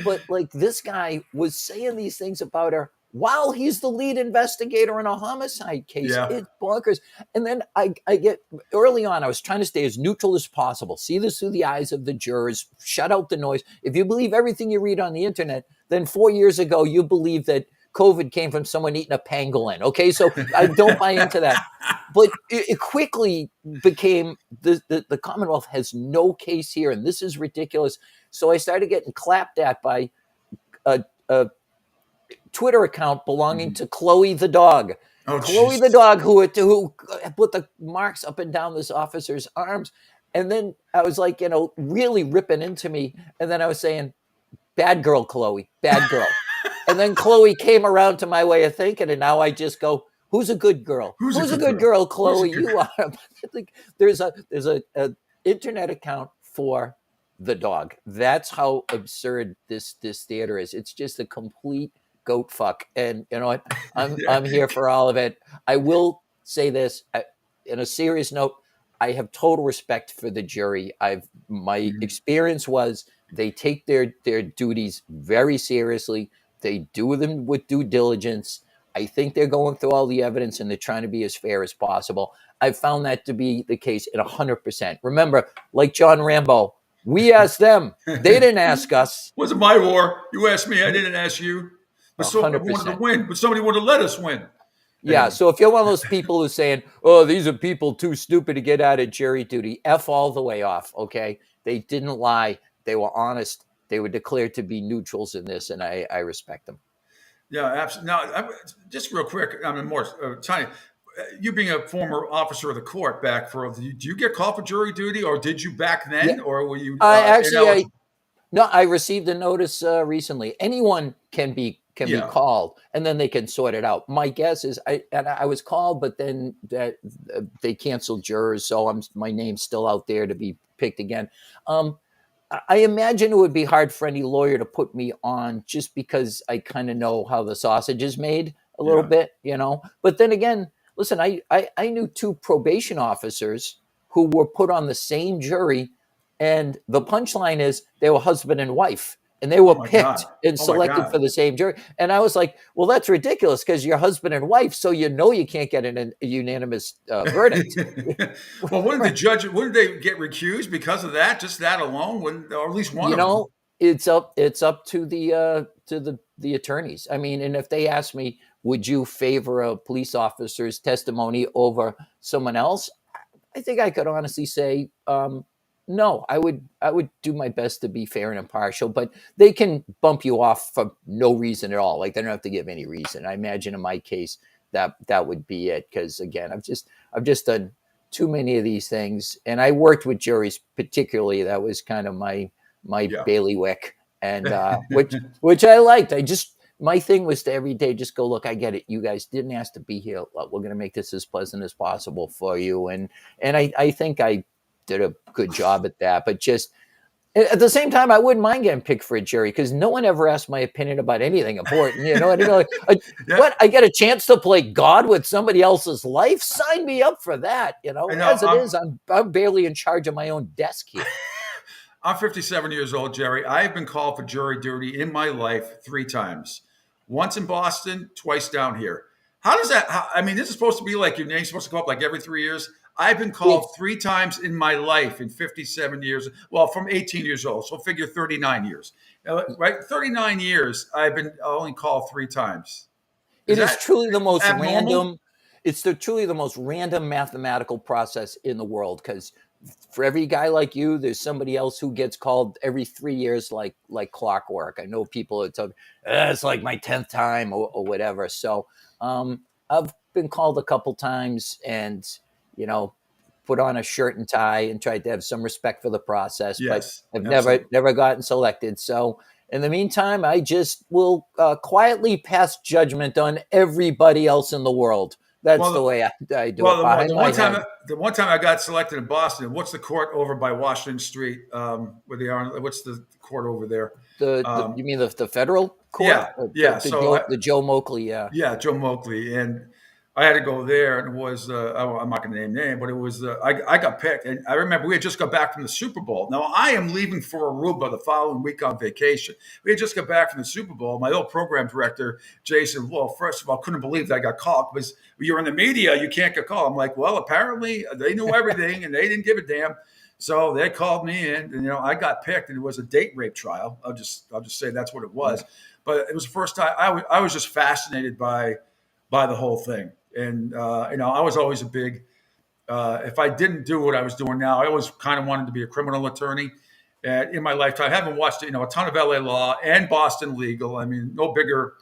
But like this guy was saying these things about her while he's the lead investigator in a homicide case.
Yeah.
It's bonkers. And then I get early on, I was trying to stay as neutral as possible, see this through the eyes of the jurors, shut out the noise. If you believe everything you read on the internet, then 4 years ago, you believe that COVID came from someone eating a pangolin. Okay, so I don't buy into that. But it quickly became the Commonwealth has no case here, and this is ridiculous. So I started getting clapped at by a Twitter account belonging to Chloe the dog.
Oh,
Chloe the dog who put the marks up and down this officer's arms. And then I was like, really ripping into me. And then I was saying, bad girl, Chloe, bad girl. And then Chloe came around to my way of thinking. And now I just go, who's a good girl? Who's a good girl, Chloe? You are. There's a internet account for the dog. That's how absurd this theater is. It's just a complete goat fuck. And you know what? I'm here for all of it. I will say this in a serious note. I have total respect for the jury. My experience was they take their duties very seriously. They do them with due diligence. I think they're going through all the evidence and they're trying to be as fair as possible. I've found that to be the case at 100%. Remember, like John Rambo, we asked them. They didn't ask us.
Wasn't my war. You asked me. I didn't ask you. But somebody wanted to win. But somebody would have let us win.
Yeah, so if you're one of those people who's saying, oh, these are people too stupid to get out of jury duty, F all the way off, okay? They didn't lie. They were honest. They were declared to be neutrals in this, and I respect them.
Yeah, absolutely. Now, just real quick, Tanya, you being a former officer of the court back do you get called for jury duty, or did you back then, or were you?
I received a notice recently. Anyone can be called, and then they can sort it out. My guess is I was called, but then they canceled jurors, so my name's still out there to be picked again. I imagine it would be hard for any lawyer to put me on just because I kind of know how the sausage is made a little bit, But then again, listen, I knew 2 probation officers who were put on the same jury, and the punchline is they were husband and wife, and they were picked and selected for the same jury. And I was like, well, that's ridiculous because you're husband and wife, so you can't get a unanimous verdict.
Well, wouldn't they get recused because of that? Just that alone, or at least one of them?
It's up to the attorneys. I mean, and if they ask me, would you favor a police officer's testimony over someone else? I think I could honestly say, no, I would do my best to be fair and impartial, but they can bump you off for no reason at all. Like they don't have to give any reason. I imagine in my case that would be it. Because again, I've just done too many of these things, and I worked with juries particularly. That was kind of my bailiwick, and which I liked. My thing was to every day just go, look, I get it. You guys didn't ask to be here. We're going to make this as pleasant as possible for you, and I think I did a good job at that. But just at the same time, I wouldn't mind getting picked for a jury because no one ever asked my opinion about anything important. What? I get a chance to play God with somebody else's life? Sign me up for that. As it is, I'm barely in charge of my own desk here.
I'm 57 years old, Jerry. I have been called for jury duty in my life 3 times. Once in Boston, twice down here. How does that? This is supposed to be like your name's supposed to go up like every 3 years. I've been called 3 times in my life in 57 years. Well, from 18 years old, so figure 39 years. Right, 39 years. I've been only called 3 times.
It is truly the most
abnormal?
random. It's truly the most random mathematical process in the world, because for every guy like you, there's somebody else who gets called every 3 years like clockwork. I know people that tell it's like my 10th time or whatever. So I've been called a couple times and, put on a shirt and tie and tried to have some respect for the process,
yes,
but I've never gotten selected. So in the meantime, I just will quietly pass judgment on everybody else in the world. That's the way I do it.
The one time I got selected in Boston, what's the court over by Washington Street? Where they are? What's the court over there?
You mean the federal court?
Yeah.
The Joe Moakley.
Yeah, Joe Moakley, and I had to go there, and it was I'm not going to name name, but it was I got picked, and I remember we had just got back from the Super Bowl. Now I am leaving for Aruba the following week on vacation. We had just got back from the Super Bowl. My old program director, Jason, well, first of all, couldn't believe that I got called because you're in the media, you can't get called. I'm like, well, apparently they knew everything, and they didn't give a damn. So they called me in, and I got picked, and it was a date rape trial. I'll just say that's what it was. But it was the first time I was just fascinated by the whole thing. And, I was always a big, if I didn't do what I was doing now, I always kind of wanted to be a criminal attorney in my lifetime. I haven't watched, a ton of LA Law and Boston Legal. I mean, no bigger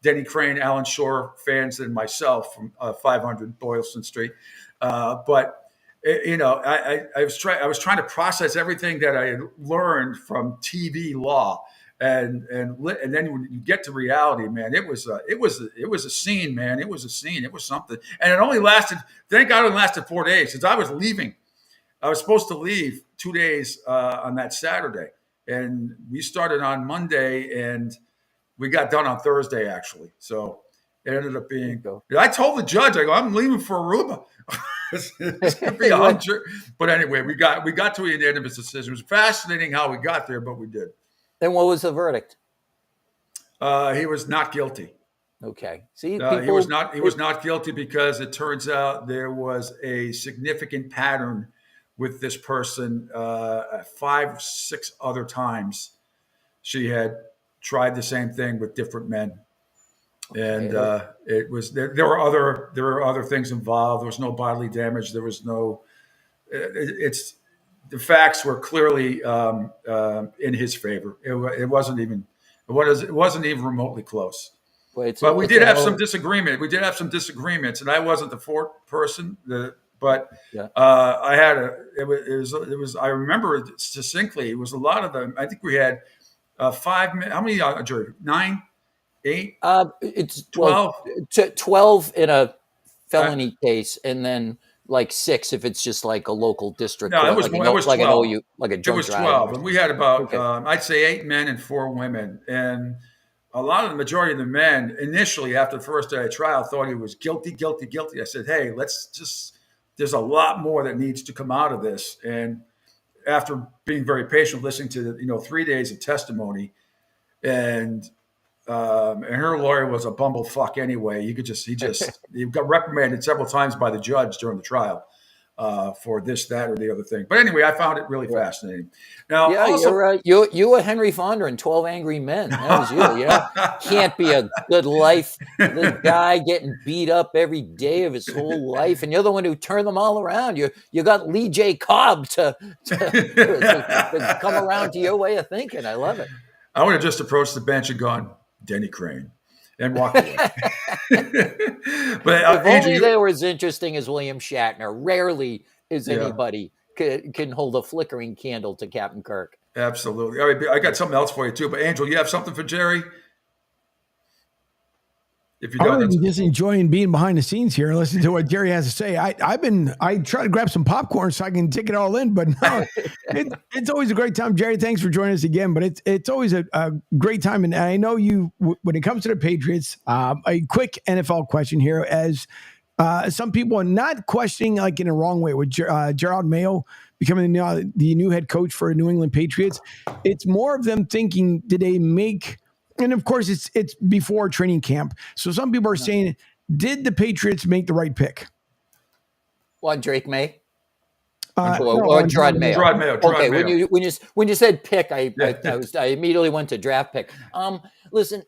Denny Crane, Alan Shore fans than myself from 500 Boylston Street. But I was trying to process everything that I had learned from TV law. And then when you get to reality, man, it was a scene, man. It was a scene. It was something. And it only lasted, thank God it lasted 4 days, since I was leaving. I was supposed to leave 2 days on that Saturday. And we started on Monday and we got done on Thursday, actually. So it ended up being, I told the judge, I go, I'm leaving for Aruba. It's going to be 100. But anyway, we got to a unanimous decision. It was fascinating how we got there, but we did.
And what was the verdict?
He was not guilty.
Okay. See,
he was not guilty because it turns out there was a significant pattern with this person. 5, 6 other times, she had tried the same thing with different men, and it was there were other things involved. There was no bodily damage. There was no. The facts were clearly in his favor. It wasn't even remotely close. But we did have some disagreement. We did have some disagreements, and I wasn't the fourth person. I had it was. I remember it succinctly. It was a lot of them. I think we had 5 minutes. How many jury? 9, 8.
It's
12.
12 in a felony case, and then like 6 if it's just like a local district.
No,
court,
it was 12.
It
was 12, and we had about I'd say 8 men and 4 women, and a lot of the majority of the men initially after the first day of trial thought he was guilty. I said, hey, there's a lot more that needs to come out of this. And after being very patient, listening to 3 days of testimony, and her lawyer was a bumblefuck anyway. He got reprimanded several times by the judge during the trial for this, that, or the other thing. But anyway, I found it really fascinating. Now,
you were Henry Fonda in 12 Angry Men. That was you. Can't be a good life. This guy getting beat up every day of his whole life, and you're the one who turned them all around. You got Lee J. Cobb to come around to your way of thinking. I love it.
I would have just approached the bench and gone, Denny Crane, and walked away.
But if only they were as interesting as William Shatner. Rarely is anybody can hold a flickering candle to Captain Kirk.
Absolutely. All right, I got something else for you too. But Angel, you have something for Jerry? If you don't,
I'm just enjoying being behind the scenes here and listening to what Jerry has to say. I try to grab some popcorn so I can take it all in, but no, it's always a great time. Jerry, thanks for joining us again. But it's always a great time, and I know you when it comes to the Patriots. A quick NFL question here, as some people are not questioning like in a wrong way with Gerard Mayo becoming the new head coach for New England Patriots. It's more of them thinking, did they make, and of course it's before training camp. So some people are saying, did the Patriots make the right pick?
What, Drake May?
No,
or Gerard Mayo.
Gerard Mayo.
Okay,
Mayo.
when you said pick, I immediately went to draft pick. Listen,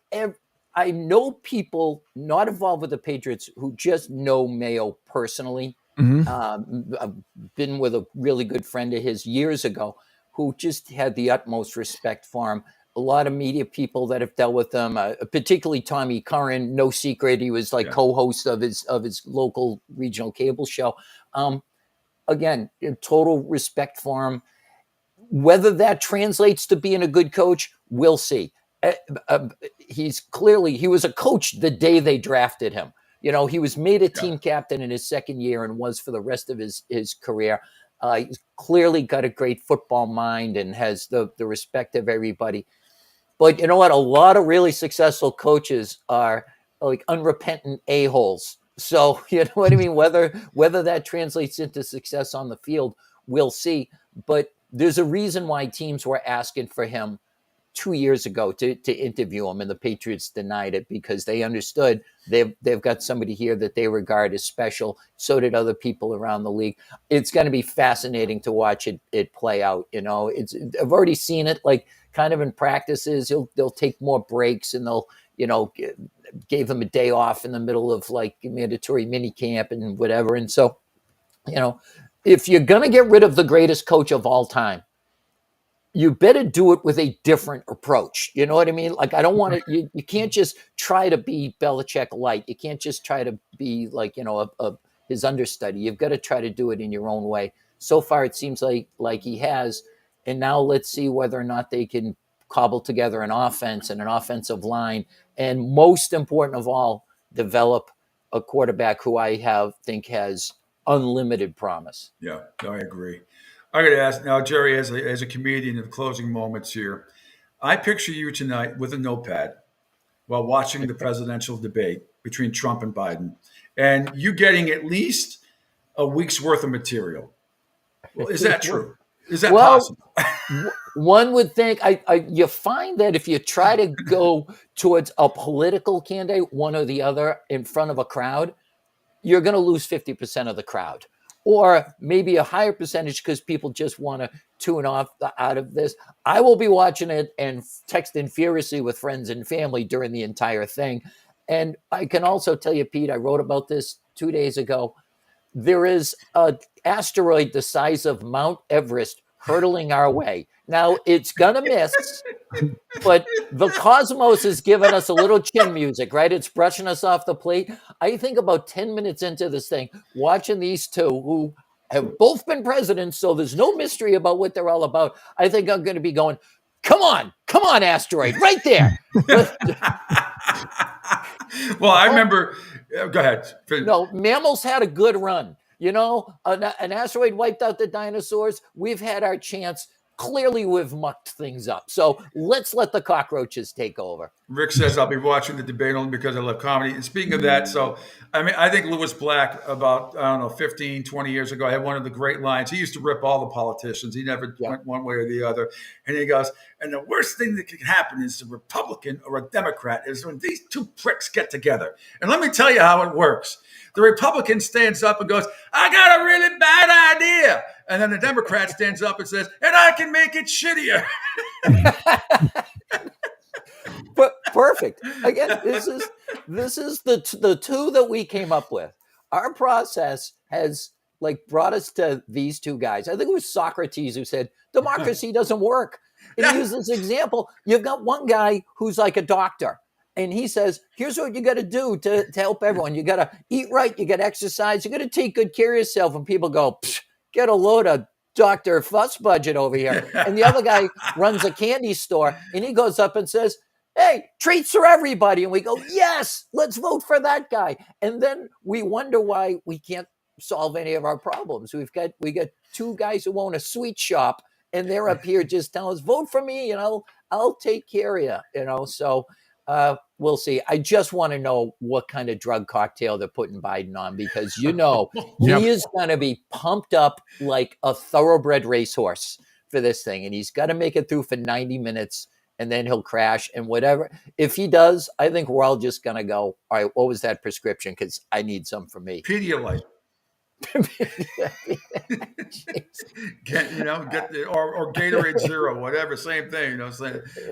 I know people not involved with the Patriots who just know Mayo personally. I've been with a really good friend of his years ago who just had the utmost respect for him. A lot of media people that have dealt with him, particularly Tommy Curran, no secret, he was co-host of his local regional cable show. Again, total respect for him. Whether that translates to being a good coach, we'll see. He was a coach the day they drafted him. He was made a team captain in his second year and was for the rest of his career. He's clearly got a great football mind and has the respect of everybody. But you know what? A lot of really successful coaches are like unrepentant a-holes. So, you know what I mean? Whether that translates into success on the field, we'll see. But there's a reason why teams were asking for him 2 years ago to interview him, and the Patriots denied it because they understood they've got somebody here that they regard as special. So did other people around the league. It's going to be fascinating to watch it play out. I've already seen it, like kind of in practices. They'll take more breaks and they'll gave them a day off in the middle of like mandatory mini camp and whatever. And so, if you're going to get rid of the greatest coach of all time, you better do it with a different approach. You know what I mean? Like, I don't want to, you can't just try to be Belichick light. You can't just try to be like, his understudy. You've got to try to do it in your own way. So far, it seems like he has. And now let's see whether or not they can cobble together an offense and an offensive line. And most important of all, develop a quarterback who I think has unlimited promise.
Yeah, I agree. I got to ask now, Jerry, as a comedian in the closing moments here, I picture you tonight with a notepad while watching the presidential debate between Trump and Biden, and you getting at least a week's worth of material. Well, is that true? Is that possible?
One would think you find that if you try to go towards a political candidate, one or the other, in front of a crowd, you're going to lose 50% of the crowd. Or maybe a higher percentage because people just want to tune off out of this. I will be watching it and texting furiously with friends and family during the entire thing. And I can also tell you, Pete, I wrote about this 2 days ago. There is an asteroid the size of Mount Everest hurtling our way. Now, it's going to miss, but the cosmos is giving us a little chin music, right? It's brushing us off the plate. I think about 10 minutes into this thing, watching these two who have both been presidents, so there's no mystery about what they're all about. I think I'm going to be going, come on, asteroid, right there.
Well, I remember, go ahead.
No, mammals had a good run. An asteroid wiped out the dinosaurs. We've had our chance. Clearly, we've mucked things up. So let's let the cockroaches take over.
Rick says, I'll be watching the debate only because I love comedy. And speaking of that, I think Louis Black about, 15, 20 years ago, had one of the great lines. He used to rip all the politicians. He never went one way or the other. And he goes, and the worst thing that can happen is a Republican or a Democrat is when these two pricks get together. And let me tell you how it works. The Republican stands up and goes, I got a really bad idea. And then the Democrat stands up and says, and I can make it shittier.
But perfect. Again, this is the two that we came up with. Our process has brought us to these two guys. I think it was Socrates who said, democracy doesn't work. And he used this example. You've got one guy who's like a doctor. And he says, here's what you got to do to help everyone. You got to eat right. You got to exercise. You got to take good care of yourself. And people go, get a load of Dr. Fuss budget over here. And the other guy runs a candy store. And he goes up and says, hey, treats for everybody. And we go, yes, let's vote for that guy. And then we wonder why we can't solve any of our problems. We got two guys who own a sweet shop. And they're up here just telling us, vote for me. I'll take care of you. So We'll see. I just want to know what kind of drug cocktail they're putting Biden on, because he is going to be pumped up like a thoroughbred racehorse for this thing, and he's got to make it through for 90 minutes, and then he'll crash. And whatever, if he does, I think we're all just going to go, all right, what was that prescription? Because I need some for me.
Pedialyte. Get or Gatorade Zero, whatever, same thing,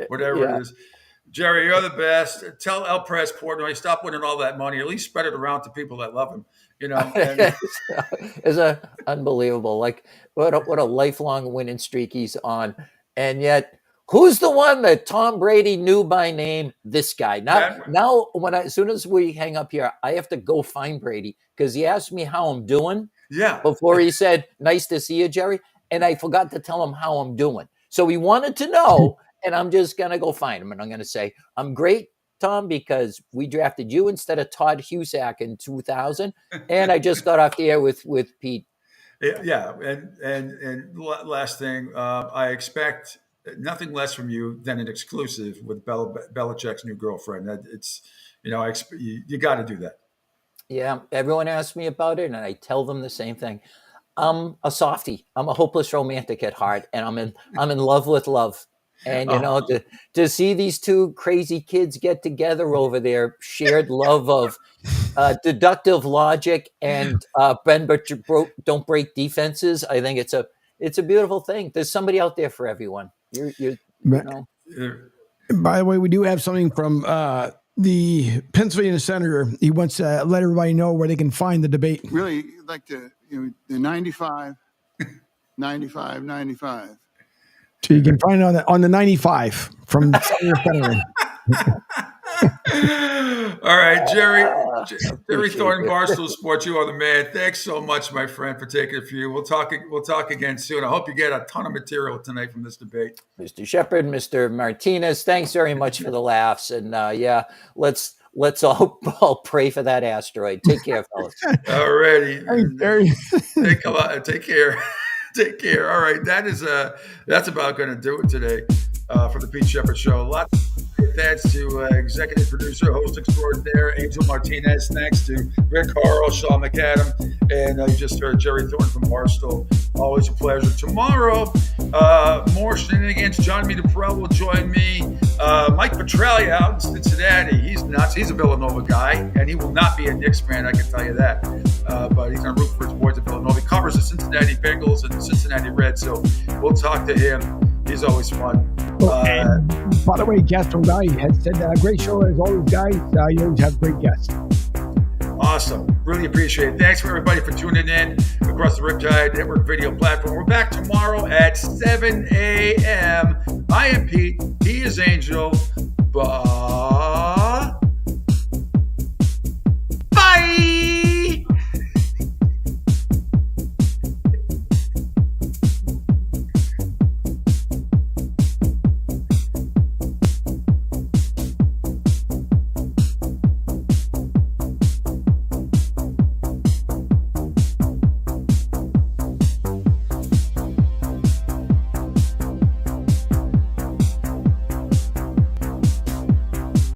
whatever it is. Jerry, you're the best. Tell El Pres Portnoy, stop winning all that money. At least spread it around to people that love him.
It's unbelievable. Like what a lifelong winning streak he's on, and yet who's the one that Tom Brady knew by name? This guy. Now, as soon as we hang up here, I have to go find Brady because he asked me how I'm doing.
Yeah.
Before he said, "Nice to see you, Jerry," and I forgot to tell him how I'm doing. So he wanted to know. And I'm just going to go find him. And I'm going to say, I'm great, Tom, because we drafted you instead of Todd Husak in 2000. And I just got off the air with Pete.
Yeah. And last thing, I expect nothing less from you than an exclusive with Belichick's new girlfriend. It's, you got to do that.
Yeah. Everyone asks me about it, and I tell them the same thing. I'm a softie. I'm a hopeless romantic at heart, and I'm in love with love. And, to see these two crazy kids get together over their shared love of deductive logic and bend but don't break defenses, I think it's a beautiful thing. There's somebody out there for everyone.
By the way, we do have something from the Pennsylvania senator. He wants to let everybody know where they can find the debate.
Really, like the 95.
So you can find it on the 95 from Senator Fetterman.
All right, Jerry Thornton, Barstool Sports, you are the man. Thanks so much, my friend, for taking a few. We'll talk again soon. I hope you get a ton of material tonight from this debate.
Mr. Sheppard, Mr. Martinez, thanks very much for the laughs. And let's all pray for that asteroid. Take care, fellas.
All righty.
Thanks, Jerry.
Take care. Take care. All right, that's about going to do it today for the Pete Sheppard Show. Lots of thanks to executive producer, host extraordinaire, Angel Martinez. Thanks to Rick Harrell, Sean McAdam, and you just heard Jerry Thornton from Barstool. Always a pleasure. Tomorrow, more shenanigans. John Meade-Perrell will join me. Mike Petraglia out in Cincinnati. He's nuts. He's a Villanova guy, and he will not be a Knicks fan, I can tell you that. But he's going to root for his boys at Villanova. He covers the Cincinnati Bengals and the Cincinnati Reds, so we'll talk to him. He's always fun.
By the way, Gaston Guy has said great show as always, guys. You always have great guests.
Awesome. Really appreciate it. Thanks for everybody for tuning in across the Riptide Network video platform. We're back tomorrow at 7 a.m. I am Pete. He is Angel. Bye.